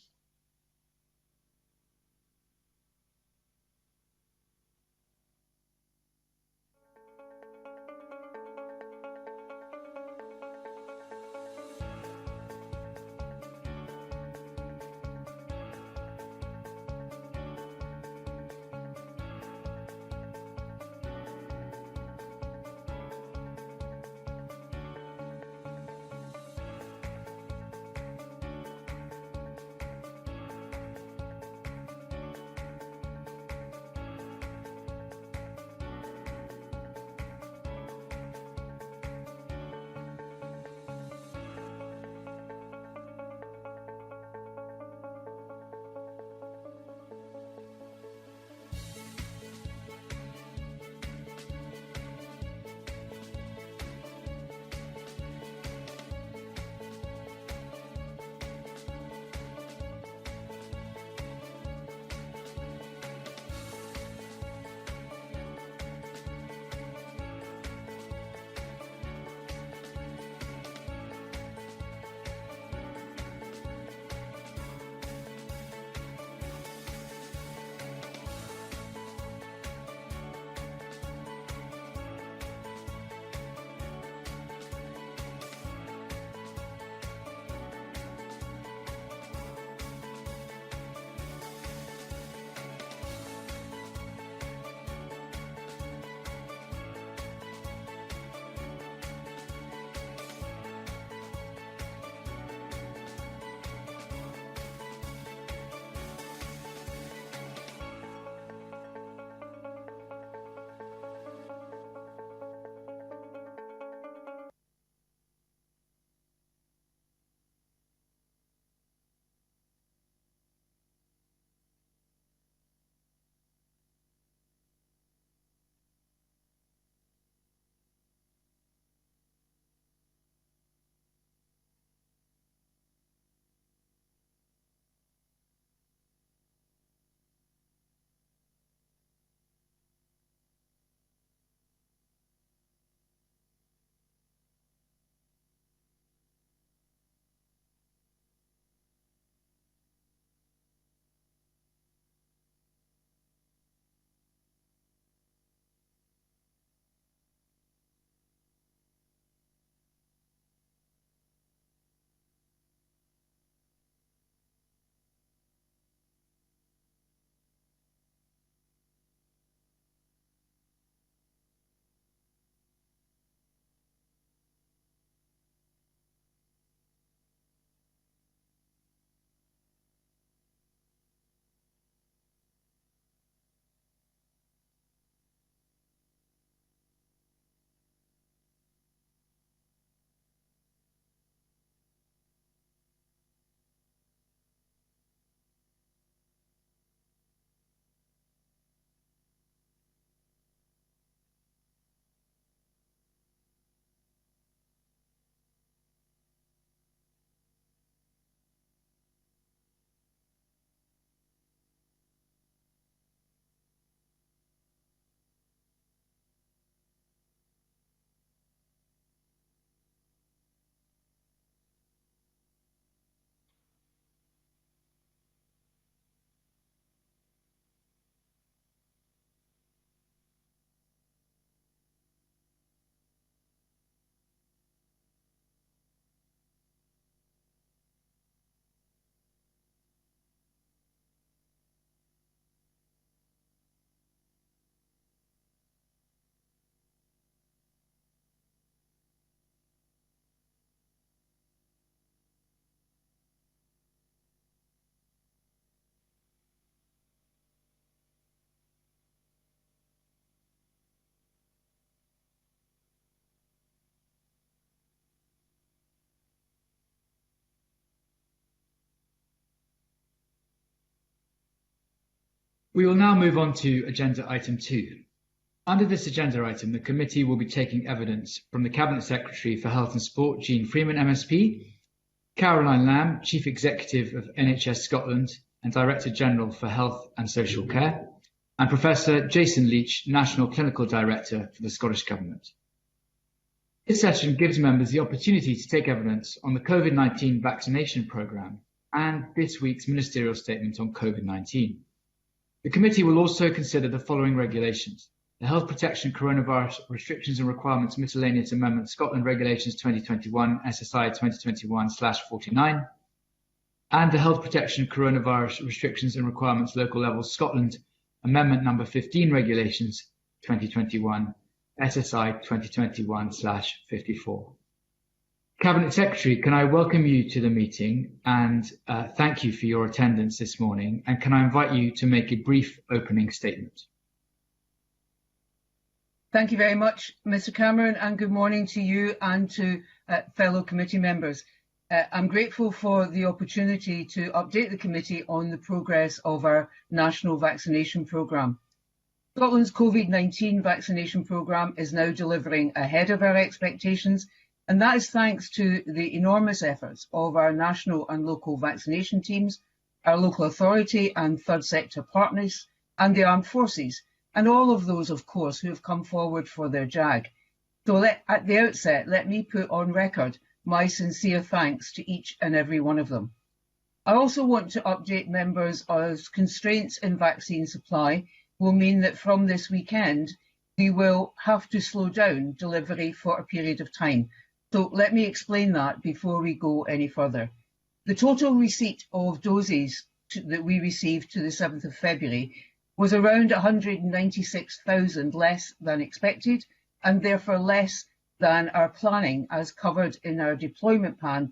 We will now move on to agenda item 2. Under this agenda item, the committee will be taking evidence from the Cabinet Secretary for Health and Sport, Jean Freeman MSP, Caroline Lamb, Chief Executive of NHS Scotland and Director General for Health and Social Care, and Professor Jason Leach, National Clinical Director for the Scottish Government. This session gives members the opportunity to take evidence on the COVID-19 vaccination programme and this week's ministerial statement on COVID-19. The committee will also consider the following regulations: the Health Protection Coronavirus Restrictions and Requirements Miscellaneous Amendment Scotland Regulations 2021 SSI 2021/49 and the Health Protection Coronavirus Restrictions and Requirements Local Level Scotland Amendment Number 15 Regulations 2021 SSI 2021/54. Cabinet Secretary, can I welcome you to the meeting and thank you for your attendance this morning, and can I invite you to make a brief opening statement? Thank you very much, Mr. Cameron, and good morning to you and to fellow committee members. I'm grateful for the opportunity to update the committee on the progress of our national vaccination programme. Scotland's COVID-19 vaccination programme is now delivering ahead of our expectations, and that is thanks to the enormous efforts of our national and local vaccination teams, our local authority and third sector partners, and the armed forces, and all of those, of course, who have come forward for their JAG. So at the outset, let me put on record my sincere thanks to each and every one of them. I also want to update members as constraints in vaccine supply will mean that from this weekend, we will have to slow down delivery for a period of time. So let me explain that before we go any further. The total receipt of doses that we received to the 7th of February was around 196,000 less than expected, and therefore less than our planning as covered in our deployment plan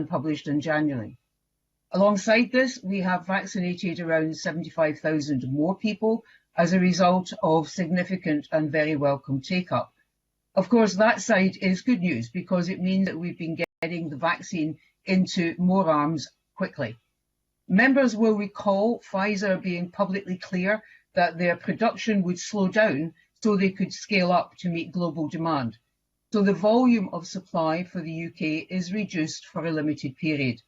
published in January. Alongside this, we have vaccinated around 75,000 more people as a result of significant and very welcome take-up. Of course, that side is good news because it means that we've been getting the vaccine into more arms quickly. Members will recall Pfizer being publicly clear that their production would slow down so they could scale up to meet global demand. So the volume of supply for the UK is reduced for a limited period.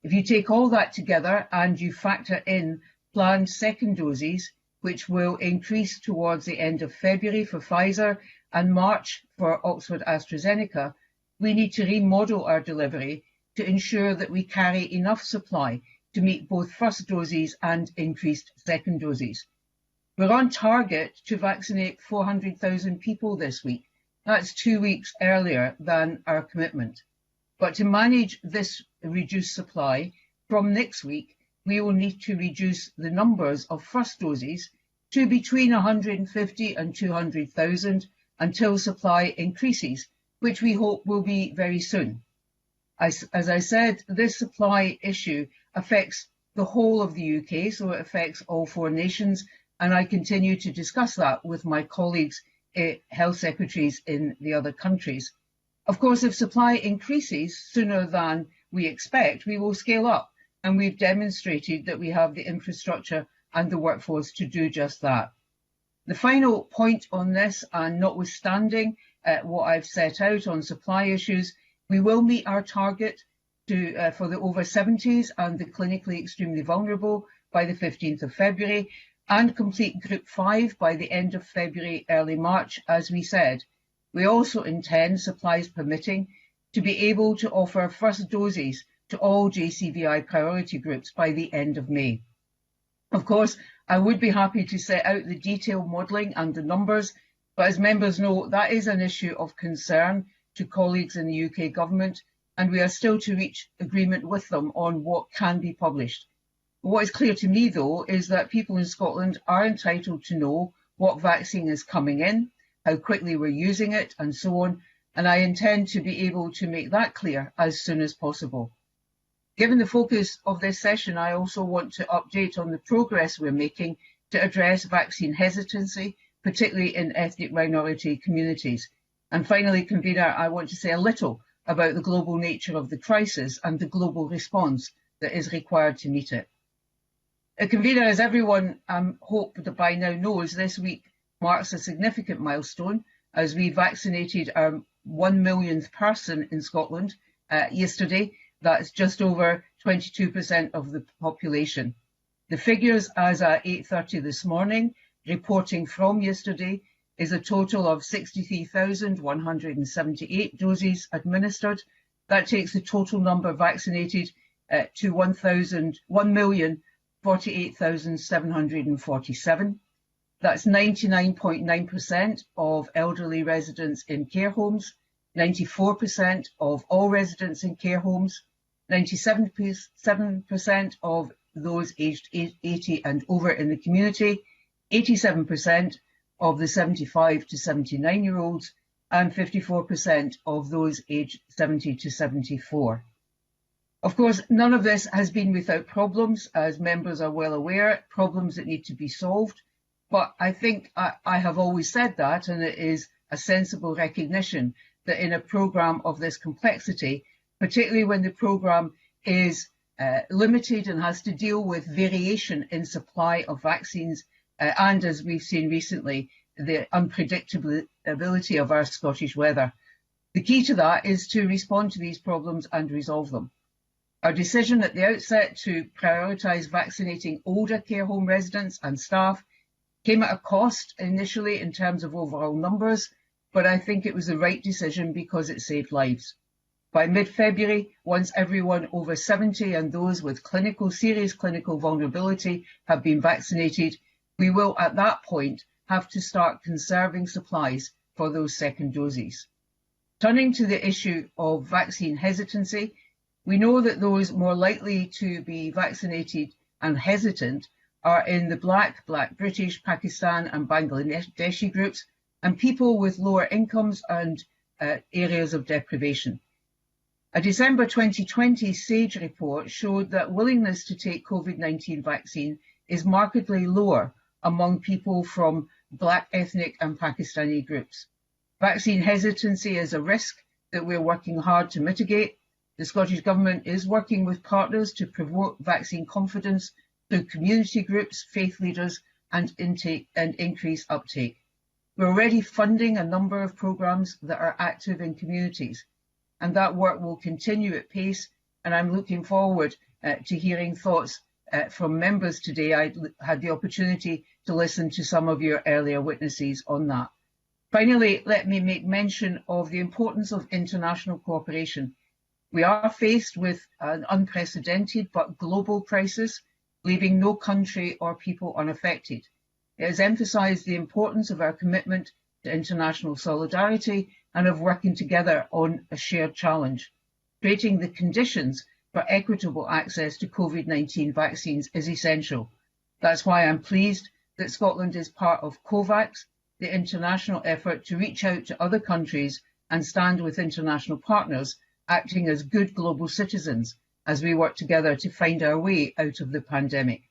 If you take all that together and you factor in planned second doses, which will increase towards the end of February for Pfizer and March for Oxford AstraZeneca, we need to remodel our delivery to ensure that we carry enough supply to meet both first doses and increased second doses. We're on target to vaccinate 400,000 people this week. That's 2 weeks earlier than our commitment. But to manage this reduced supply, from next week, we will need to reduce the numbers of first doses to between 150 and 200,000 until supply increases, which we hope will be very soon. As I said, this supply issue affects the whole of the UK, so it affects all 4 nations, and I continue to discuss that with my colleagues, health secretaries in the other countries. Of course, if supply increases sooner than we expect, we will scale up, and we've demonstrated that we have the infrastructure and the workforce to do just that. The final point on this, and notwithstanding what I've set out on supply issues, we will meet our target for the over 70s and the clinically extremely vulnerable by the 15th of February and complete Group 5 by the end of February, early March, as we said. We also intend, supplies permitting, to be able to offer first doses to all JCVI priority groups by the end of May. Of course, I would be happy to set out the detailed modelling and the numbers, but as members know, that is an issue of concern to colleagues in the UK government, and we are still to reach agreement with them on what can be published. What is clear to me, though, is that people in Scotland are entitled to know what vaccine is coming in, how quickly we're using it, and so on, and I intend to be able to make that clear as soon as possible. Given the focus of this session, I also want to update on the progress we're making to address vaccine hesitancy, particularly in ethnic minority communities. And finally, Convener, I want to say a little about the global nature of the crisis and the global response that is required to meet it. Convener, as everyone hope that by now knows, this week marks a significant milestone as we vaccinated our 1 millionth person in Scotland yesterday. That's just over 22% of the population. The figures as at 8:30 this morning, reporting from yesterday, is a total of 63,178 doses administered. That takes the total number vaccinated to 1,048,747. That's 99.9% of elderly residents in care homes, 94% of all residents in care homes, 97% of those aged 80 and over in the community, 87% of the 75 to 79-year-olds, and 54% of those aged 70 to 74. Of course, none of this has been without problems, as members are well aware, problems that need to be solved. But I think I have always said that, and it is a sensible recognition that in a programme of this complexity, particularly when the programme is limited and has to deal with variation in supply of vaccines, and as we've seen recently, the unpredictability of our Scottish weather. The key to that is to respond to these problems and resolve them. Our decision at the outset to prioritise vaccinating older care home residents and staff came at a cost initially in terms of overall numbers, but I think it was the right decision because it saved lives. By mid-February, once everyone over 70 and those with serious clinical vulnerability have been vaccinated, we will at that point have to start conserving supplies for those second doses. Turning to the issue of vaccine hesitancy, we know that those more likely to be vaccinated and hesitant are in the Black, British, Pakistan and Bangladeshi groups, and people with lower incomes and areas of deprivation. A December 2020 SAGE report showed that willingness to take COVID-19 vaccine is markedly lower among people from Black, ethnic and Pakistani groups. Vaccine hesitancy is a risk that we're working hard to mitigate. The Scottish Government is working with partners to promote vaccine confidence through community groups, faith leaders and increase uptake. We're already funding a number of programmes that are active in communities, and that work will continue at pace, and I'm looking forward to hearing thoughts from members today. I had the opportunity to listen to some of your earlier witnesses on that. Finally, let me make mention of the importance of international cooperation. We are faced with an unprecedented but global crisis, leaving no country or people unaffected. It has emphasised the importance of our commitment to international solidarity and of working together on a shared challenge. Creating the conditions for equitable access to COVID-19 vaccines is essential. That's why I'm pleased that Scotland is part of COVAX, the international effort to reach out to other countries and stand with international partners, acting as good global citizens as we work together to find our way out of the pandemic.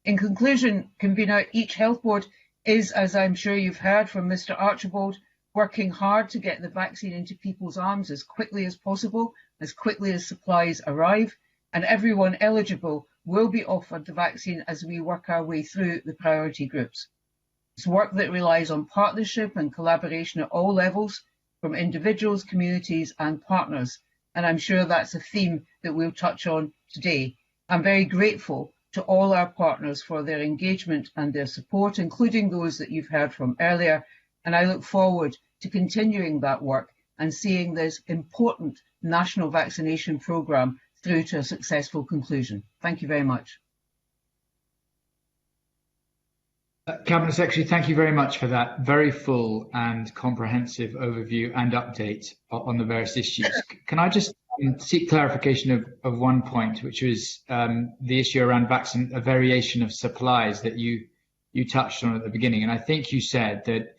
In conclusion, Convener, each health board is, as I'm sure you've heard from Mr. Archibald, working hard to get the vaccine into people's arms as quickly as possible, as quickly as supplies arrive, and everyone eligible will be offered the vaccine as we work our way through the priority groups. It's work that relies on partnership and collaboration at all levels, from individuals, communities and partners, and I'm sure that's a theme that we'll touch on today. I'm very grateful to all our partners for their engagement and their support, including those that you've heard from earlier, and I look forward to continuing that work and seeing this important national vaccination programme through to a successful conclusion. Thank you very much. Cabinet Secretary, thank you very much for that very full and comprehensive overview and update on the various issues. Can I just seek clarification of one point, which was the issue around a variation of supplies that you touched on at the beginning. And I think you said that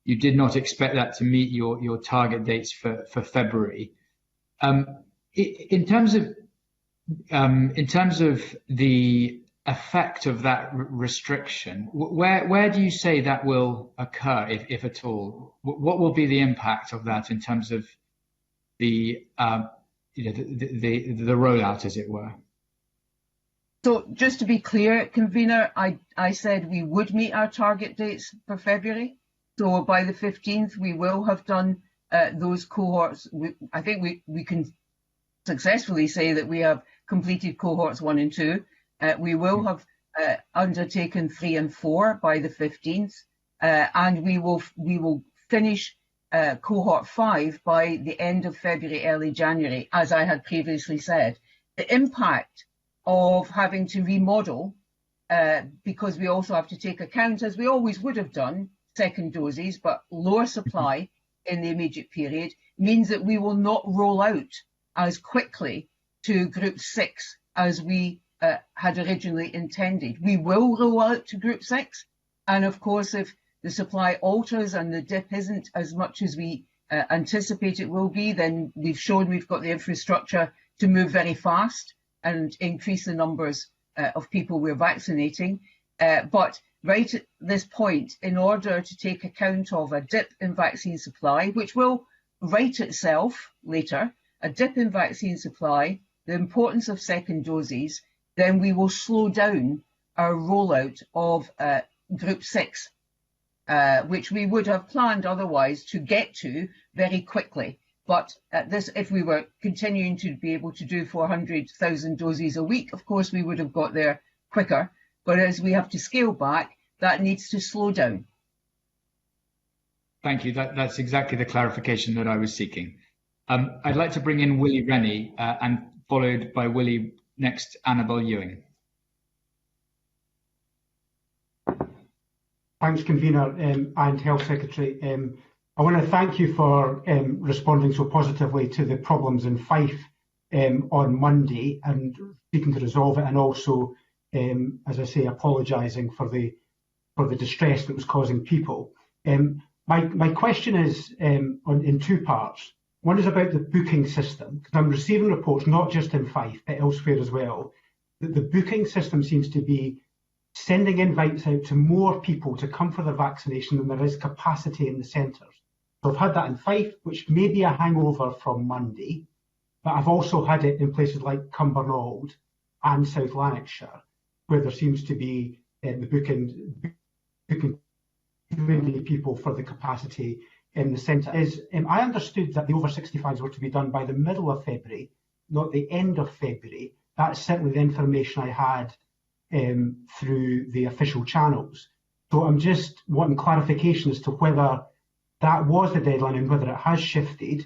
you did not expect that to meet your target dates for February. In terms of the effect of that restriction, where do you say that will occur, if at all? What will be the impact of that in terms of the rollout, as it were? So just to be clear, Convener, I said we would meet our target dates for February. So by the 15th, we will have done those cohorts. I think we can successfully say that we have completed cohorts 1 and 2. We will have undertaken 3 and 4 by the 15th, and we will finish cohort 5 by the end of February, early January, as I had previously said. The impact of having to remodel, because we also have to take account, as we always would have done, second doses, but lower supply in the immediate period, means that we will not roll out as quickly to group 6 as we had originally intended. We will roll out to group 6, and of course, if the supply alters and the dip isn't as much as we anticipate it will be, then we've shown we've got the infrastructure to move very fast and increase the numbers of people we're vaccinating. But right at this point, in order to take account of a dip in vaccine supply, which will right itself later, a dip in vaccine supply, the importance of second doses, then we will slow down our rollout of group 6, which we would have planned otherwise to get to very quickly. But if we were continuing to be able to do 400,000 doses a week, of course, we would have got there quicker. But as we have to scale back, that needs to slow down. Thank you. That's exactly the clarification that I was seeking. I'd like to bring in Willie Rennie, and followed by Willie next, Annabel Ewing. Thanks, Convener and Health Secretary. I want to thank you for responding so positively to the problems in Fife on Monday and seeking to resolve it, and also, as I say, apologising for the distress that was causing people. My question is in 2 parts. One is about the booking system, because I'm receiving reports, not just in Fife, but elsewhere as well, that the booking system seems to be sending invites out to more people to come for the vaccination than there is capacity in the centres. So I've had that in Fife, which may be a hangover from Monday, but I've also had it in places like Cumbernauld and South Lanarkshire, where there seems to be the booking too many people for the capacity in the centre. I understood that the over 65s were to be done by the middle of February, not the end of February. That's certainly the information I had through the official channels. So I'm just wanting clarification as to whether that was the deadline and whether it has shifted,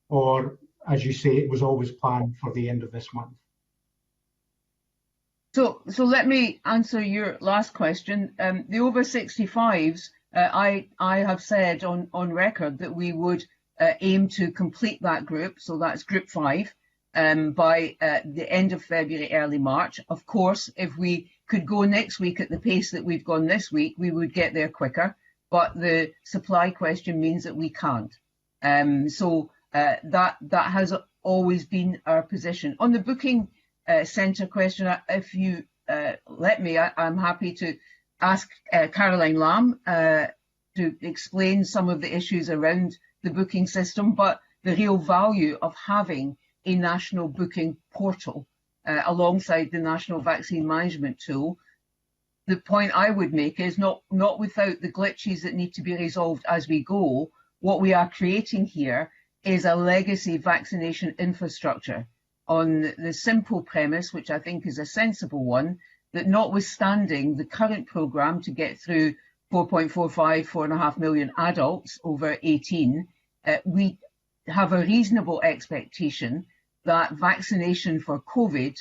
or, as you say, it was always planned for the end of this month. So let me answer your last question. The over 65s, I have said on record that we would aim to complete that group, so that's group 5, by the end of February, early March. Of course, if we could go next week at the pace that we've gone this week, we would get there quicker, but the supply question means that we can't. So that has always been our position. On the booking centre question, if you let me, I'm happy to ask Caroline Lamb to explain some of the issues around the booking system, but the real value of having a national booking portal alongside the National Vaccine Management Tool. The point I would make is not without the glitches that need to be resolved as we go. What we are creating here is a legacy vaccination infrastructure on the simple premise, which I think is a sensible one, that notwithstanding the current programme to get through 4.5 million adults over 18, we have a reasonable expectation that vaccination for COVID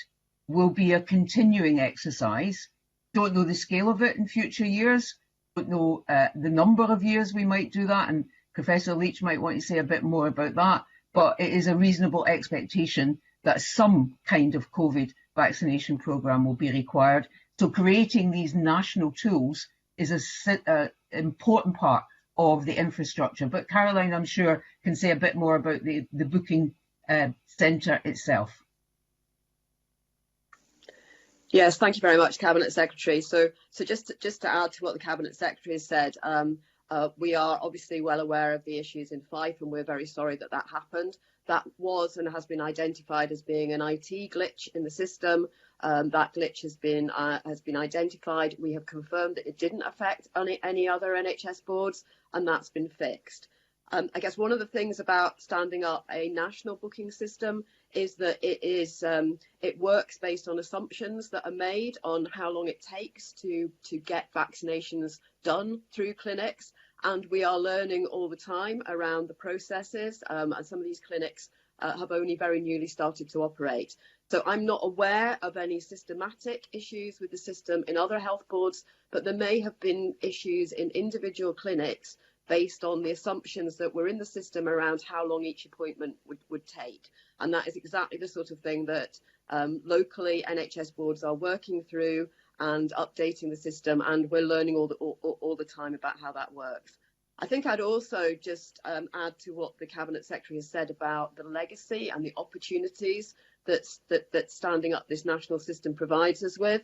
will be a continuing exercise. Don't know the scale of it in future years, don't know the number of years we might do that, and Professor Leach might want to say a bit more about that, but it is a reasonable expectation that some kind of COVID vaccination programme will be required. So creating these national tools is an important part of the infrastructure. But Caroline, I'm sure, can say a bit more about the booking centre itself. Yes, thank you very much, Cabinet Secretary. So just to add to what the Cabinet Secretary has said, we are obviously well aware of the issues in Fife, and we're very sorry that happened. That was and has been identified as being an IT glitch in the system. That glitch has been identified. We have confirmed that it didn't affect any other NHS boards, and that's been fixed. I guess one of the things about standing up a national booking system is that it works based on assumptions that are made on how long it takes to get vaccinations done through clinics, and we are learning all the time around the processes, and some of these clinics have only very newly started to operate. So I'm not aware of any systematic issues with the system in other health boards, but there may have been issues in individual clinics based on the assumptions that were in the system around how long each appointment would take. And that is exactly the sort of thing that locally NHS boards are working through and updating the system, and we're learning all the time about how that works. I think I'd also just add to what the Cabinet Secretary has said about the legacy and the opportunities that standing up this national system provides us with.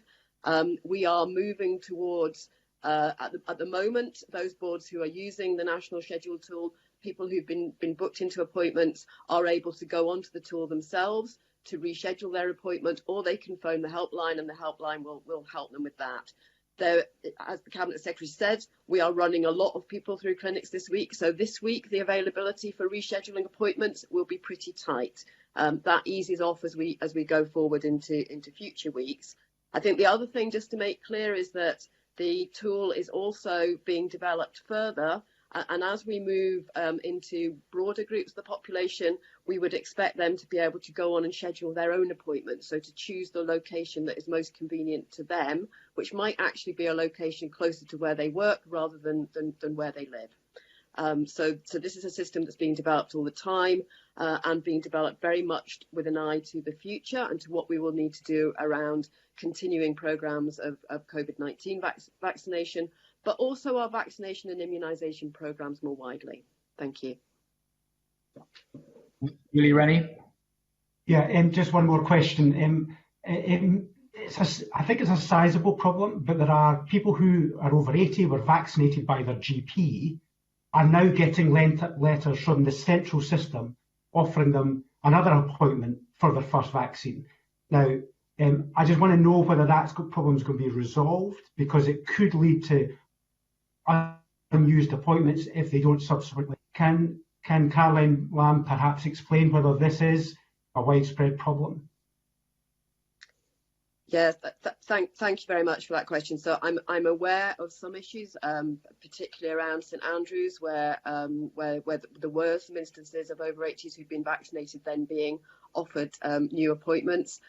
We are moving towards at the moment, those boards who are using the national schedule tool, people who've been booked into appointments are able to go onto the tool themselves to reschedule their appointment, or they can phone the helpline and the helpline will help them with that. There, as the Cabinet Secretary said, we are running a lot of people through clinics this week. So this week, the availability for rescheduling appointments will be pretty tight. That eases off as we go forward into future weeks. I think the other thing just to make clear is that the tool is also being developed further, and as we move into broader groups of the population, we would expect them to be able to go on and schedule their own appointments, so to choose the location that is most convenient to them, which might actually be a location closer to where they work rather than where they live. So this is a system that's being developed all the time and being developed very much with an eye to the future and to what we will need to do around continuing programmes of COVID-19 vaccination, but also our vaccination and immunisation programmes more widely. Thank you. Willie Rennie? Yeah, just one more question. I think it's a sizable problem, but there are people who are over 80, were vaccinated by their GP, are now getting letters from the central system offering them another appointment for their first vaccine. Now, I just want to know whether that problem is going to be resolved, because it could lead to unused appointments if they don't subsequently. Can Caroline Lamb perhaps explain whether this is a widespread problem? Yes, thank you very much for that question. So I'm aware of some issues, particularly around St Andrews, where there were some instances of over 80s who've been vaccinated then being offered new appointments.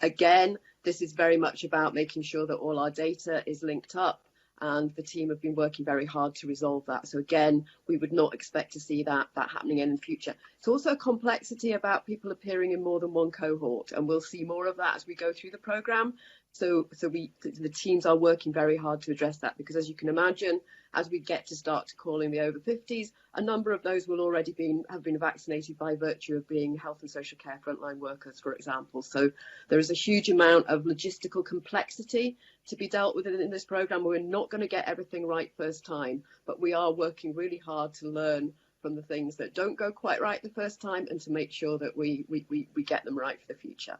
Again, this is very much about making sure that all our data is linked up, and the team have been working very hard to resolve that. So again, we would not expect to see that happening in the future. It's also a complexity about people appearing in more than one cohort, and we'll see more of that as we go through the programme. So the teams are working very hard to address that, because as you can imagine, as we get to start calling the over 50s, a number of those will already have been vaccinated by virtue of being health and social care frontline workers, for example. So there is a huge amount of logistical complexity to be dealt with in this programme. We're not going to get everything right first time, but we are working really hard to learn from the things that don't go quite right the first time, and to make sure that we get them right for the future.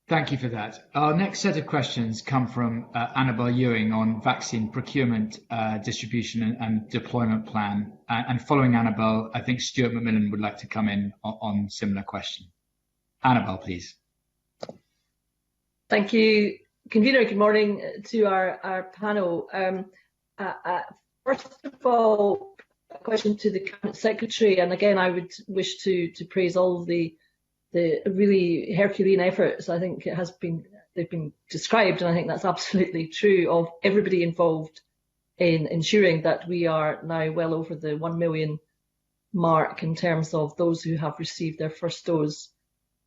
Thank you for that. Our next set of questions come from Annabel Ewing on vaccine procurement, distribution and deployment plan. And following Annabel, I think Stuart McMillan would like to come in on similar question. Annabel, please. Thank you, Convener. Good morning to our panel. First of all, a question to the Cabinet Secretary, and again, I would wish to praise all the really Herculean efforts. I think they've been described, and I think that's absolutely true, of everybody involved in ensuring that we are now well over the 1 million mark in terms of those who have received their first dose.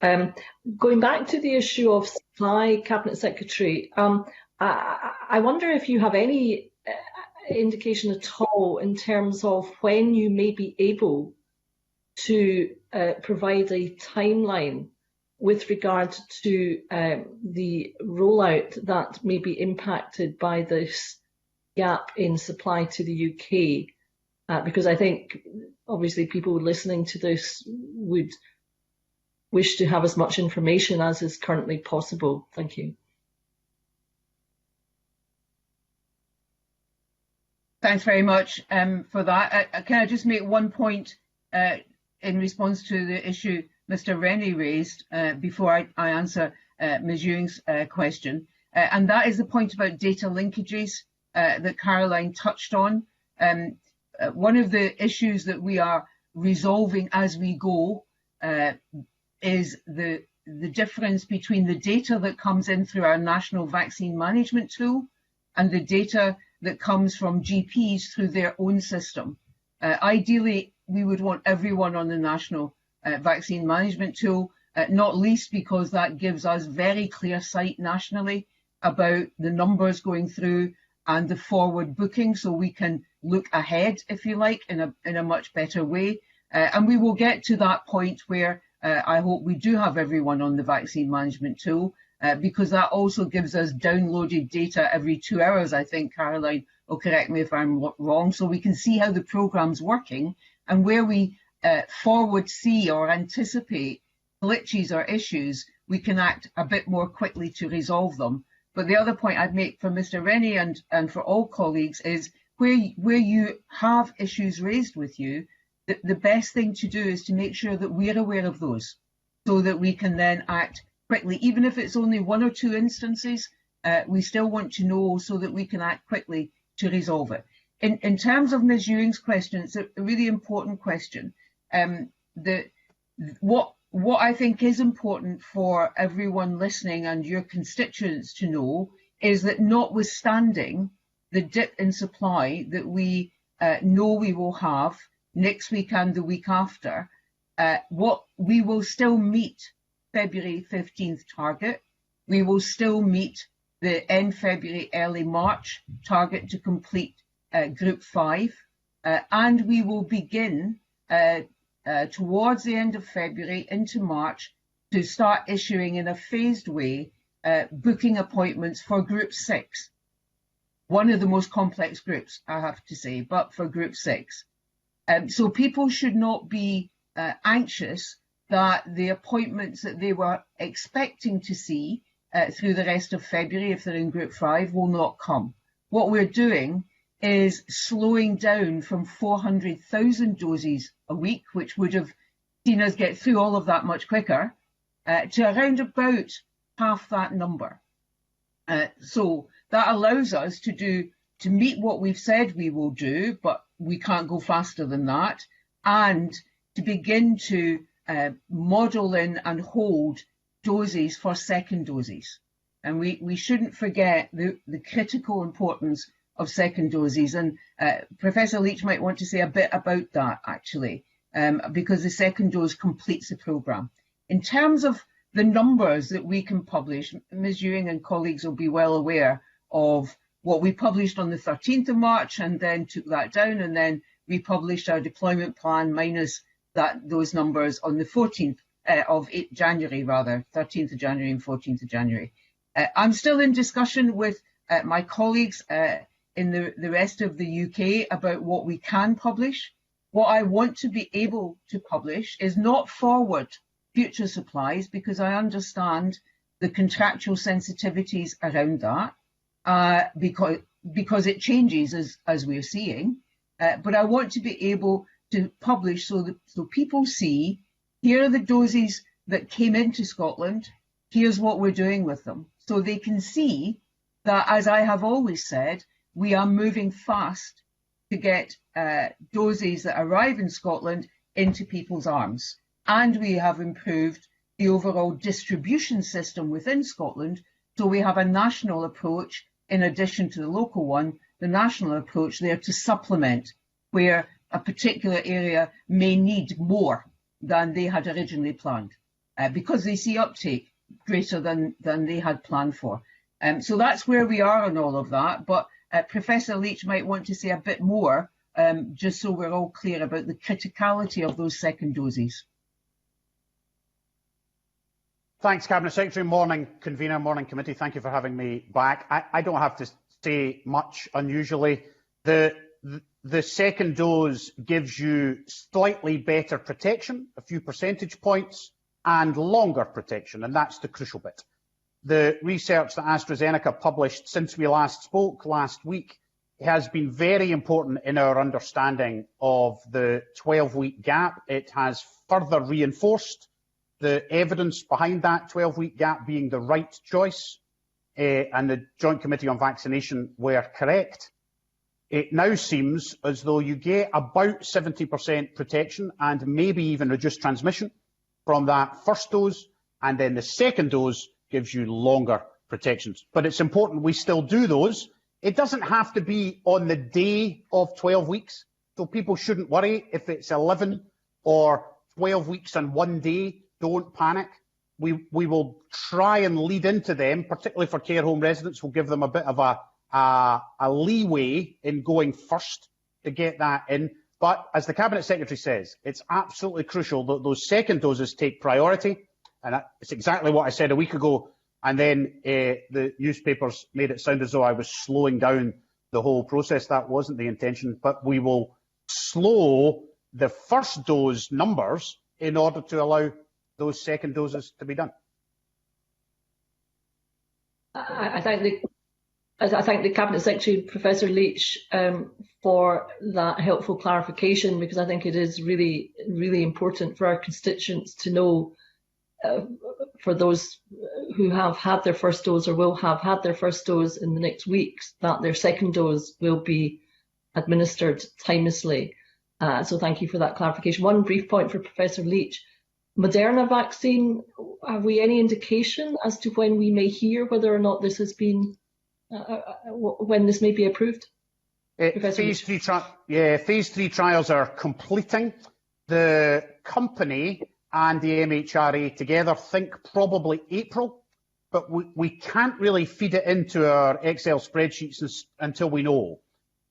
Going back to the issue of supply, Cabinet Secretary, I wonder if you have any indication at all in terms of when you may be able to provide a timeline with regard to the rollout that may be impacted by this gap in supply to the UK, because I think obviously people listening to this would wish to have as much information as is currently possible. Thank you. Thanks very much for that. Can I just make one point in response to the issue Mr. Rennie raised before I answer Ms. Ewing's question, and that is the point about data linkages that Caroline touched on. One of the issues that we are resolving as we go is the difference between the data that comes in through our national vaccine management tool and the data that comes from GPs through their own system. Ideally, we would want everyone on the national vaccine management tool, not least because that gives us very clear sight nationally about the numbers going through and the forward booking, so we can look ahead, if you like, in a much better way. And we will get to that point where I hope we do have everyone on the vaccine management tool, because that also gives us downloaded data every 2 hours, I think. Caroline will correct me if I'm wrong, so we can see how the programme's working, and where we forward see or anticipate glitches or issues, we can act a bit more quickly to resolve them. But the other point I'd make for Mr. Rennie and for all colleagues is where you have issues raised with you, the best thing to do is to make sure that we're aware of those so that we can then act quickly. Even if it's only 1 or 2 instances, we still want to know so that we can act quickly to resolve it. In terms of Ms. Ewing's question, it's a really important question. What I think is important for everyone listening and your constituents to know is that notwithstanding the dip in supply that we know we will have next week and the week after, what we will still meet February 15th target. We will still meet the end February, early March target to complete Group 5, and we will begin towards the end of February into March to start issuing in a phased way booking appointments for Group 6. One of the most complex groups, I have to say, but for Group 6. So people should not be anxious that the appointments that they were expecting to see through the rest of February, if they're in Group 5, will not come. What we're doing is slowing down from 400,000 doses a week, which would have seen us get through all of that much quicker, to around about half that number. So that allows us to meet what we've said we will do, but we can't go faster than that, and to begin to model in and hold doses for second doses. And we shouldn't forget the critical importance of second doses. And Professor Leach might want to say a bit about that, actually, because the second dose completes the programme. In terms of the numbers that we can publish, Ms. Ewing and colleagues will be well aware of what we published on the 13th of March and then took that down, and then we published our deployment plan minus those numbers on the 14th of January, rather, 13th of January and 14th of January. I'm still in discussion with my colleagues in the rest of the UK about what we can publish. What I want to be able to publish is not forward future supplies, because I understand the contractual sensitivities around that, because it changes as we're seeing. But I want to be able to publish so people see, here are the doses that came into Scotland, here's what we're doing with them. So they can see that, as I have always said, we are moving fast to get doses that arrive in Scotland into people's arms. And we have improved the overall distribution system within Scotland, so we have a national approach in addition to the local one, the national approach there to supplement where a particular area may need more than they had originally planned, because they see uptake greater than they had planned for. So that's where we are on all of that, but Professor Leach might want to say a bit more, just so we're all clear about the criticality of those second doses. Thanks, Cabinet Secretary. Morning, Convener, morning Committee. Thank you for having me back. I don't have to say much unusually. The the second dose gives you slightly better protection, a few percentage points, and longer protection, and that's the crucial bit. The research that AstraZeneca published since we last spoke last week has been very important in our understanding of the 12-week gap. It has further reinforced the evidence behind that 12-week gap being the right choice, and the Joint Committee on Vaccination were correct. It now seems as though you get about 70% protection and maybe even reduced transmission from that first dose, and then the second dose gives you longer protections. But it's important we still do those. It doesn't have to be on the day of 12 weeks, so people shouldn't worry if it's 11 or 12 weeks and 1 day. Don't panic. We will try and lead into them, particularly for care home residents. We'll give them a bit of a leeway in going first to get that in. But as the Cabinet Secretary says, it's absolutely crucial that those second doses take priority. And it's exactly what I said a week ago. And then the newspapers made it sound as though I was slowing down the whole process. That wasn't the intention. But we will slow the first dose numbers in order to allow those second doses to be done. I thank the Cabinet Secretary, Professor Leach, for that helpful clarification, because I think it is really, really important for our constituents to know, for those who have had their first dose or will have had their first dose in the next weeks, that their second dose will be administered timelessly. So thank you for that clarification. One brief point for Professor Leach. Moderna vaccine, have we any indication as to when we may hear whether or not this has been, when this may be approved? Phase 3 trials are completing. The company and the MHRA together think probably April, but we can't really feed it into our Excel spreadsheets until we know.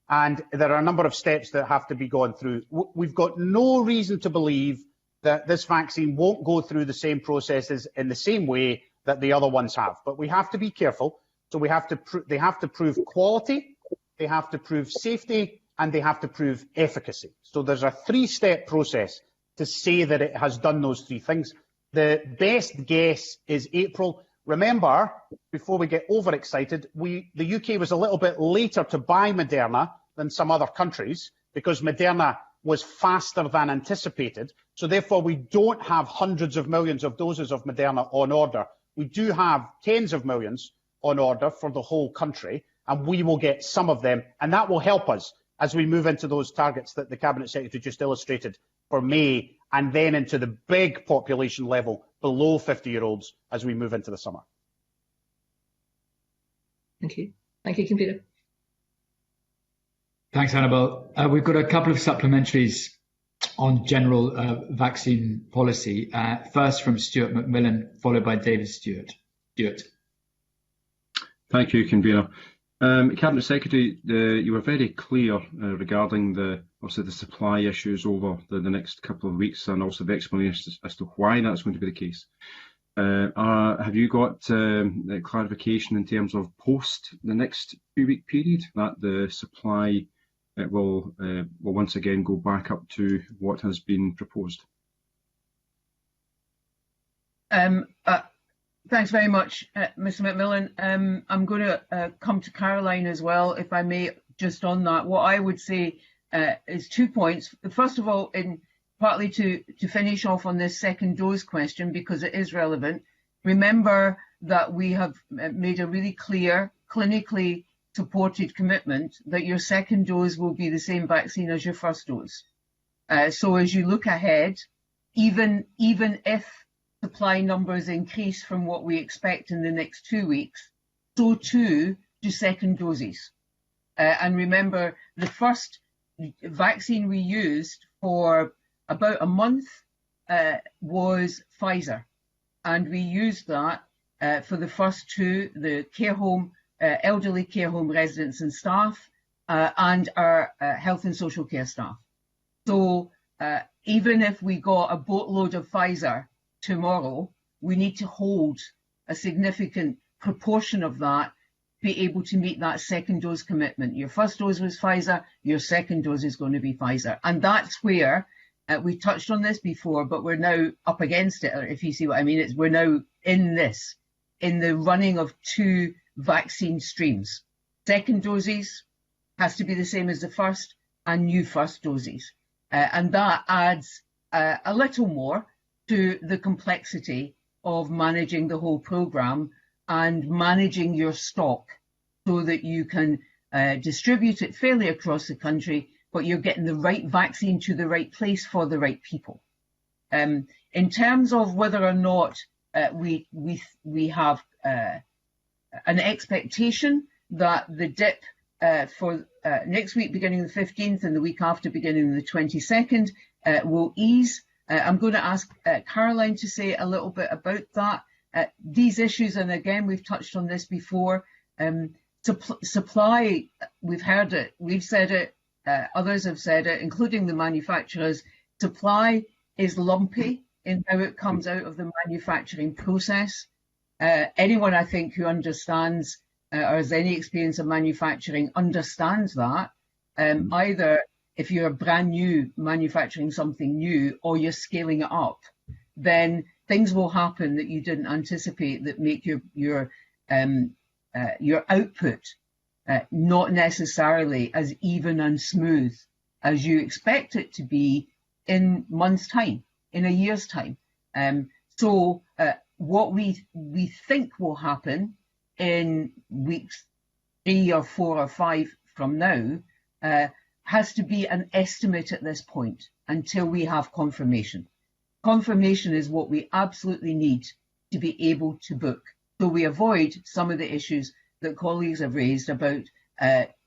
And there are a number of steps that have to be gone through. We've got no reason to believe that this vaccine won't go through the same processes in the same way that the other ones have. But we have to be careful. So they have to prove quality, they have to prove safety, and they have to prove efficacy. So there's a three-step process to say that it has done those three things. The best guess is April. Remember, before we get overexcited, the UK was a little bit later to buy Moderna than some other countries because Moderna was faster than anticipated. So therefore, we don't have hundreds of millions of doses of Moderna on order. We do have tens of millions on order for the whole country, and we will get some of them. And that will help us as we move into those targets that the Cabinet Secretary just illustrated for May, and then into the big population level below 50-year-olds as we move into the summer. Thank you. Thank you, Convener. Thanks, Annabel. We've got a couple of supplementaries on general vaccine policy. First from Stuart McMillan, followed by David Stewart. Stuart. Thank you, Convener. Cabinet Secretary, you were very clear regarding the supply issues over the next couple of weeks, and also the explanation as to why that's going to be the case. Have you got clarification in terms of post the next 2-week period that the supply will once again go back up to what has been proposed? Thanks very much, Mr. McMillan. I'm going to come to Caroline as well, if I may, just on that. What I would say is 2 points. First of all, partly to finish off on this second dose question, because it is relevant, remember that we have made a really clear, clinically supported commitment that your second dose will be the same vaccine as your first dose. So as you look ahead, even if supply numbers increase from what we expect in the next 2 weeks, so too do second doses. And remember, the first vaccine we used for about a month was Pfizer. And we used that for the first two, the care home, elderly care home residents and staff, and our health and social care staff. So even if we got a boatload of Pfizer tomorrow, we need to hold a significant proportion of that be able to meet that second dose commitment. Your first dose was Pfizer, your second dose is going to be Pfizer. And that's where, we touched on this before, but we're now up against it, if you see what I mean. We're now in the running of two vaccine streams. Second doses has to be the same as the first, and new first doses. And that adds a little more to the complexity of managing the whole programme and managing your stock so that you can distribute it fairly across the country, but you're getting the right vaccine to the right place for the right people. In terms of whether or not we have an expectation that the dip for next week beginning the 15th and the week after beginning the 22nd will ease. I'm going to ask Caroline to say a little bit about that. These issues, and again, we've touched on this before, supply, we've heard it, we've said it, others have said it, including the manufacturers. Supply is lumpy in how it comes out of the manufacturing process. Anyone, I think, who understands or has any experience of manufacturing understands that. Either if you're brand new manufacturing something new or you're scaling it up, then things will happen that you didn't anticipate that make your output not necessarily as even and smooth as you expect it to be in months' time, in a year's time. So what we think will happen in weeks 3 or 4 or 5 from now has to be an estimate at this point until we have confirmation. Confirmation is what we absolutely need to be able to book, so we avoid some of the issues that colleagues have raised about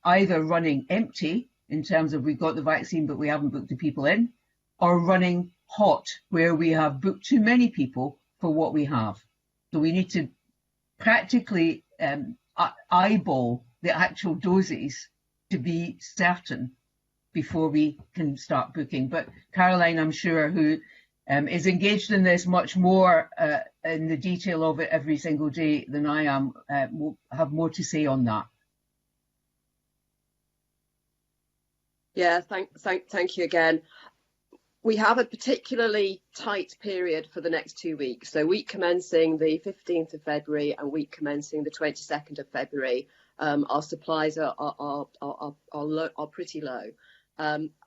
either running empty in terms of we've got the vaccine but we haven't booked the people in, or running hot where we have booked too many people for what we have. So we need to practically eyeball the actual doses to be certain before we can start booking. But Caroline, I'm sure, who is engaged in this much more in the detail of it every single day than I am, will have more to say on that. Yeah, thank you again. We have a particularly tight period for the next 2 weeks. So week commencing the 15th of February and week commencing the 22nd of February, our supplies are pretty low.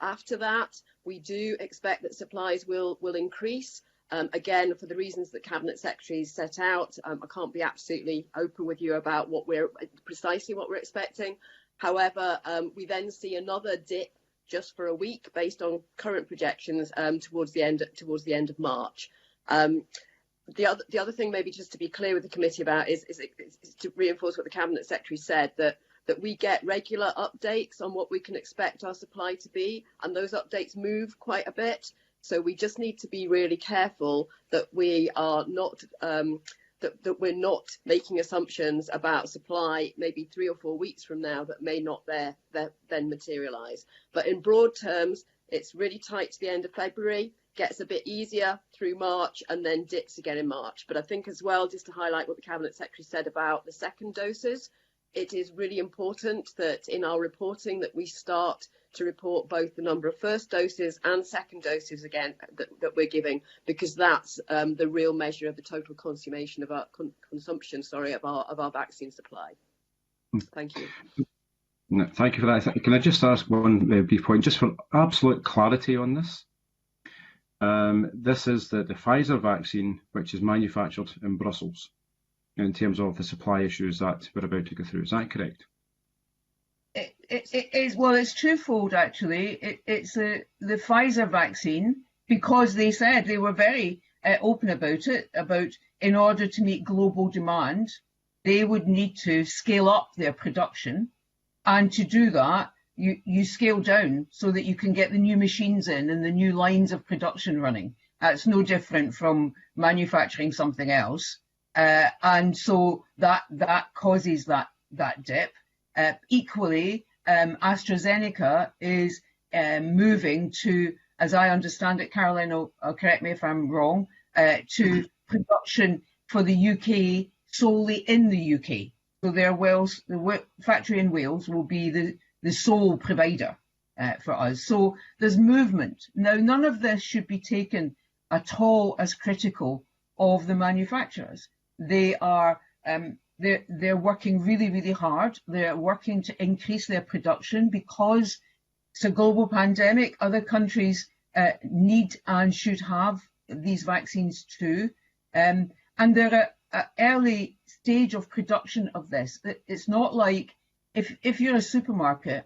After that, we do expect that supplies will increase. Again, for the reasons that Cabinet Secretary set out, I can't be absolutely open with you about precisely what we're expecting. However, we then see another dip just for a week based on current projections towards the end of March. The other thing, maybe just to be clear with the committee about, is to reinforce what the Cabinet Secretary said, that we get regular updates on what we can expect our supply to be, and those updates move quite a bit. So we just need to be really careful that we are not that we're not making assumptions about supply maybe 3 or 4 weeks from now that may not then materialise. But in broad terms, it's really tight to the end of February, gets a bit easier through March, and then dips again in March. But I think as well, just to highlight what the Cabinet Secretary said about the second doses, it is really important that in our reporting that we start to report both the number of first doses and second doses again that we're giving, because that's the real measure of the total consumption of our of our vaccine supply. Thank you. No, thank you for that. Can I just ask one brief point, just for absolute clarity on this? This is the Pfizer vaccine, which is manufactured in Brussels, in terms of the supply issues that we're about to go through. Is that correct? It is, well, it's twofold actually. It's the Pfizer vaccine, because they said they were very open about it, about in order to meet global demand, they would need to scale up their production. And to do that, you scale down so that you can get the new machines in and the new lines of production running. It's no different from manufacturing something else. And so that causes that dip. Equally, AstraZeneca is moving to, as I understand it, Caroline will correct me if I'm wrong, to production for the UK solely in the UK. So the factory in Wales will be the sole provider for us. So there's movement. Now, none of this should be taken at all as critical of the manufacturers. They are they're working really, really hard. They're working to increase their production because it's a global pandemic. Other countries need and should have these vaccines too. And they're at early stage of production of this. It's not like if you're a supermarket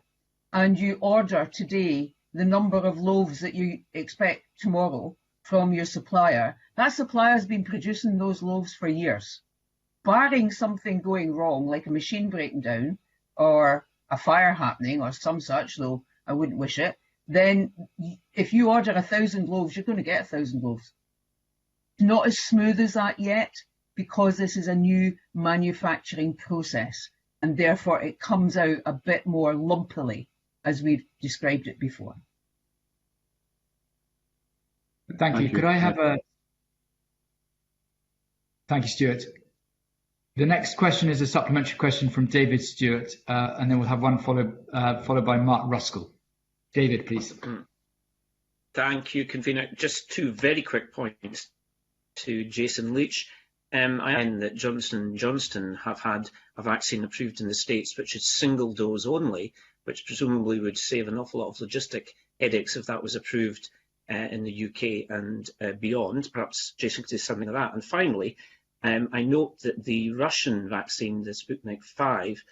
and you order today the number of loaves that you expect tomorrow from your supplier, that supplier has been producing those loaves for years. Barring something going wrong, like a machine breaking down or a fire happening or some such, though I wouldn't wish it, then if you order 1,000 loaves, you're going to get 1,000 loaves. It's not as smooth as that yet because this is a new manufacturing process and therefore it comes out a bit more lumpily as we've described it before. Thank you. Could I have a... Thank you, Stuart. The next question is a supplementary question from David Stewart, and then we'll have one followed by Mark Ruskell. David, please. Thank you, Convener. Just two very quick points to Jason Leach. I know that Johnson & Johnson have had a vaccine approved in the States, which is single dose only, which presumably would save an awful lot of logistic headaches if that was approved in the UK and beyond. Perhaps Jason could say something of that. And finally, I note that the Russian vaccine, the Sputnik 5,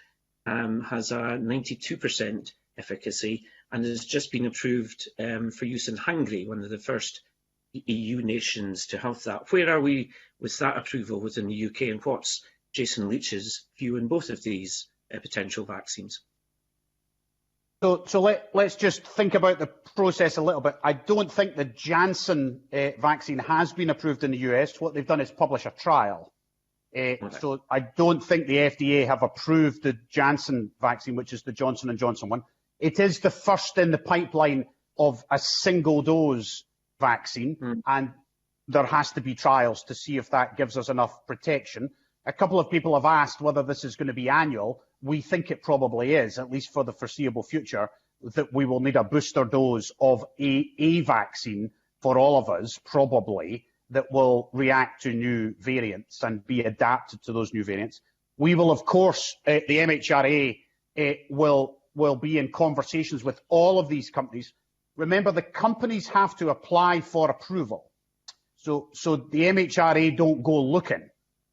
has a 92% efficacy and has just been approved for use in Hungary, one of the first EU nations to have that. Where are we with that approval within the UK, and what's Jason Leach's view on both of these potential vaccines? So let's just think about the process a little bit. I don't think the Janssen vaccine has been approved in the US. What they've done is publish a trial. So I don't think the FDA have approved the Janssen vaccine, which is the Johnson & Johnson one. It is the first in the pipeline of a single dose vaccine, and there has to be trials to see if that gives us enough protection. A couple of people have asked whether this is going to be annual. We think it probably is, at least for the foreseeable future, that we will need a booster dose of a vaccine for all of us, probably, that will react to new variants and be adapted to those new variants. We will, of course, the MHRA will be in conversations with all of these companies. Remember, the companies have to apply for approval. So the MHRA don't go looking.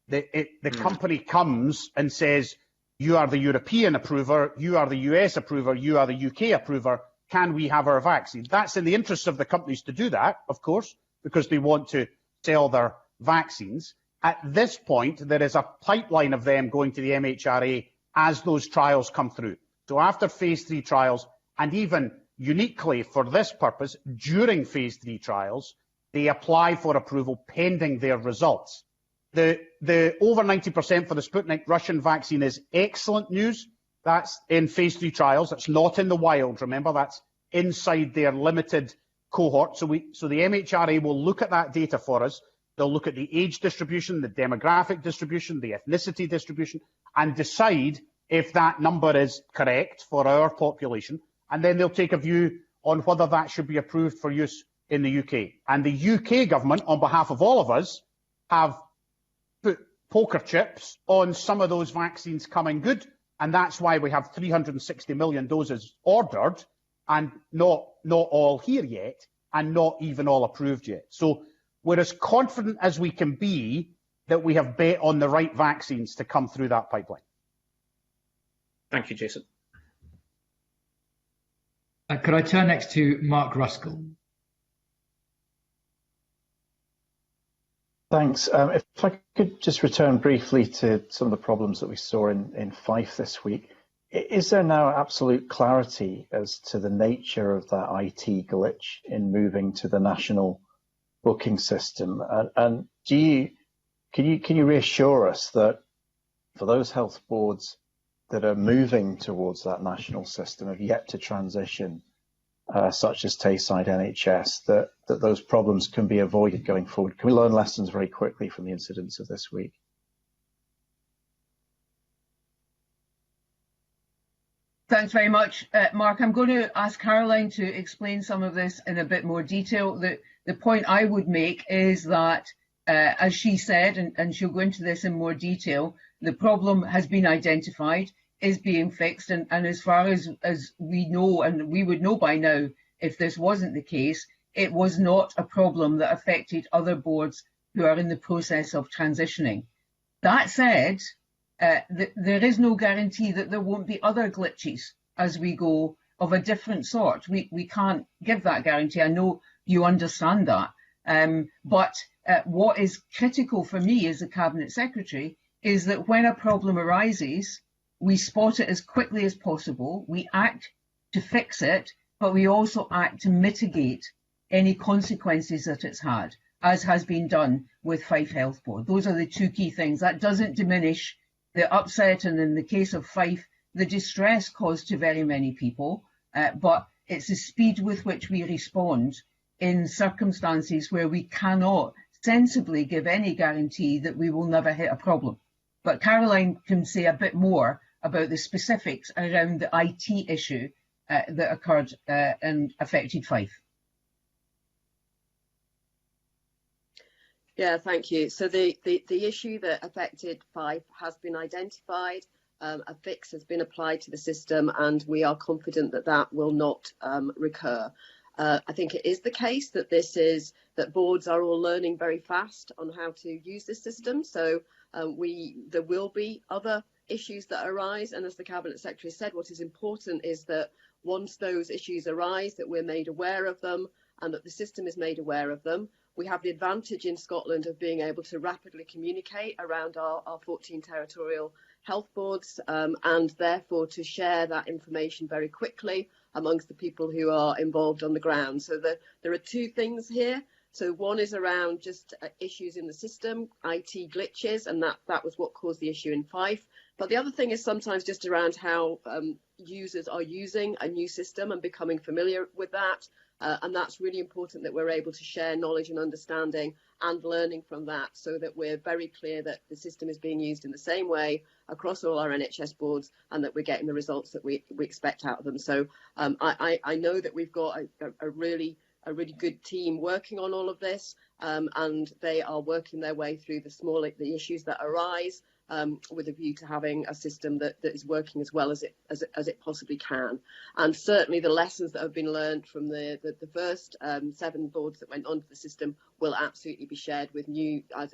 The company comes and says, you are the European approver, you are the US approver, you are the UK approver, can we have our vaccine? That's in the interest of the companies to do that, of course, because they want to sell their vaccines. At this point, there is a pipeline of them going to the MHRA as those trials come through. So after phase 3 trials, and even uniquely for this purpose, during phase 3 trials, they apply for approval pending their results. The over 90% for the Sputnik Russian vaccine is excellent news. That's in phase 3 trials. That's not in the wild, remember. That's inside their limited cohort. So the MHRA will look at that data for us. They'll look at the age distribution, the demographic distribution, the ethnicity distribution, and decide if that number is correct for our population. And then they'll take a view on whether that should be approved for use in the UK. And the UK government, on behalf of all of us, have put poker chips on some of those vaccines coming good, and that's why we have 360 million doses ordered and not all here yet, and not even all approved yet. So we're as confident as we can be that we have bet on the right vaccines to come through that pipeline. Thank you, Jason. Could I turn next to Mark Ruskell? Thanks. If I could just return briefly to some of the problems that we saw in Fife this week. Is there now absolute clarity as to the nature of that IT glitch in moving to the national booking system? And can you reassure us that for those health boards that are moving towards that national system have yet to transition, such as Tayside NHS, that those problems can be avoided going forward? Can we learn lessons very quickly from the incidents of this week? Thanks very much, Mark. I'm going to ask Caroline to explain some of this in a bit more detail. The point I would make is that, as she said, and she'll go into this in more detail, the problem has been identified, is being fixed, and as far as we know, and we would know by now if this wasn't the case, it was not a problem that affected other boards who are in the process of transitioning. That said, there is no guarantee that there won't be other glitches as we go of a different sort. We can't give that guarantee. I know you understand that. But what is critical for me as the Cabinet Secretary is that when a problem arises, we spot it as quickly as possible, we act to fix it, but we also act to mitigate any consequences that it's had, as has been done with Fife Health Board. Those are the two key things. That doesn't diminish the upset, and in the case of Fife, the distress caused to very many people, but it's the speed with which we respond in circumstances where we cannot sensibly give any guarantee that we will never hit a problem. But Caroline can say a bit more about the specifics around the IT issue that occurred and affected Fife. Yeah, thank you. So the issue that affected Fife has been identified, a fix has been applied to the system, and we are confident that that will not recur. I think it is the case that that boards are all learning very fast on how to use this system. So there will be other issues that arise, and as the Cabinet Secretary said, what is important is that once those issues arise, that we're made aware of them and that the system is made aware of them. We have the advantage in Scotland of being able to rapidly communicate around our 14 territorial health boards and therefore to share that information very quickly amongst the people who are involved on the ground. So there are two things here. So one is around just issues in the system, IT glitches, and that was what caused the issue in Fife. But the other thing is sometimes just around how users are using a new system and becoming familiar with that. And that's really important that we're able to share knowledge and understanding and learning from that so that we're very clear that the system is being used in the same way across all our NHS boards and that we're getting the results that we expect out of them. So I know that we've got a really good team working on all of this and they are working their way through the issues that arise with a view to having a system that is working as well as it possibly can. And certainly the lessons that have been learned from the first 7 boards that went onto the system will absolutely be shared with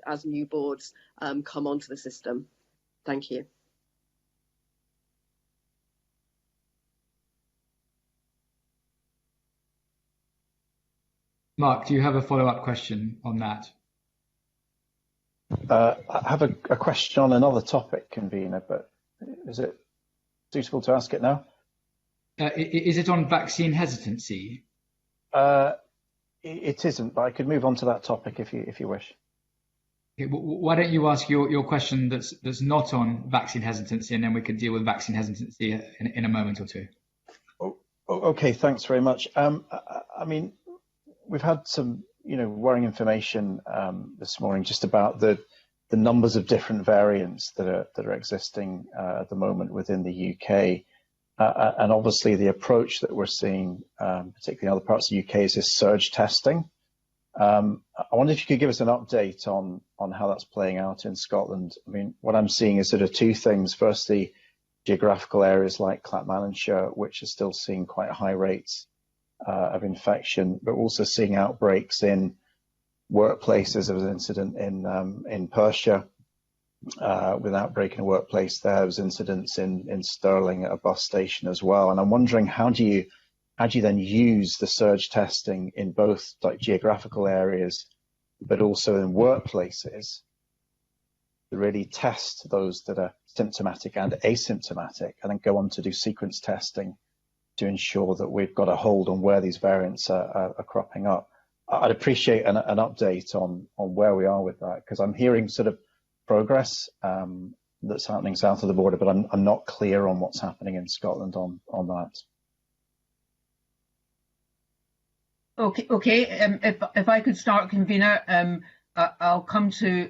as new boards come onto the system. Thank you. Mark, do you have a follow-up question on that? I have a question on another topic, Convener, but is it suitable to ask it now? Is it on vaccine hesitancy? It isn't, but I could move on to that topic if you wish. Okay, why don't you ask your question that's not on vaccine hesitancy, and then we could deal with vaccine hesitancy in a moment or two. Okay, thanks very much. I mean, we've had some worrying information this morning just about the numbers of different variants that are existing at the moment within the UK. And obviously the approach that we're seeing, particularly in other parts of the UK, is this surge testing. I wonder if you could give us an update on how that's playing out in Scotland. I mean, what I'm seeing is sort of two things. Firstly, geographical areas like Clackmannanshire, which are still seeing quite high rates of infection, but also seeing outbreaks in workplaces. There was an incident in Perthshire with outbreak in a workplace there. There was incidents in Stirling at a bus station as well. And I'm wondering, how do you then use the surge testing in both like geographical areas, but also in workplaces to really test those that are symptomatic and asymptomatic, and then go on to do sequence testing to ensure that we've got a hold on where these variants are cropping up? I'd appreciate an update on where we are with that, because I'm hearing sort of progress that's happening south of the border, but I'm not clear on what's happening in Scotland on that. Okay. If I could start, Convener, I'll come to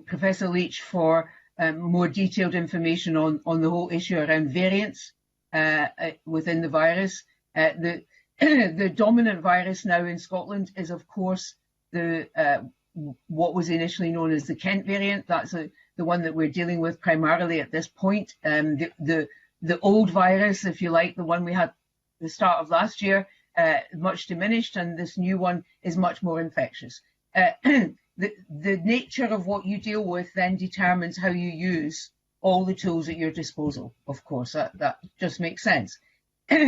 Professor Leach for more detailed information on the whole issue around variants. within the virus. The dominant virus now in Scotland is, of course, what was initially known as the Kent variant. That's the one that we're dealing with primarily at this point. The old virus, if you like, the one we had at the start of last year, much diminished, and this new one is much more infectious. The nature of what you deal with then determines how you use all the tools at your disposal, of course. That just makes sense.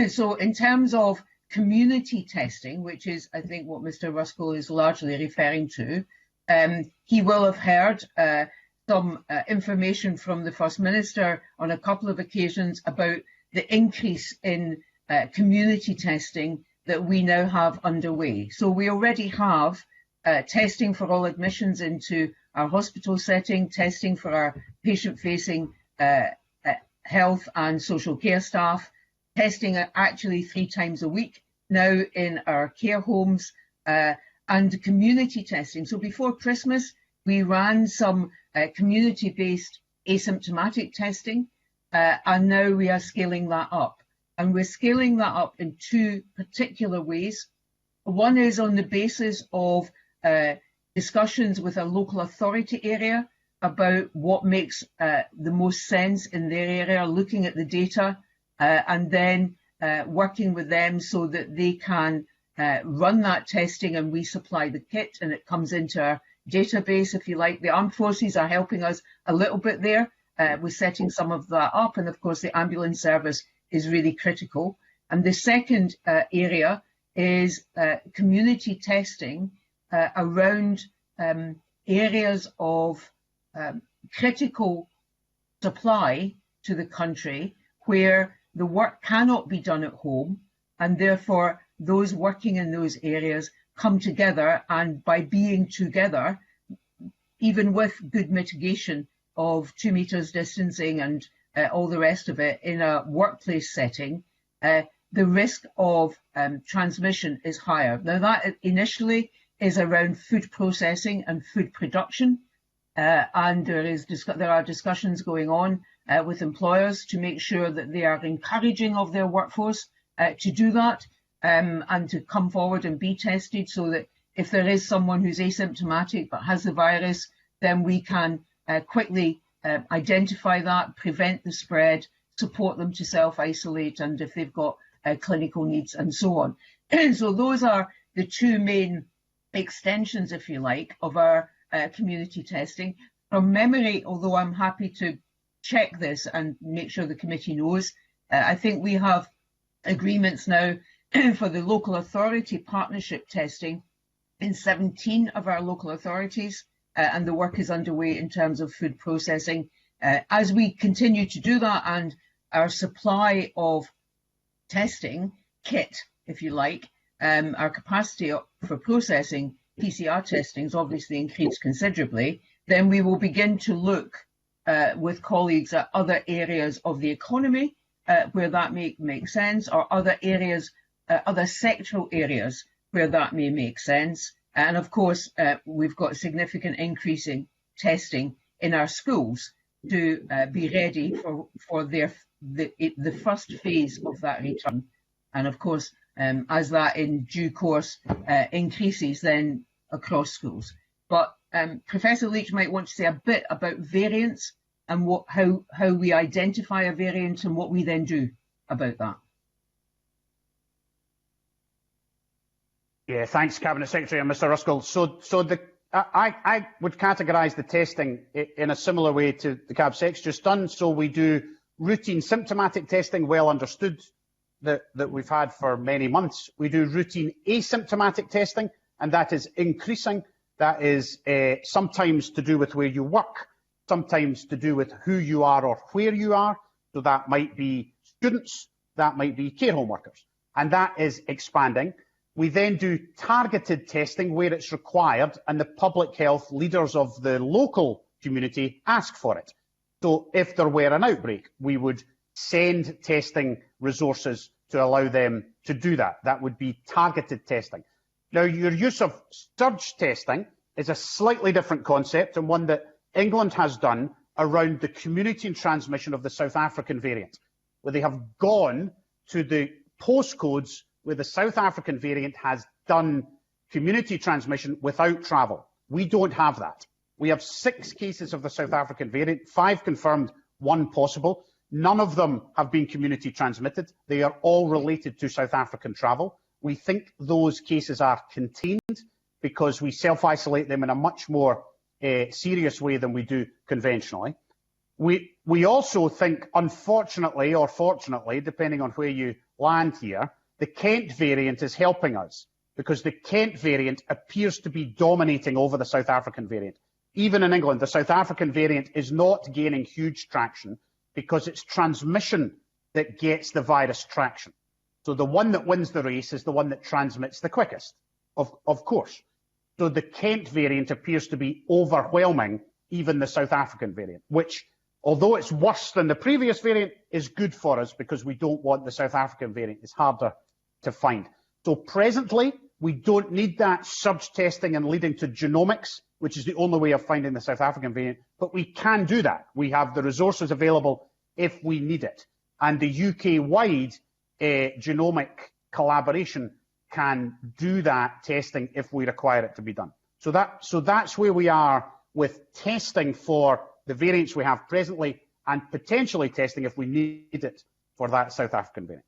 So in terms of community testing, which is, I think, what Mr. Ruskell is largely referring to, he will have heard some information from the First Minister on a couple of occasions about the increase in community testing that we now have underway. So we already have testing for all admissions into our hospital setting, testing for our patient-facing health and social care staff, testing actually 3 times a week now in our care homes, and community testing. So before Christmas, we ran some community-based asymptomatic testing, and now we are scaling that up. And we're scaling that up in 2 particular ways. One is on the basis of discussions with a local authority area about what makes the most sense in their area, looking at the data, and then working with them so that they can run that testing, and we supply the kit and it comes into our database, if you like. The armed forces are helping us a little bit there with setting some of that up, and of course the ambulance service is really critical. And the second area is community testing around areas of critical supply to the country where the work cannot be done at home, and therefore those working in those areas come together, and by being together, even with good mitigation of 2 meters distancing and all the rest of it in a workplace setting, the risk of transmission is higher. Now that initially is around food processing and food production, and there are discussions going on with employers to make sure that they are encouraging of their workforce to do that, and to come forward and be tested, so that if there is someone who's asymptomatic but has the virus, then we can quickly identify that, prevent the spread, support them to self-isolate, and if they've got clinical needs and so on. So those are the 2 main extensions, if you like, of our community testing. From memory, although I'm happy to check this and make sure the committee knows, I think we have agreements now for the local authority partnership testing in 17 of our local authorities, and the work is underway in terms of food processing. As we continue to do that, and our supply of testing kit, if you like, our capacity for processing PCR testing has obviously increased considerably, then we will begin to look with colleagues at other areas of the economy where that may make sense, or other areas, other sectoral areas where that may make sense. And of course, we've got a significant increase in testing in our schools to be ready for the first phase of that return. And of course, as that in due course increases then across schools. But Professor Leach might want to say a bit about variants and how we identify a variant and what we then do about that. Yeah, thanks, Cabinet Secretary and Mr. Ruskell. I would categorise the testing in a similar way to the Cab Sec's just done. So we do routine symptomatic testing, well understood, that we've had for many months. We do routine asymptomatic testing, and that is increasing. That is sometimes to do with where you work, sometimes to do with who you are or where you are. So that might be students, that might be care home workers, and that is expanding. We then do targeted testing where it's required, and the public health leaders of the local community ask for it. So if there were an outbreak, we would send testing resources to allow them to do that. That would be targeted testing. Now, your use of surge testing is a slightly different concept, and one that England has done around the community and transmission of the South African variant. where they have gone to the postcodes where the South African variant has done community transmission without travel. We don't have that. We have 6 cases of the South African variant, 5 confirmed, 1 possible. None of them have been community transmitted. They are all related to South African travel. We think those cases are contained because we self-isolate them in a much more serious way than we do conventionally. We also think, unfortunately or fortunately, depending on where you land here, the Kent variant is helping us because the Kent variant appears to be dominating over the South African variant. Even in England, the South African variant is not gaining huge traction because it's transmission that gets the virus traction. So the one that wins the race is the one that transmits the quickest, of course. So the Kent variant appears to be overwhelming even the South African variant, which, although it's worse than the previous variant, is good for us because we don't want the South African variant. It's harder to find. So presently, we don't need that surge testing and leading to genomics, which is the only way of finding the South African variant, but we can do that. We have the resources available if we need it. And the UK-wide genomic collaboration can do that testing if we require it to be done. So that's where we are with testing for the variants we have presently and potentially testing if we need it for that South African variant.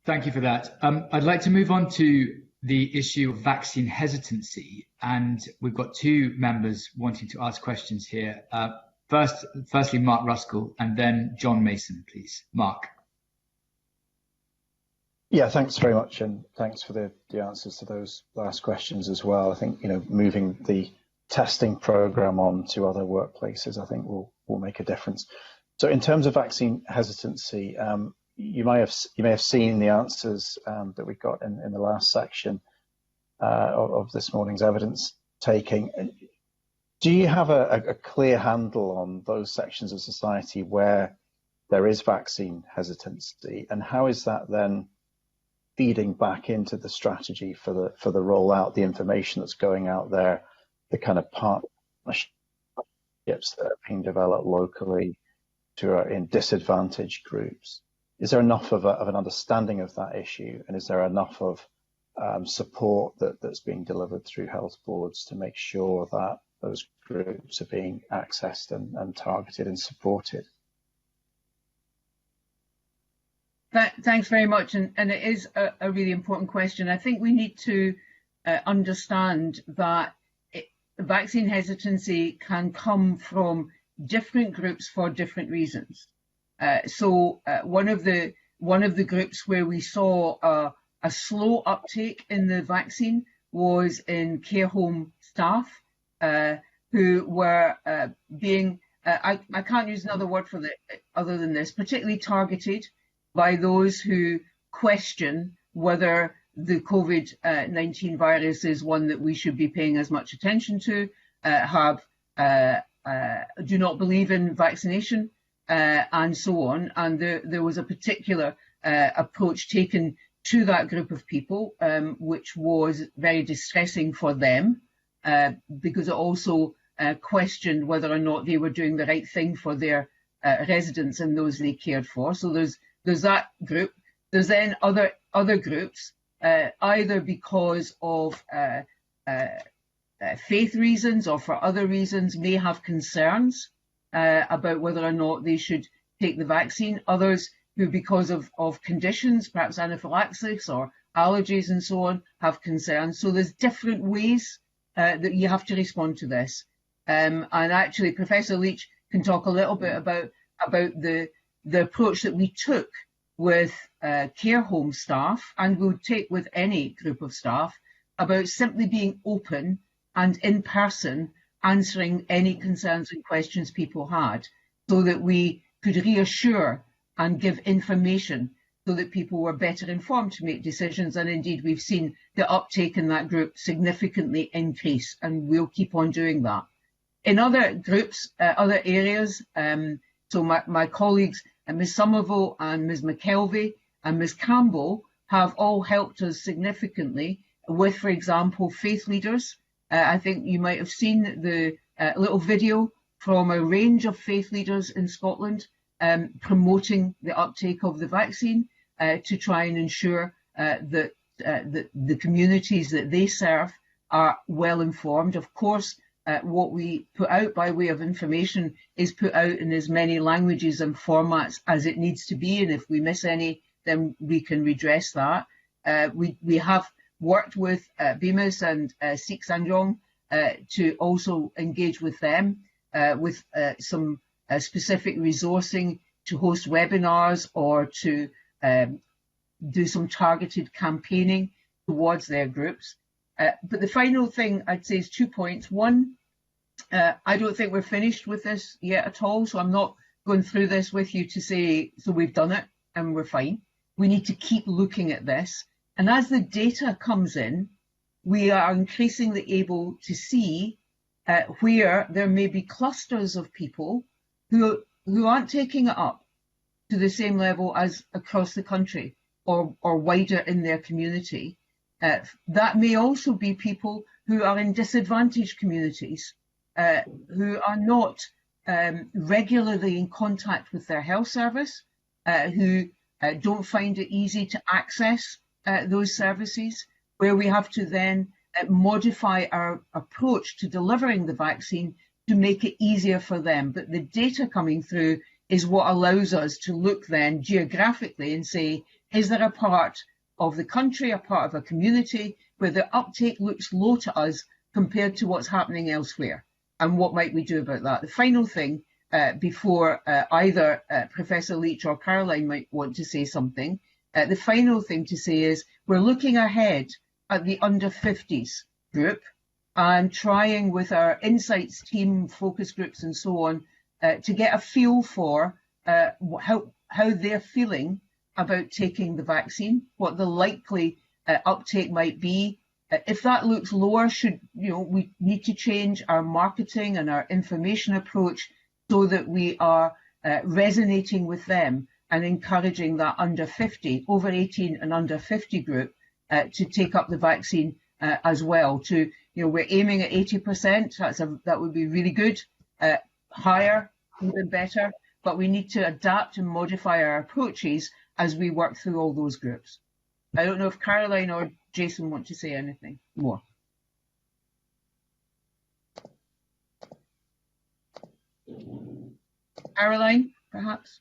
Thank you for that. I'd like to move on to the issue of vaccine hesitancy, and we've got 2 members wanting to ask questions here. Firstly, Mark Ruskell, and then John Mason, please. Mark. Yeah, thanks very much, and thanks for the answers to those last questions as well. I think, moving the testing program on to other workplaces, I think will make a difference. So in terms of vaccine hesitancy, you may have seen the answers that we got in the last section of this morning's evidence taking. Do you have a clear handle on those sections of society where there is vaccine hesitancy, and how is that then feeding back into the strategy for the rollout, the information that's going out there, the kind of partnerships that are being developed locally in disadvantaged groups? Is there enough of an understanding of that issue, and is there enough of support that's being delivered through health boards to make sure that those groups are being accessed and targeted and supported? Thanks very much, and it is a really important question. I think we need to understand that vaccine hesitancy can come from different groups for different reasons. So one of the groups where we saw a slow uptake in the vaccine was in care home staff who were being, I can't use another word for other than this, particularly targeted by those who question whether the COVID-19 virus is one that we should be paying as much attention to, do not believe in vaccination, and so on. And there was a particular approach taken to that group of people, which was very distressing for them, because it also questioned whether or not they were doing the right thing for their residents and those they cared for. So there's that group. There's then other groups, either because of faith reasons or for other reasons, may have concerns about whether or not they should take the vaccine. Others who, because of conditions, perhaps anaphylaxis or allergies and so on, have concerns. So there's different ways that you have to respond to this. And actually, Professor Leach can talk a little bit about the approach that we took with care home staff, and we'll take with any group of staff, about simply being open and in person answering any concerns and questions people had, so that we could reassure and give information so that people were better informed to make decisions. And indeed, we've seen the uptake in that group significantly increase, and we'll keep on doing that. In other groups, other areas, so my colleagues, Ms Somerville and Ms McKelvey and Ms Campbell have all helped us significantly with, for example, faith leaders. I think you might have seen the little video from a range of faith leaders in Scotland promoting the uptake of the vaccine to try and ensure that the communities that they serve are well informed. Of course, what we put out by way of information is put out in as many languages and formats as it needs to be, and if we miss any, then we can redress that. We have worked with BMIS and Sikh Sanjong to also engage with them with some specific resourcing to host webinars or to do some targeted campaigning towards their groups. But the final thing I'd say is 2 points. One, I don't think we're finished with this yet at all, so I'm not going through this with you to say, so we've done it and we're fine. We need to keep looking at this. And as the data comes in, we are increasingly able to see where there may be clusters of people who aren't taking it up to the same level as across the country or wider in their community. That may also be people who are in disadvantaged communities, who are not regularly in contact with their health service, who don't find it easy to access those services, where we have to then modify our approach to delivering the vaccine to make it easier for them. But the data coming through is what allows us to look then geographically and say, is there a part of the country, a part of a community where the uptake looks low to us compared to what's happening elsewhere? And what might we do about that? The final thing, before either Professor Leach or Caroline might want to say something, the final thing to say is we're looking ahead at the under 50s group and trying with our insights team, focus groups and so on, to get a feel for how they're feeling about taking the vaccine, what the likely uptake might be. If that looks lower, we need to change our marketing and our information approach so that we are resonating with them and encouraging that under 50, over 18 and under 50 group to take up the vaccine as well. We're aiming at 80%. That would be really good. Higher, even better. But we need to adapt and modify our approaches as we work through all those groups. I don't know if Caroline or Jason want to say anything more. Caroline, perhaps?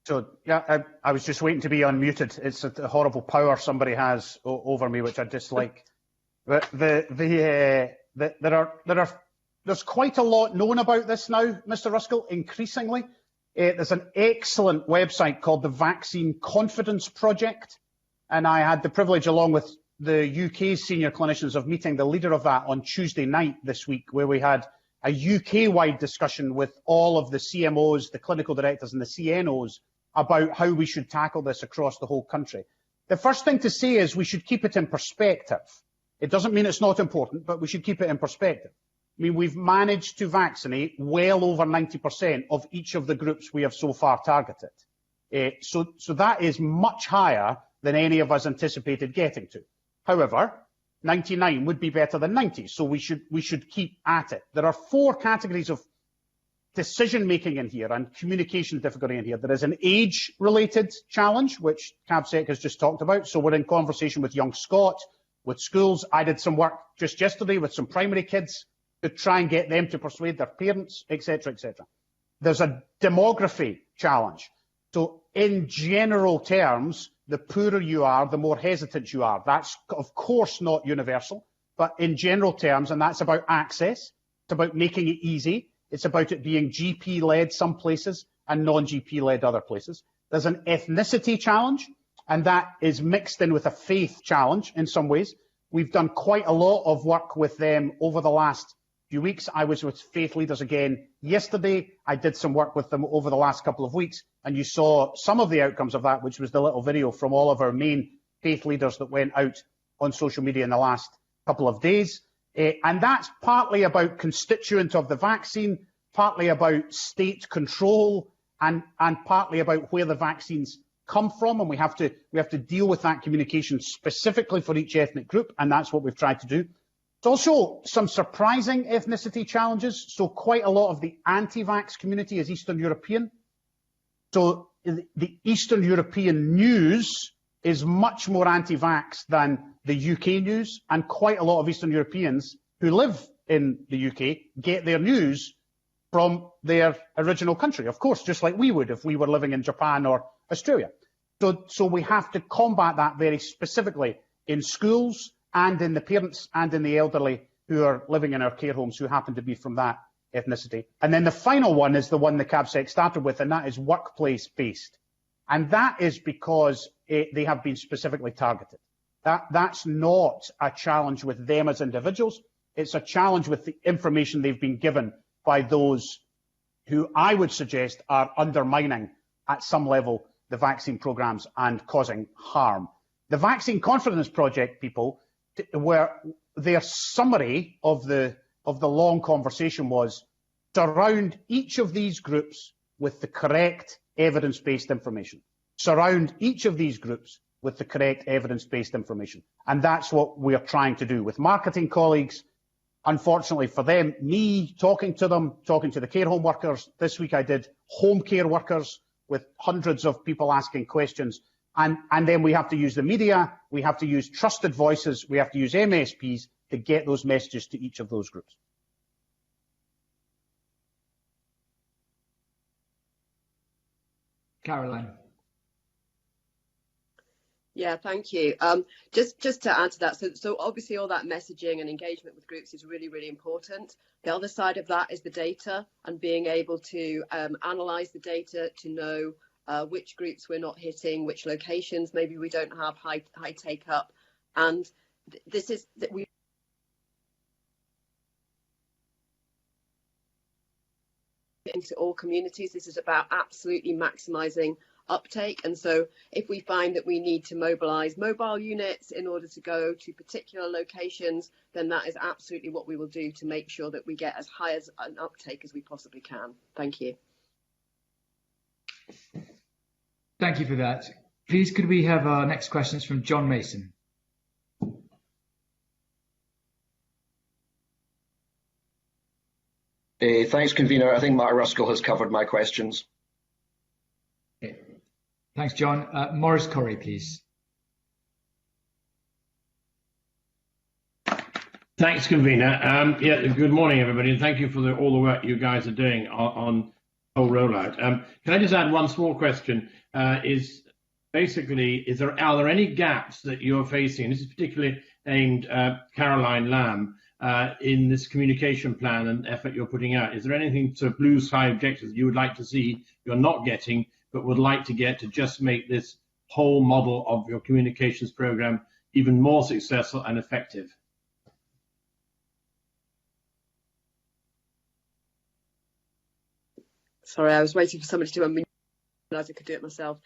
So, yeah, I was just waiting to be unmuted. It's a horrible power somebody has over me, which I dislike. But there's quite a lot known about this now, Mr. Ruskell, increasingly. There's an excellent website called the Vaccine Confidence Project, and I had the privilege, along with the UK's senior clinicians, of meeting the leader of that on Tuesday night this week, where we had a UK-wide discussion with all of the CMOs, the clinical directors and the CNOs about how we should tackle this across the whole country. The first thing to say is we should keep it in perspective. It doesn't mean it's not important, but we should keep it in perspective. I mean, we've managed to vaccinate well over 90% of each of the groups we have so far targeted. So that is much higher than any of us anticipated getting to. However, 99 would be better than 90, so we should keep at it. There are 4 categories of decision-making in here and communication difficulty in here. There is an age-related challenge, which CABSEC has just talked about. So we're in conversation with Young Scott, with schools. I did some work just yesterday with some primary kids to try and get them to persuade their parents, etc., etc. There's a demography challenge. So in general terms, the poorer you are, the more hesitant you are. That's, of course, not universal, but in general terms, and that's about access. It's about making it easy. It's about it being GP-led some places and non-GP-led other places. There's an ethnicity challenge, and that is mixed in with a faith challenge in some ways. We've done quite a lot of work with them over the last few weeks. I was with faith leaders again yesterday. I did some work with them over the last couple of weeks, and you saw some of the outcomes of that, which was the little video from all of our main faith leaders that went out on social media in the last couple of days. And that's partly about constituent of the vaccine, partly about state control, and partly about where the vaccines come from. And we have to deal with that communication specifically for each ethnic group, and that's what we've tried to do. There's also some surprising ethnicity challenges. So quite a lot of the anti-vax community is Eastern European. So the Eastern European news is much more anti-vax than the UK news, and quite a lot of Eastern Europeans who live in the UK get their news from their original country, of course, just like we would if we were living in Japan or Australia. So we have to combat that very specifically in schools and in the parents and in the elderly who are living in our care homes who happen to be from that ethnicity. And then the final one is the one the CABSEC started with, and that is workplace-based. And that is because they have been specifically targeted. That's not a challenge with them as individuals. It's a challenge with the information they've been given by those who I would suggest are undermining at some level the vaccine programs and causing harm. The Vaccine Confidence Project people, where their summary of the long conversation was surround each of these groups with the correct evidence-based information. Surround each of these groups with the correct evidence-based information. And that's what we are trying to do with marketing colleagues. Unfortunately for them, me talking to them, talking to the care home workers. This week I did home care workers with hundreds of people asking questions. And then we have to use the media, we have to use trusted voices, we have to use MSPs to get those messages to each of those groups. Caroline. Yeah, thank you. Just to add to that, so obviously all that messaging and engagement with groups is really, really important. The other side of that is the data and being able to analyse the data to know which groups we're not hitting, which locations maybe we don't have high take up, and this is that we. Into all communities, this is about absolutely maximising uptake, and so if we find that we need to mobilise mobile units in order to go to particular locations, then that is absolutely what we will do to make sure that we get as high as an uptake as we possibly can. Thank you. Thank you for that. Please could we have our next questions from John Mason? Thanks, convener. I think Mark Ruskell has covered my questions. Okay. Thanks, John. Maurice Corrie, please. Thanks, convener. Yeah, good morning, everybody, and thank you for all the work you guys are doing on whole rollout. Can I just add one small question? Are there any gaps that you're facing? This is particularly aimed at Caroline Lamb. In this communication plan and effort you're putting out, is there anything to blue sky objectives you would like to see you're not getting, but would like to get to just make this whole model of your communications program even more successful and effective? Sorry, I was waiting for somebody to unmute, as I could do it myself.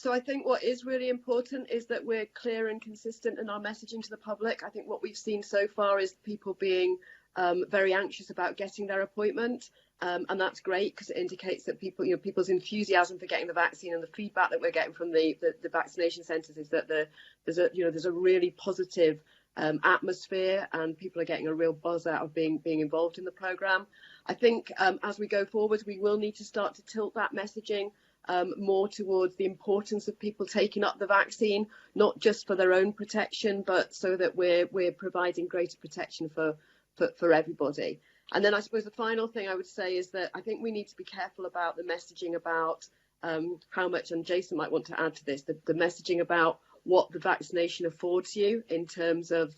So I think what is really important is that we're clear and consistent in our messaging to the public. I think what we've seen so far is people being very anxious about getting their appointment, and that's great because it indicates that people, people's enthusiasm for getting the vaccine and the feedback that we're getting from the vaccination centres is that there's a really positive atmosphere, and people are getting a real buzz out of being involved in the programme. I think as we go forward, we will need to start to tilt that messaging more towards the importance of people taking up the vaccine, not just for their own protection, but so that we're providing greater protection for everybody. And then I suppose the final thing I would say is that I think we need to be careful about the messaging about how much, and Jason might want to add to this, the messaging about what the vaccination affords you in terms of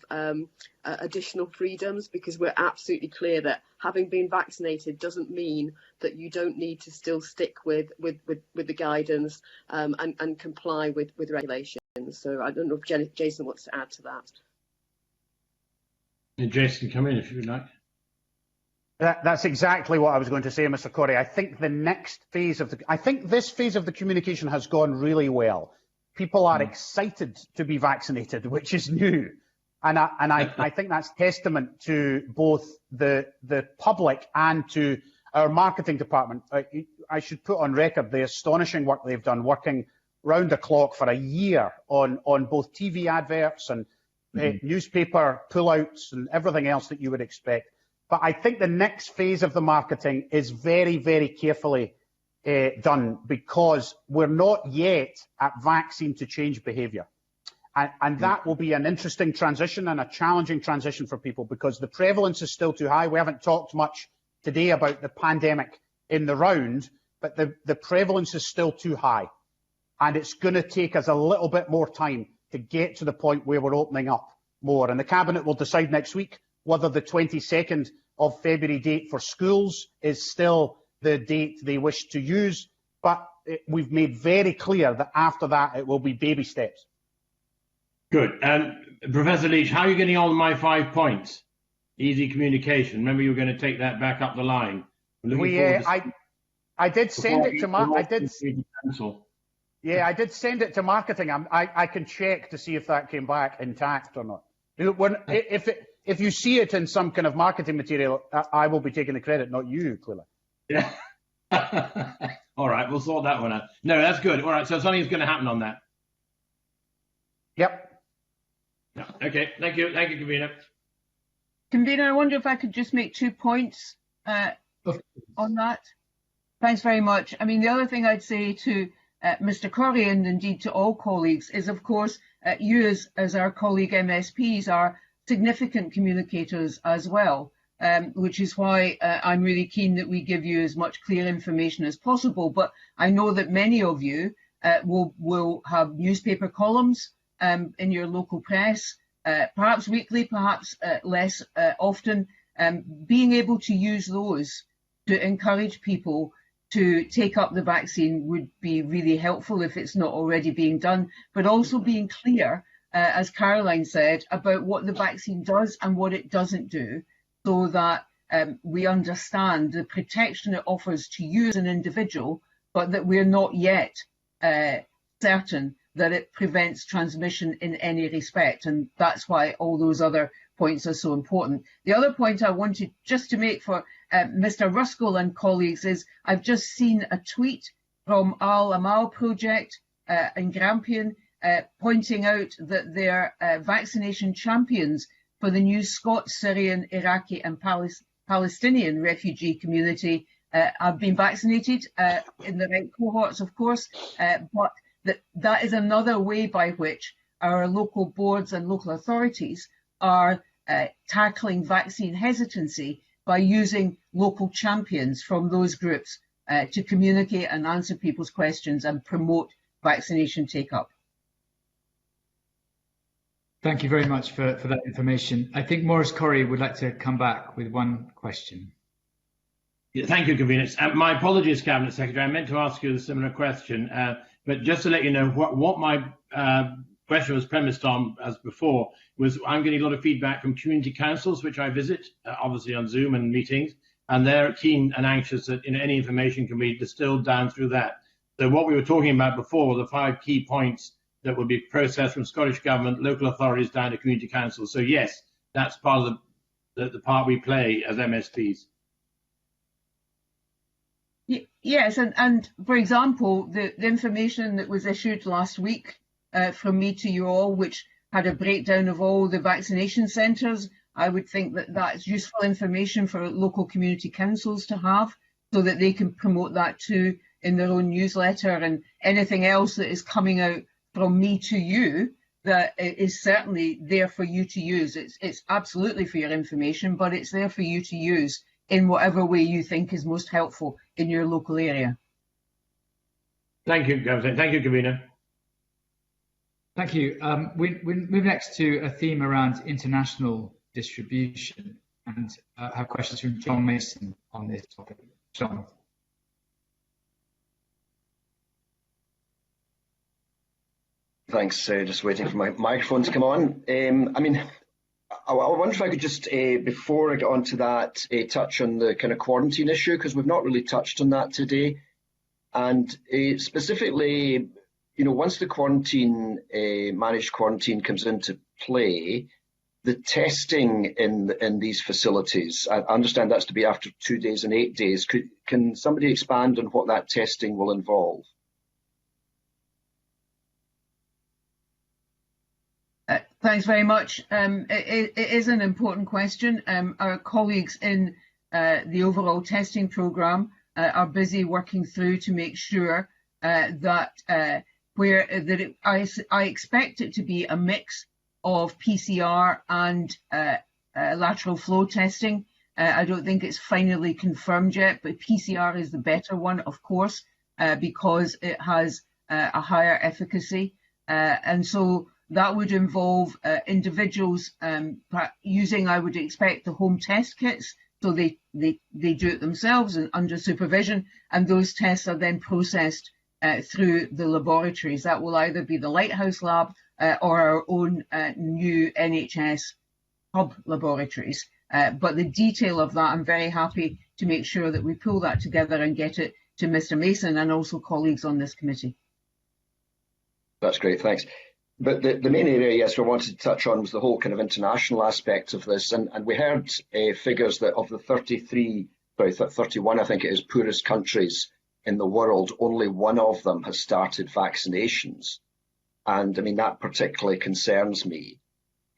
additional freedoms, because we're absolutely clear that having been vaccinated doesn't mean that you don't need to still stick with the guidance and comply with regulations. So I don't know if Jason wants to add to that. Jason, come in if you would like. That's exactly what I was going to say, Mr. Corrie. I think the next phase of this phase of the communication has gone really well. People are excited to be vaccinated, which is new. And I think that's testament to both the public and to our marketing department. I should put on record the astonishing work they've done, working round the clock for a year on both TV adverts and newspaper pullouts and everything else that you would expect. But I think the next phase of the marketing is very, very carefully done, because we're not yet at vaccine to change behaviour. And that will be an interesting transition and a challenging transition for people, because the prevalence is still too high. We haven't talked much today about the pandemic in the round, but the prevalence is still too high. And it's going to take us a little bit more time to get to the point where we're opening up more. And the Cabinet will decide next week whether the 22nd of February date for schools is still the date they wish to use. But we've made very clear that after that, it will be baby steps. Good. Professor Leach, how are you getting on with my 5 points? Easy communication. Remember, you were going to take that back up the line. I did send it to I did send it to marketing. I can check to see if that came back intact or not. If you see it in some kind of marketing material, I will be taking the credit, not you, clearly. Yeah. All right, we'll sort that one out. No, that's good. All right, so something's going to happen on that. Yep. Yeah. Okay, thank you. Thank you, Convener. Convener, I wonder if I could just make 2 points on that. Thanks very much. I mean, the other thing I'd say to Mr. Corrie, and indeed to all colleagues, is of course you as our colleague MSPs are significant communicators as well, which is why I'm really keen that we give you as much clear information as possible. But I know that many of you will have newspaper columns in your local press, perhaps weekly, perhaps less often. Being able to use those to encourage people to take up the vaccine would be really helpful if it's not already being done, but also being clear, as Caroline said, about what the vaccine does and what it doesn't do, so that we understand the protection it offers to you as an individual, but that we're not yet certain that it prevents transmission in any respect. And that's why all those other points are so important. The other point I wanted just to make for Mr. Ruskell and colleagues is I've just seen a tweet from Al Amal Project in Grampian pointing out that their vaccination champions for the new Scots, Syrian, Iraqi and Palestinian refugee community have been vaccinated in the right cohorts, of course, but that is another way by which our local boards and local authorities are tackling vaccine hesitancy by using local champions from those groups to communicate and answer people's questions and promote vaccination take-up. Thank you very much for that information. I think Maurice Corrie would like to come back with one question. Yeah, thank you, Convener. My apologies, Cabinet Secretary. I meant to ask you a similar question, but just to let you know what my question was premised on as before was I'm getting a lot of feedback from community councils, which I visit, obviously on Zoom and meetings, and they're keen and anxious that any information can be distilled down through that. So what we were talking about before were the 5 key points that would be processed from Scottish Government, local authorities down to community councils. So yes, that's part of the part we play as MSPs. Yes, and for example, the information that was issued last week from me to you all, which had a breakdown of all the vaccination centres, I would think that that's useful information for local community councils to have, so that they can promote that too in their own newsletter, and anything else that is coming out from me to you that is certainly there for you to use. It's absolutely for your information, but it's there for you to use in whatever way you think is most helpful in your local area. Thank you, Governor. Thank you, Convener. Thank you. We move next to a theme around international distribution, and have questions from John Mason on this topic. John. Thanks. Just waiting for my microphone to come on. I wonder if I could just, before I get on to that, touch on the kind of quarantine issue, because we've not really touched on that today. And specifically, once the quarantine, managed quarantine comes into play, the testing in these facilities, I understand that's to be after 2 days and 8 days. Can somebody expand on what that testing will involve? Thanks very much. It is an important question. Our colleagues in the overall testing programme are busy working through to make sure that I expect it to be a mix of PCR and lateral flow testing. I don't think it's finally confirmed yet, but PCR is the better one, of course, because it has a higher efficacy. And so that would involve individuals using, I would expect, the home test kits. So they do it themselves and under supervision, and those tests are then processed through the laboratories. That will either be the Lighthouse Lab or our own new NHS hub laboratories. But the detail of that, I'm very happy to make sure that we pull that together and get it to Mr. Mason and also colleagues on this committee. That's great, thanks. But the main area, yes, we wanted to touch on was the whole kind of international aspect of this. And we heard figures that of the 31, I think it is, poorest countries in the world, only one of them has started vaccinations. And I mean, that particularly concerns me.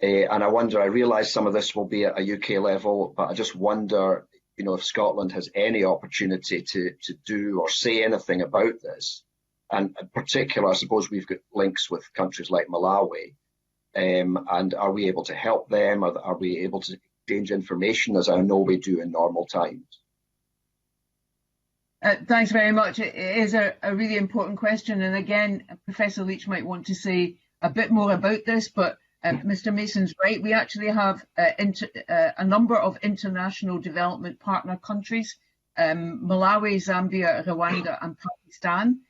And I wonder, I realise some of this will be at a UK level, but I just wonder, you know, if Scotland has any opportunity to do or say anything about this. And in particular, I suppose we've got links with countries like Malawi. And are we able to help them? Are we able to exchange information as I know we do in normal times? Thanks very much. It is a really important question. And again, Professor Leach might want to say a bit more about this, but Mr. Mason's right. We actually have a number of international development partner countries, Malawi, Zambia, Rwanda and Pakistan.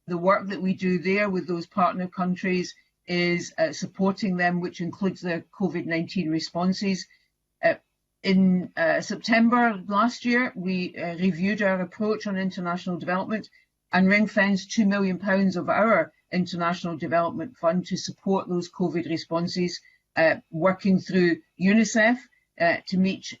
The work that we do there with those partner countries is supporting them, which includes their COVID-19 responses. In September last year, we reviewed our approach on international development and ring-fenced £2 million of our International Development Fund to support those COVID responses, working through UNICEF to meet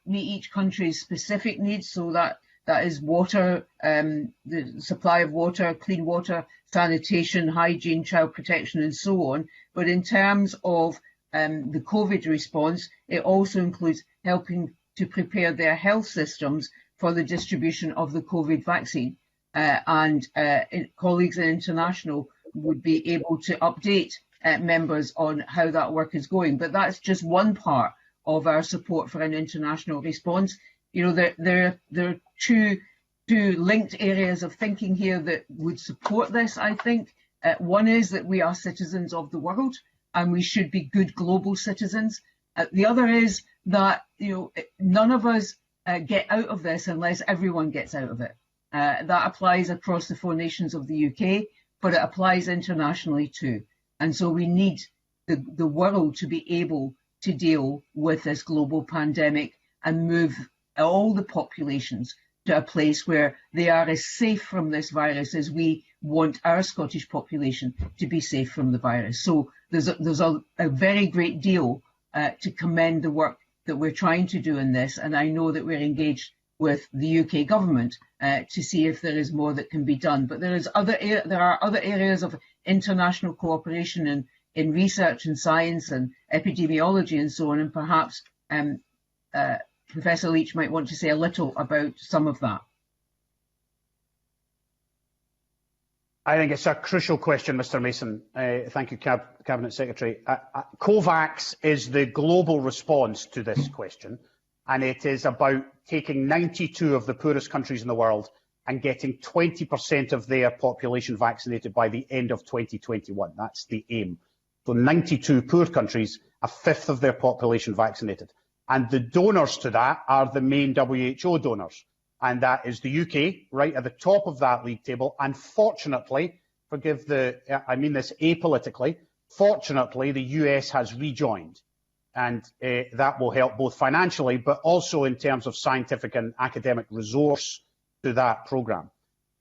each country's specific needs. So that is water, the supply of water, clean water, sanitation, hygiene, child protection, and so on. But in terms of the COVID response, it also includes helping to prepare their health systems for the distribution of the COVID vaccine. Colleagues in international would be able to update members on how that work is going. But that's just one part of our support for an international response. You know, there are two linked areas of thinking here that would support this, I think. One is that we are citizens of the world and we should be good global citizens. The other is that, you know, none of us get out of this unless everyone gets out of it. That applies across the 4 nations of the UK, but it applies internationally too. And so we need the world to be able to deal with this global pandemic and move all the populations to a place where they are as safe from this virus as we want our Scottish population to be safe from the virus. So there's a very great deal to commend the work that we're trying to do in this, and I know that we're engaged with the UK government to see if there is more that can be done. But there are other areas of international cooperation in research and science and epidemiology and so on, and perhaps Professor Leach might want to say a little about some of that. I think it's a crucial question, Mr. Mason. Thank you, Cabinet Secretary. COVAX is the global response to this question, and it is about taking 92 of the poorest countries in the world and getting 20% of their population vaccinated by the end of 2021. That's the aim. So 92 poor countries, a fifth of their population vaccinated. And the donors to that are the main WHO donors. And that is the UK, right at the top of that league table. And fortunately, I mean this apolitically, fortunately, the US has rejoined. And that will help both financially, but also in terms of scientific and academic resource to that programme.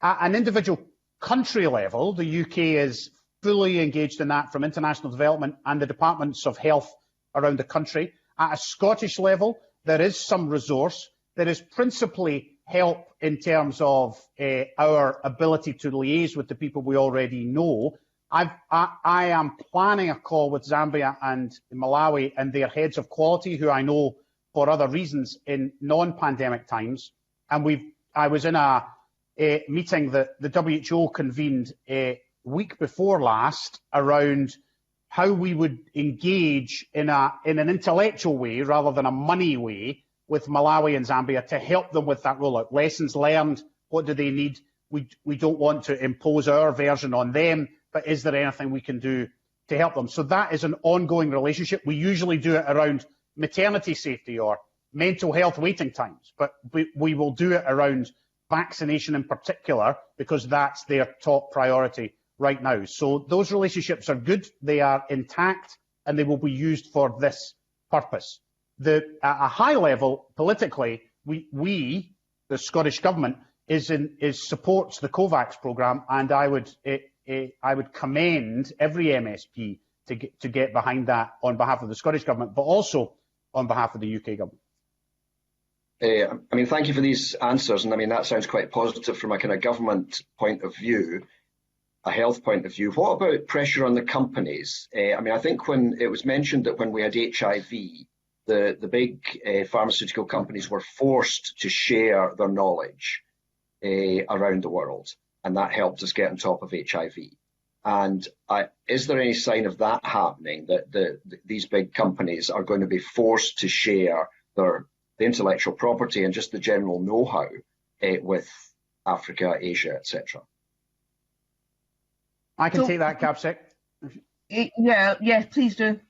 At an individual country level, the UK is fully engaged in that from international development and the departments of health around the country. At a Scottish level, there is some resource. There is principally help in terms of our ability to liaise with the people we already know. I am planning a call with Zambia and Malawi and their heads of quality, who I know for other reasons in non-pandemic times. And I was in a meeting that the WHO convened a week before last around how we would engage in an intellectual way rather than a money way with Malawi and Zambia to help them with that rollout. Lessons learned, what do they need? We don't want to impose our version on them, but is there anything we can do to help them? So that is an ongoing relationship. We usually do it around maternity safety or mental health waiting times, but we will do it around vaccination in particular because that's their top priority right now. So those relationships are good, they are intact, and they will be used for this purpose. At a high level, politically, we the Scottish Government, supports the COVAX programme, and I would commend every MSP to get behind that on behalf of the Scottish Government, but also on behalf of the UK Government. I mean, thank you for these answers, and I mean that sounds quite positive from a kind of government point of view, a health point of view. What about pressure on the companies? I mean, I think when it was mentioned that when we had HIV, the big pharmaceutical companies were forced to share their knowledge around the world, and that helped us get on top of HIV. And is there any sign of that happening, that these big companies are going to be forced to share the intellectual property and just the general know-how with Africa, Asia, etc.? I can take that, Capsec. Yes, please do.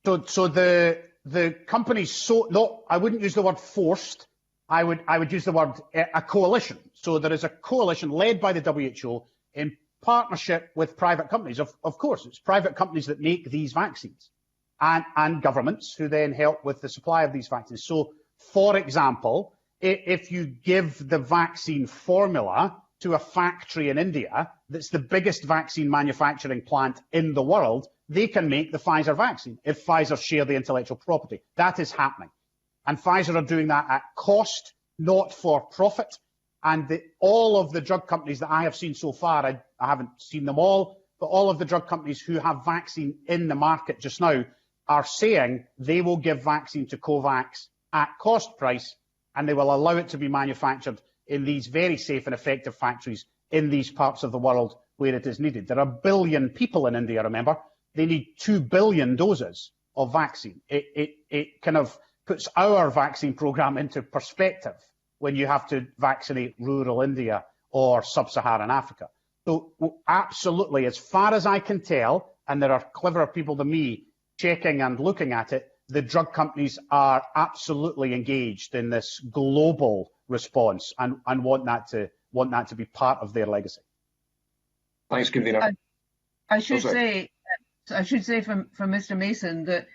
So the companies, no, I wouldn't use the word forced. I would use the word a coalition. So there is a coalition led by the WHO in partnership with private companies. Of course, it's private companies that make these vaccines and governments who then help with the supply of these vaccines. So, for example, if you give the vaccine formula to a factory in India that's the biggest vaccine manufacturing plant in the world, they can make the Pfizer vaccine if Pfizer share the intellectual property. That is happening. And Pfizer are doing that at cost, not for profit. And all of the drug companies that I have seen so far, I haven't seen them all, but all of the drug companies who have vaccine in the market just now are saying they will give vaccine to COVAX at cost price, and they will allow it to be manufactured in these very safe and effective factories in these parts of the world where it is needed. There are 1 billion people in India, remember. They need 2 billion doses of vaccine. It kind of puts our vaccine programme into perspective when you have to vaccinate rural India or sub-Saharan Africa. So absolutely, as far as I can tell, and there are cleverer people than me checking and looking at it, the drug companies are absolutely engaged in this global response and want that to be part of their legacy. Thanks, Convener. I should say from Mr. Mason that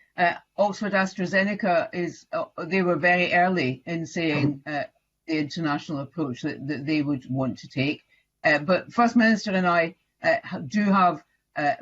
Oxford AstraZeneca they were very early in saying the international approach that they would want to take. But First Minister and I do have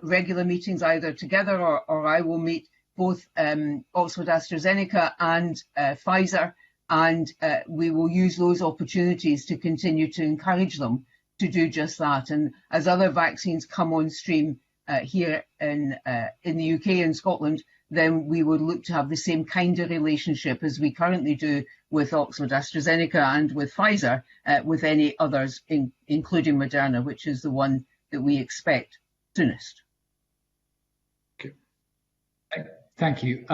regular meetings either together or I will meet both Oxford AstraZeneca and Pfizer, and we will use those opportunities to continue to encourage them to do just that. And as other vaccines come on stream here in the UK and Scotland, then we would look to have the same kind of relationship as we currently do with Oxford AstraZeneca and with Pfizer, with any others, including Moderna, which is the one that we expect soonest. Okay. Thank you.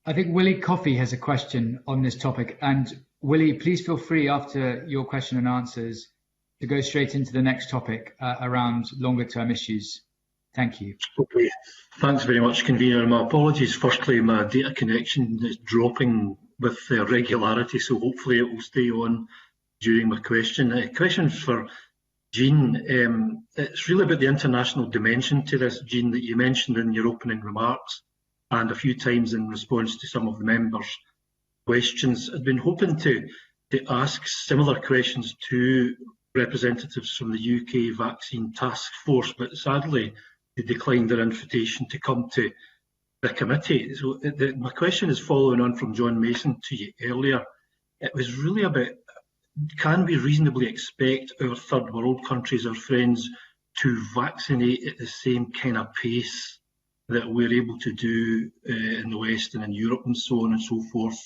I think Willie Coffey has a question on this topic. And Willie, please feel free after your question and answers to go straight into the next topic around longer term issues. Thank you. Okay, thanks very much, Convener. My apologies. Firstly, my data connection is dropping with regularity, so hopefully it will stay on during my question. Question for Jean. It's really about the international dimension to this, Jean, that you mentioned in your opening remarks and a few times in response to some of the members' questions. I've been hoping to ask similar questions to representatives from the UK Vaccine Task Force, but sadly they declined their invitation to come to the committee. So my question is following on from John Mason to you earlier. It was really about, can we reasonably expect our third world countries, our friends, to vaccinate at the same kind of pace that we're able to do in the West and in Europe and so on and so forth?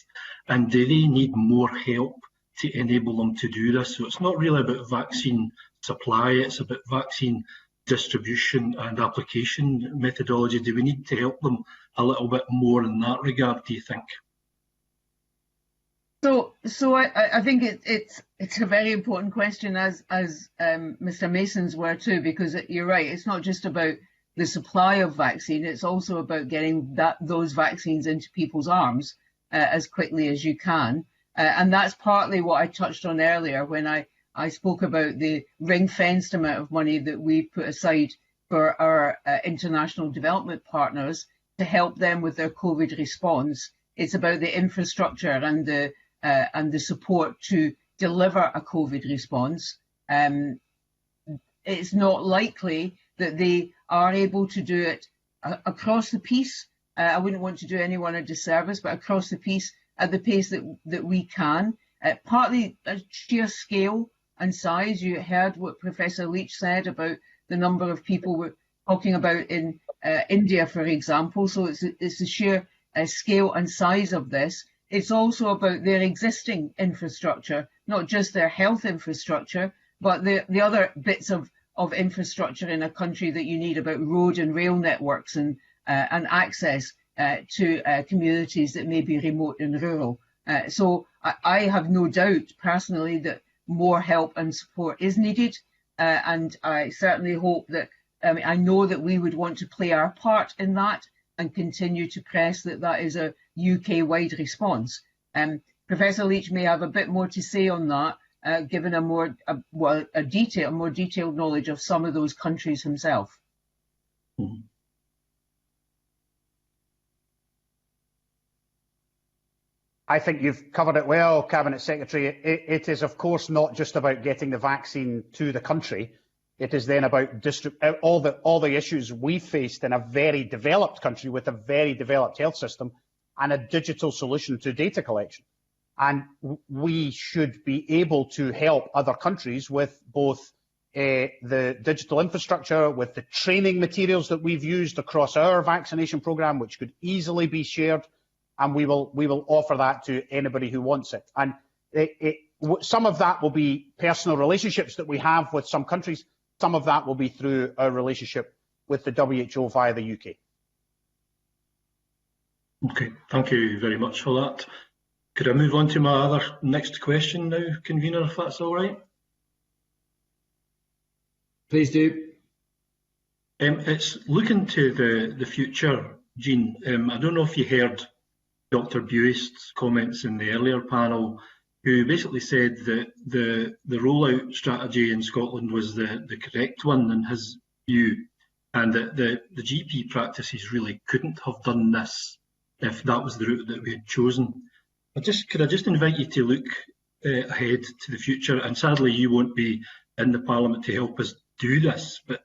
And do they need more help to enable them to do this? So it's not really about vaccine supply, it's about vaccine distribution and application methodology. Do we need to help them a little bit more in that regard, do you think? So I think it's a very important question, as Mr. Mason's were too, because you're right. It's not just about the supply of vaccine; it's also about getting those vaccines into people's arms as quickly as you can, and that's partly what I touched on earlier when I spoke about the ring-fenced amount of money that we put aside for our international development partners to help them with their COVID response. It's about the infrastructure and the support to deliver a COVID response. It's not likely that they are able to do it across the piece. I wouldn't want to do anyone a disservice, but across the piece at the pace that we can. Partly sheer scale and size. You heard what Professor Leach said about the number of people we're talking about in India, for example. So it's the sheer scale and size of this. It's also about their existing infrastructure, not just their health infrastructure, but the other bits of infrastructure in a country that you need, about road and rail networks and access to communities that may be remote and rural. So I have no doubt personally that more help and support is needed, and I certainly hope that, I know that we would want to play our part in that and continue to press that is a UK-wide response. Professor Leach may have a bit more to say on that, given a more detailed knowledge of some of those countries himself. Mm-hmm. I think you've covered it well, Cabinet Secretary. It is, of course, not just about getting the vaccine to the country. It is then about all the issues we faced in a very developed country with a very developed health system and a digital solution to data collection. And we should be able to help other countries with both the digital infrastructure, with the training materials that we've used across our vaccination programme, which could easily be shared, and we will offer that to anybody who wants it. And some of that will be personal relationships that we have with some countries. Some of that will be through our relationship with the WHO via the UK. Okay, thank you very much for that. Could I move on to my next question now, Convener, if that's all right? Please do. It's looking to the future, Jean. I don't know if you heard Dr. Buist's comments in the earlier panel, who basically said that the rollout strategy in Scotland was the correct one in his view, and that the GP practices really couldn't have done this if that was the route that we had chosen. Could I just invite you to look ahead to the future, and sadly you won't be in the Parliament to help us do this, but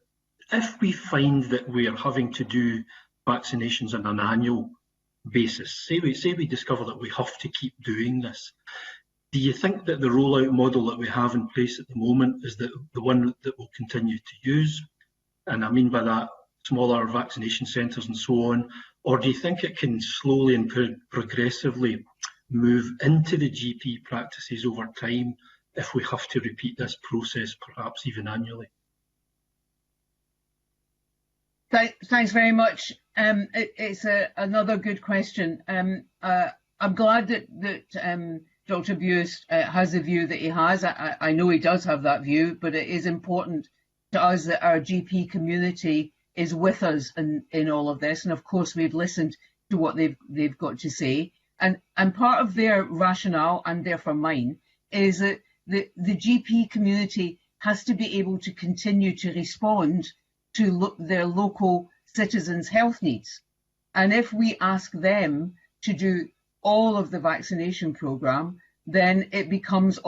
if we find that we are having to do vaccinations on an annual basis, say we discover that we have to keep doing this, do you think that the rollout model that we have in place at the moment is the one that we'll continue to use? And I mean by that, smaller vaccination centres and so on, or do you think it can slowly and progressively move into the GP practices over time if we have to repeat this process, perhaps even annually? Thanks very much. It's another good question. I'm glad that Dr. Buist has the view that he has. I know he does have that view, but it is important to us that our GP community is with us in all of this. And of course, we've listened to what they've got to say. And part of their rationale, and therefore mine, is that the GP community has to be able to continue to respond to their local citizens' health needs. And if we ask them to do all of the vaccination programme, then it becomes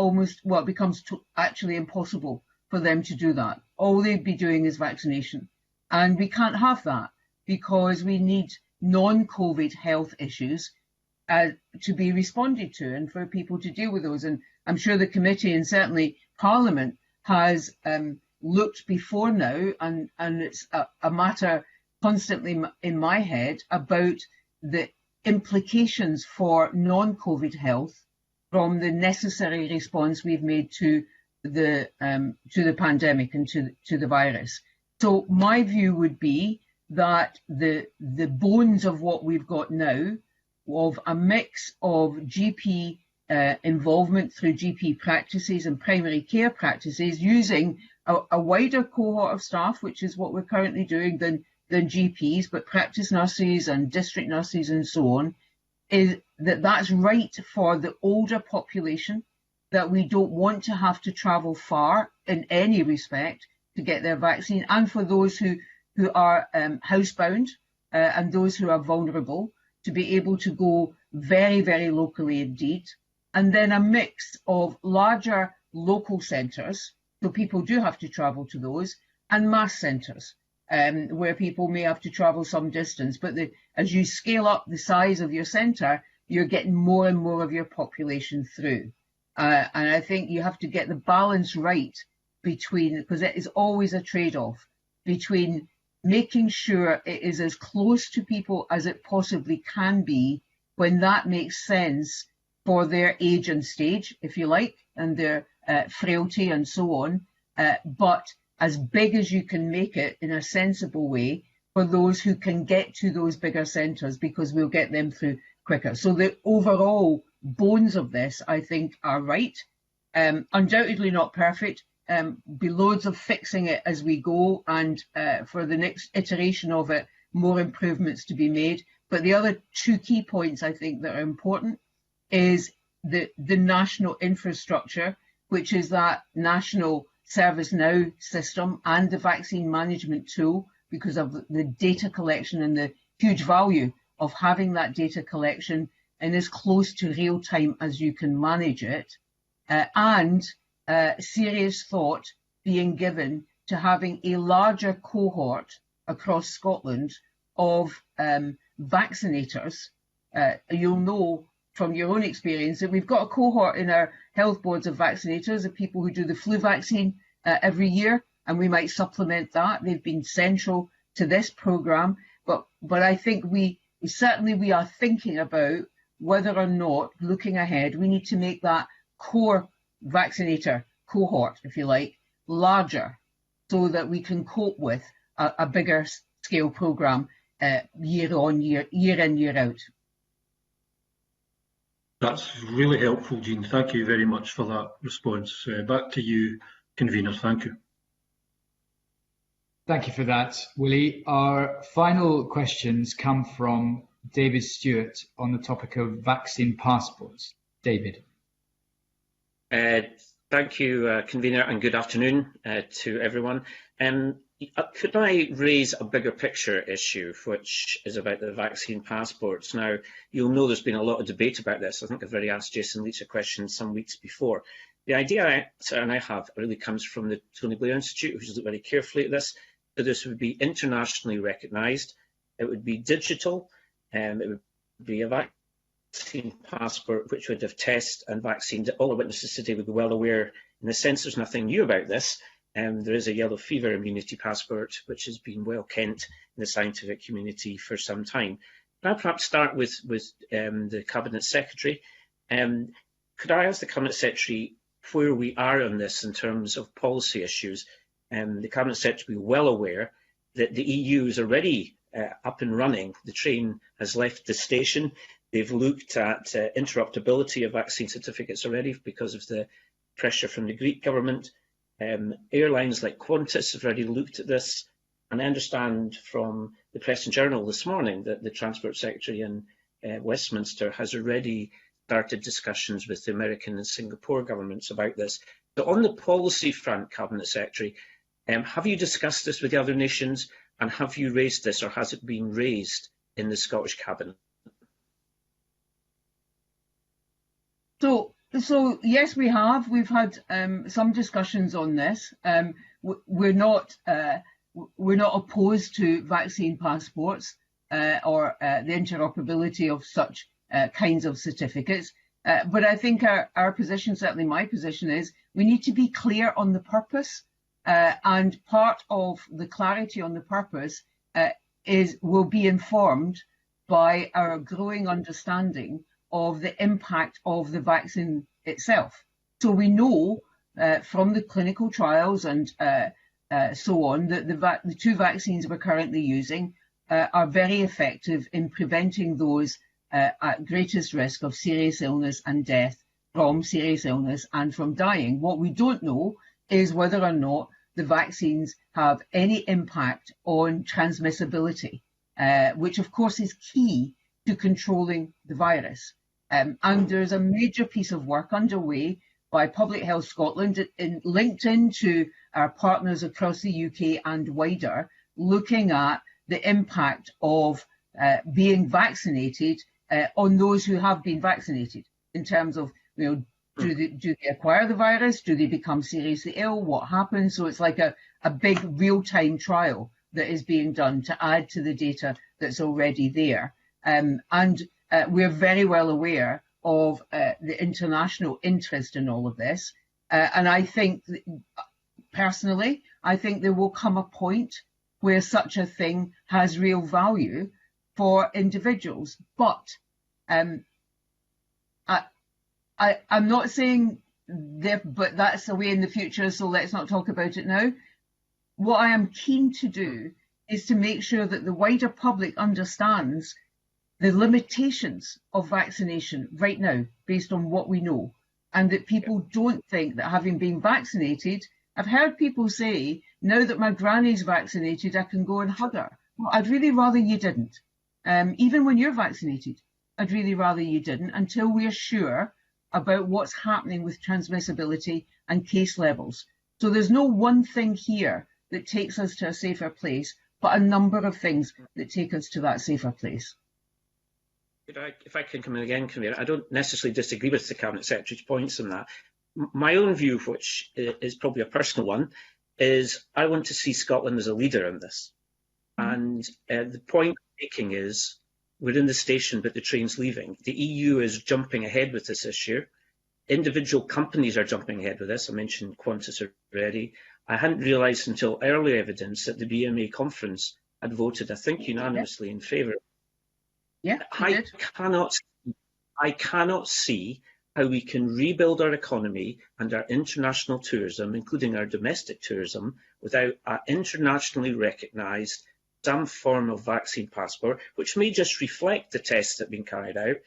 actually impossible for them to do that. All they'd be doing is vaccination. And we can't have that, because we need non-COVID health issues to be responded to and for people to deal with those. And I'm sure the committee and certainly Parliament has looked before now, and it's a matter constantly in my head about the implications for non-COVID health from the necessary response we've made to the pandemic and to the virus. So my view would be that the bones of what we've got now, of a mix of GP involvement through GP practices and primary care practices, using a wider cohort of staff, which is what we're currently doing, than GPs, but practice nurses and district nurses and so on, is that's right for the older population, that we don't want to have to travel far in any respect to get their vaccine, and for those who are housebound and those who are vulnerable, to be able to go very, very locally indeed. And then a mix of larger local centres, so people do have to travel to those, and mass centres, where people may have to travel some distance. But as you scale up the size of your centre, you're getting more and more of your population through. And I think you have to get the balance right between, because it is always a trade-off, between making sure it is as close to people as it possibly can be, when that makes sense for their age and stage, if you like, and their frailty and so on, but as big as you can make it in a sensible way for those who can get to those bigger centres, because we'll get them through quicker. So the overall bones of this, I think, are right. Undoubtedly not perfect. Be loads of fixing it as we go, and for the next iteration of it, more improvements to be made. But the other two key points I think that are important is the national infrastructure, which is that national ServiceNow system and the vaccine management tool, because of the data collection and the huge value of having that data collection and as close to real time as you can manage it, and serious thought being given to having a larger cohort across Scotland of vaccinators. You'll know from your own experience that we've got a cohort in our health boards of vaccinators, of people who do the flu vaccine every year, and we might supplement that. They've been central to this programme, but I think we are thinking about whether or not, looking ahead, we need to make that core vaccinator cohort, if you like, larger, so that we can cope with a bigger scale programme year on year, year in, year out. That's really helpful, Jean. Thank you very much for that response. Back to you, convener. Thank you. Thank you for that, Willie. Our final questions come from David Stewart on the topic of vaccine passports. David. Thank you, convener, and good afternoon to everyone. Could I raise a bigger picture issue, which is about the vaccine passports? Now, you'll know there's been a lot of debate about this. I think I've already asked Jason Leach a question some weeks before. The idea, and I have, really comes from the Tony Blair Institute, which has looked very carefully at this. So this would be internationally recognised. It would be digital. It would be a vaccine passport which would have tests and vaccines. All the witnesses today would be well aware, in the sense there's nothing new about this. There is a yellow fever immunity passport, which has been well kent in the scientific community for some time. Can I perhaps start with the Cabinet Secretary? Could I ask the Cabinet Secretary where we are on this in terms of policy issues? The Cabinet Secretary will be well aware that the EU is already up and running. The train has left the station. They've looked at interruptibility of vaccine certificates already because of the pressure from the Greek government. Airlines like Qantas have already looked at this, and I understand from the Press and Journal this morning that the Transport Secretary in Westminster has already started discussions with the American and Singapore governments about this. So on the policy front, Cabinet Secretary, have you discussed this with the other nations, and have you raised this, or has it been raised in the Scottish Cabinet? So yes, we have. We've had some discussions on this. We're not opposed to vaccine passports or the interoperability of such kinds of certificates. But I think our position, certainly my position, is we need to be clear on the purpose. And part of the clarity on the purpose will be informed by our growing understanding of the impact of the vaccine itself. So we know from the clinical trials and so on that the 2 vaccines we're currently using are very effective in preventing those at greatest risk of serious illness and death from serious illness and from dying. What we don't know is whether or not the vaccines have any impact on transmissibility, which of course is key to controlling the virus. And there's a major piece of work underway by Public Health Scotland, linked into our partners across the UK and wider, looking at the impact of being vaccinated on those who have been vaccinated, in terms of, do they acquire the virus? Do they become seriously ill? What happens? So it's like a big real-time trial that is being done to add to the data that's already there. And we're very well aware of the international interest in all of this. And I think, personally, I think there will come a point where such a thing has real value for individuals. But I'm not saying but that's a way in the future, so let's not talk about it now. What I am keen to do is to make sure that the wider public understands the limitations of vaccination right now, based on what we know, and that people don't think that having been vaccinated, I've heard people say, now that my granny's vaccinated, I can go and hug her. Well, I'd really rather you didn't. Even when you're vaccinated, I'd really rather you didn't, until we're sure about what's happening with transmissibility and case levels. So there's no one thing here that takes us to a safer place, but a number of things that take us to that safer place. If I can come in again, Convener, I don't necessarily disagree with the Cabinet Secretary's points on that. My own view, which is probably a personal one, is I want to see Scotland as a leader in this. And the point I'm making is, we're in the station, but the train's leaving. The EU is jumping ahead with this issue. Individual companies are jumping ahead with this. I mentioned Qantas already. I hadn't realised until early evidence that the BMA conference had voted, I think, unanimously in favour. Yeah, I cannot see how we can rebuild our economy and our international tourism, including our domestic tourism, without an internationally recognised some form of vaccine passport, which may just reflect the tests that have been carried out.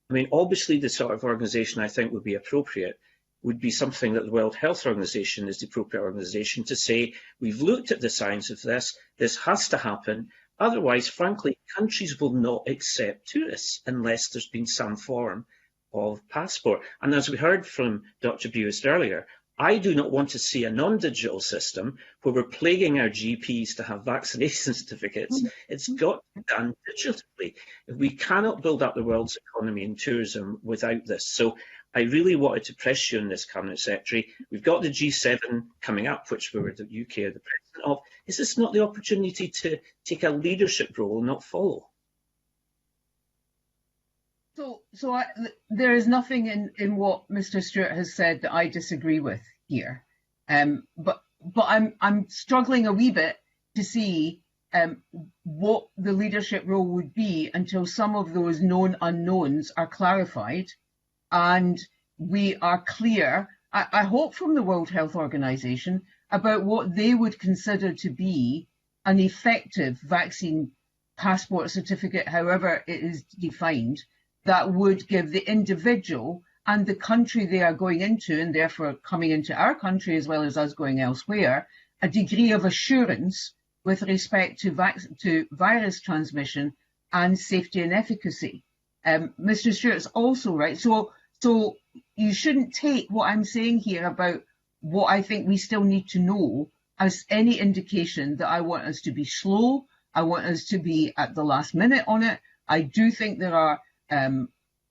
I mean, obviously, the sort of organisation I think would be appropriate would be something that the World Health Organization is the appropriate organisation to say, we've looked at the science of this has to happen. Otherwise, frankly, countries will not accept tourists unless there's been some form of passport. And as we heard from Dr. Buist earlier, I do not want to see a non-digital system where we're plaguing our GPs to have vaccination certificates. It's got to be done digitally. We cannot build up the world's economy and tourism without this. So I really wanted to press you on this, Cabinet Secretary. We've got the G7 coming up, which we were the UK are the president of. Is this not the opportunity to take a leadership role and not follow? There is nothing in what Mr. Stewart has said that I disagree with here, but I'm struggling a wee bit to see what the leadership role would be until some of those known unknowns are clarified and we are clear, I hope from the World Health Organization, about what they would consider to be an effective vaccine passport certificate, however it is defined, that would give the individual and the country they are going into, and therefore coming into our country as well as us going elsewhere, a degree of assurance with respect to virus transmission and safety and efficacy. Mr. Stewart's also right. So you shouldn't take what I'm saying here about what I think we still need to know as any indication that I want us to be slow. I want us to be at the last minute on it. I do think there are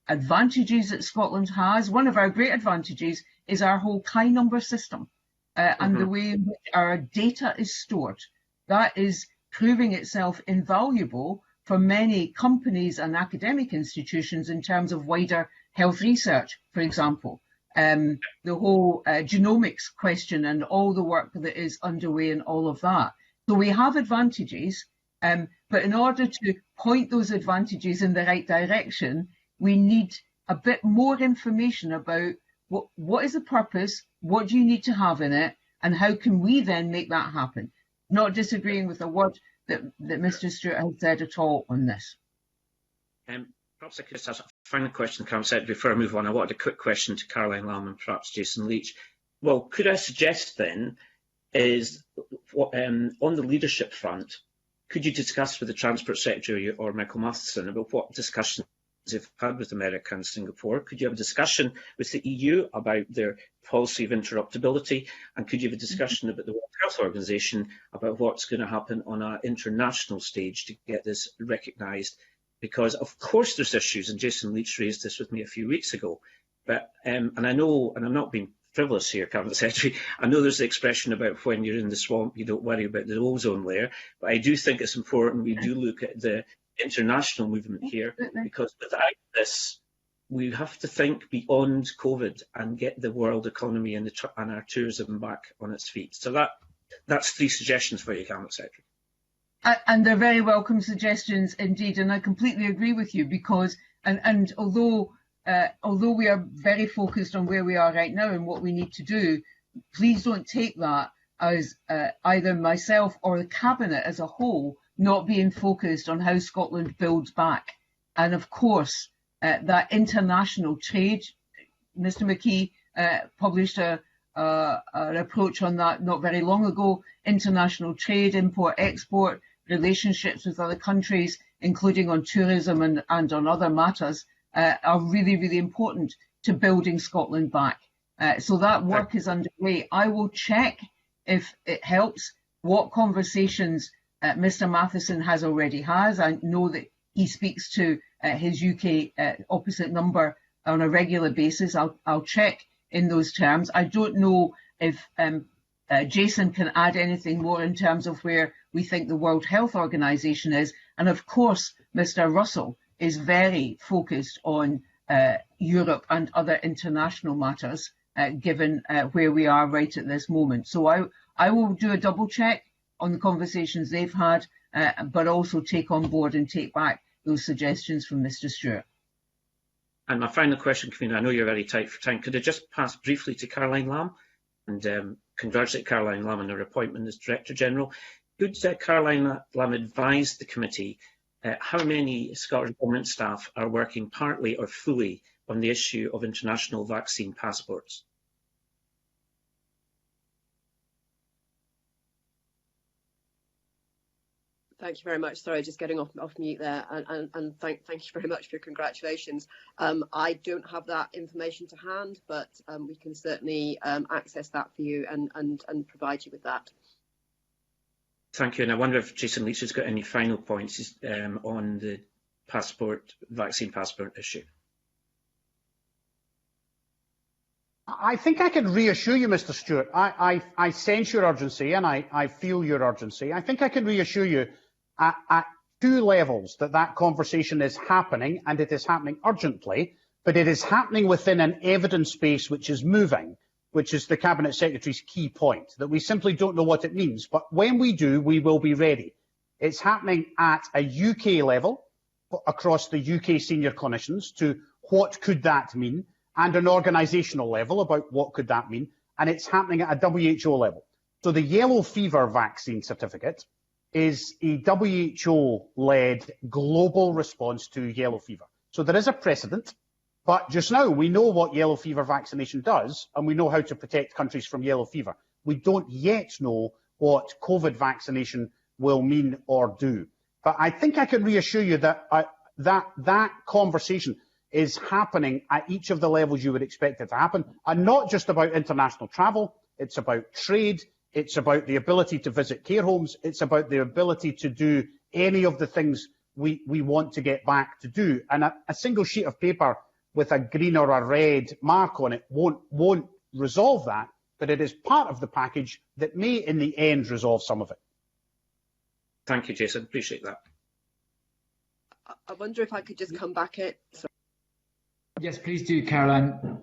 advantages that Scotland has. One of our great advantages is our whole KI number system and the way in which our data is stored. That is proving itself invaluable for many companies and academic institutions in terms of wider health research, for example. The whole genomics question and all the work that is underway and all of that. So we have advantages. But in order to point those advantages in the right direction, we need a bit more information about what is the purpose, what do you need to have in it, and how can we then make that happen? Not disagreeing with a word that Mr. Stewart has said at all on this. Perhaps I could just ask a final question, Cabinet Secretary, before I move on. I wanted a quick question to Caroline Lamb and perhaps Jason Leach. Well, could I suggest then is on the leadership front, could you discuss with the Transport Secretary or Michael Matheson about what discussions they've had with America and Singapore? Could you have a discussion with the EU about their policy of interruptibility? And could you have a discussion about the World Health Organization about what's going to happen on an international stage to get this recognised? Because of course there's issues, and Jason Leach raised this with me a few weeks ago. But and I know, and I'm not being frivolous here, Cabinet Secretary, I know there's the expression about when you're in the swamp, you don't worry about the ozone layer. But I do think it's important we do look at the international movement here, because without this, we have to think beyond COVID and get the world economy and our tourism back on its feet. So that's 3 suggestions for you, Cabinet Secretary. And they're very welcome suggestions indeed, and I completely agree with you, because and although we are very focused on where we are right now and what we need to do, please don't take that as either myself or the Cabinet as a whole not being focused on how Scotland builds back. And of course, that international trade, Mr. McKee published an approach on that not very long ago. International trade, import, export, relationships with other countries, including on tourism and on other matters, are really, really important to building Scotland back. So that work is underway. I will check, if it helps, what conversations Mr. Matheson has already had. I know that he speaks to his UK opposite number on a regular basis. I'll check in those terms. I don't know if Jason can add anything more in terms of where we think the World Health Organization is. And of course, Mr. Russell is very focused on Europe and other international matters, given where we are right at this moment. So I will do a double check on the conversations they've had, but also take on board and take back those suggestions from Mr. Stewart. And my final question, Convener, I know you're very tight for time. Could I just pass briefly to Caroline Lamb and congratulate Caroline Lamb on her appointment as Director General? Could Caroline Lamb advise the committee how many Scottish Government staff are working partly or fully on the issue of international vaccine passports? Thank you very much. Sorry, just getting off mute there, and thank you very much for your congratulations. I don't have that information to hand, but we can certainly access that for you and provide you with that. Thank you, and I wonder if Jason Leach has got any final points on the vaccine passport issue. I think I can reassure you, Mr. Stewart. I sense your urgency and I feel your urgency. I think I can reassure you at 2 levels that conversation is happening, and it is happening urgently, but it is happening within an evidence base which is moving, which is the Cabinet Secretary's key point, that we simply don't know what it means. But when we do, we will be ready. It's happening at a UK level, across the UK senior clinicians, to what could that mean, and an organisational level about what could that mean, and it's happening at a WHO level. So the yellow fever vaccine certificate is a WHO-led global response to yellow fever. So there is a precedent, but just now we know what yellow fever vaccination does, and we know how to protect countries from yellow fever. We don't yet know what COVID vaccination will mean or do. But I think I can reassure you that that conversation is happening at each of the levels you would expect it to happen, and not just about international travel. It's about trade. It's about the ability to visit care homes. It's about the ability to do any of the things we want to get back to do. And a single sheet of paper with a green or a red mark on it won't resolve that, but it is part of the package that may, in the end, resolve some of it. Thank you, Jason. Appreciate that. I wonder if I could just come back at... Sorry. Yes, please do, Caroline.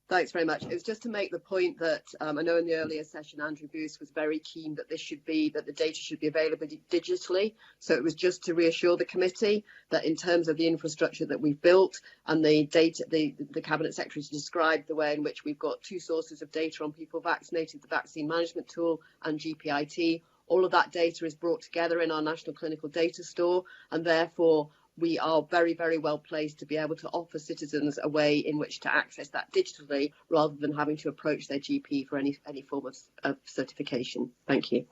Thanks very much. It was just to make the point that I know in the earlier session, Andrew Booth was very keen that the data should be available digitally. So it was just to reassure the committee that in terms of the infrastructure that we've built and the data, the Cabinet Secretary described the way in which we've got 2 sources of data on people vaccinated, the vaccine management tool and GPIT. All of that data is brought together in our National Clinical Data Store, and therefore we are very, very well placed to be able to offer citizens a way in which to access that digitally rather than having to approach their GP for any form of certification. Thank you.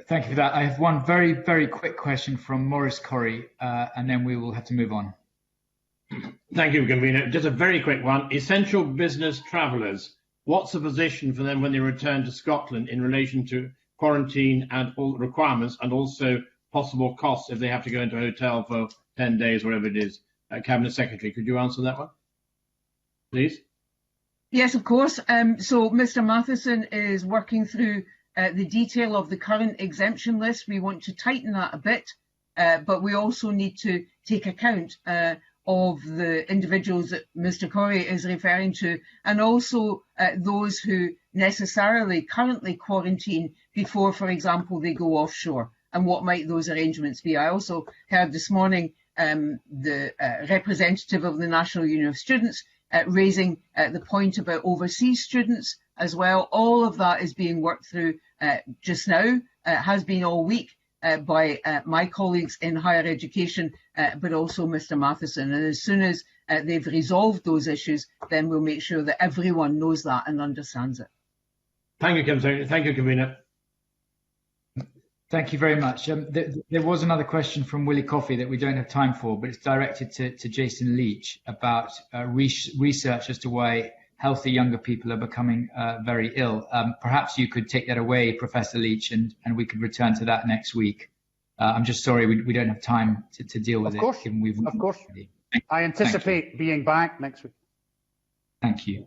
Thank you for that. I have one very, very quick question from Maurice Corrie, and then we will have to move on. Thank you, Convener. Just a very quick one. Essential business travellers, what's the position for them when they return to Scotland in relation to quarantine and all requirements, and also possible costs if they have to go into a hotel for 10 days, whatever it is? Cabinet Secretary, could you answer that one, please? Yes, of course. So Mr. Matheson is working through the detail of the current exemption list. We want to tighten that a bit, but we also need to take account of the individuals that Mr. Corrie is referring to, and also those who necessarily currently quarantine before, for example, they go offshore, and what might those arrangements be. I also heard this morning the representative of the National Union of Students raising the point about overseas students as well. All of that is being worked through just now, has been all week by my colleagues in higher education, but also Mr. Matheson. And as soon as they've resolved those issues, then we'll make sure that everyone knows that and understands it. Thank you, Convener. Thank you, Convener. Thank you very much. There was another question from Willie Coffey that we don't have time for, but it's directed to Jason Leach about research as to why healthy younger people are becoming very ill. Perhaps you could take that away, Professor Leach, and we could return to that next week. I'm just sorry we don't have time to deal with it. Of course. I anticipate being back next week. Thank you.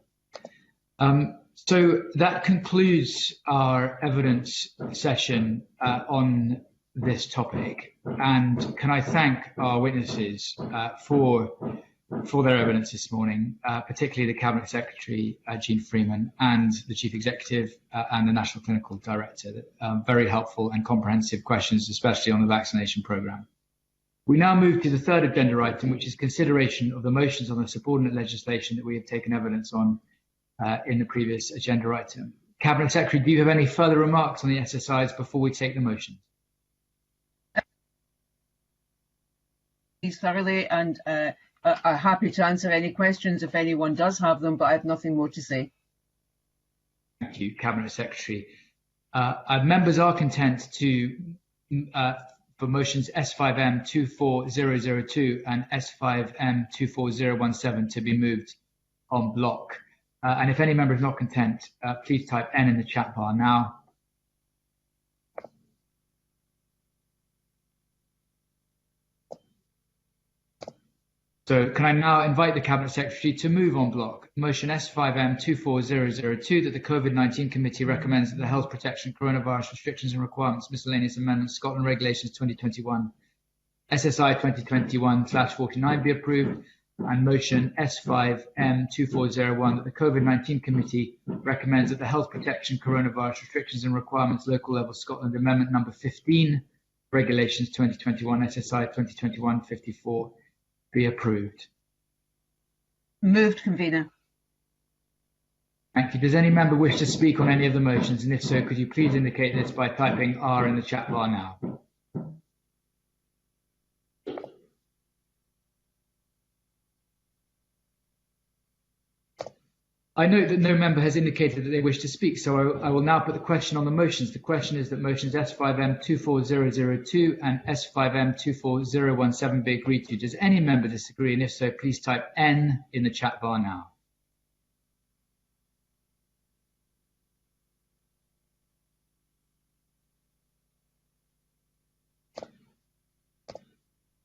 So that concludes our evidence session on this topic. And can I thank our witnesses for their evidence this morning, particularly the Cabinet Secretary, Jean Freeman, and the Chief Executive and the National Clinical Director. Very helpful and comprehensive questions, especially on the vaccination programme. We now move to the third agenda item, which is consideration of the motions on the subordinate legislation that we have taken evidence on in the previous agenda item. Cabinet Secretary, do you have any further remarks on the SSIs before we take the motion? Thoroughly, and are happy to answer any questions if anyone does have them, but I have nothing more to say. Thank you, Cabinet Secretary. Members are content to for motions S5M 24002 and S5M 24017 to be moved en bloc. And if any member is not content, please type N in the chat bar now. So can I now invite the Cabinet Secretary to move en bloc motion S5M 24002 that the COVID-19 Committee recommends that the Health Protection Coronavirus Restrictions and Requirements Miscellaneous Amendments Scotland Regulations 2021 SSI 2021/49 be approved, and motion S5M 2401 that the COVID-19 Committee recommends that the Health Protection Coronavirus Restrictions and Requirements Local Level Scotland Amendment number 15 Regulations 2021 SSI 2021/54 be approved. Moved, Convener. Thank you. Does any member wish to speak on any of the motions? And if so, could you please indicate this by typing R in the chat bar now? I note that no member has indicated that they wish to speak, so I will now put the question on the motions. The question is that motions S5M 24002 and S5M 24017 be agreed to. Does any member disagree? And if so, please type N in the chat bar now.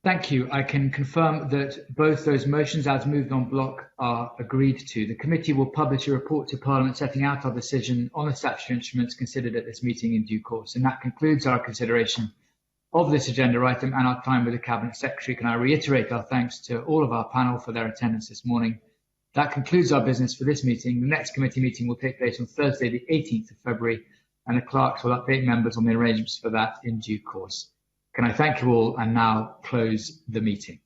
Thank you. I can confirm that both those motions as moved en bloc are agreed to. The committee will publish a report to Parliament setting out our decision on the statutory instruments considered at this meeting in due course. And that concludes our consideration of this agenda item and our time with the Cabinet Secretary. Can I reiterate our thanks to all of our panel for their attendance this morning That concludes our business for this meeting. The next committee meeting will take place on Thursday, the 18th of February, and the clerks will update members on the arrangements for that in due course. Can I thank you all and now close the meeting?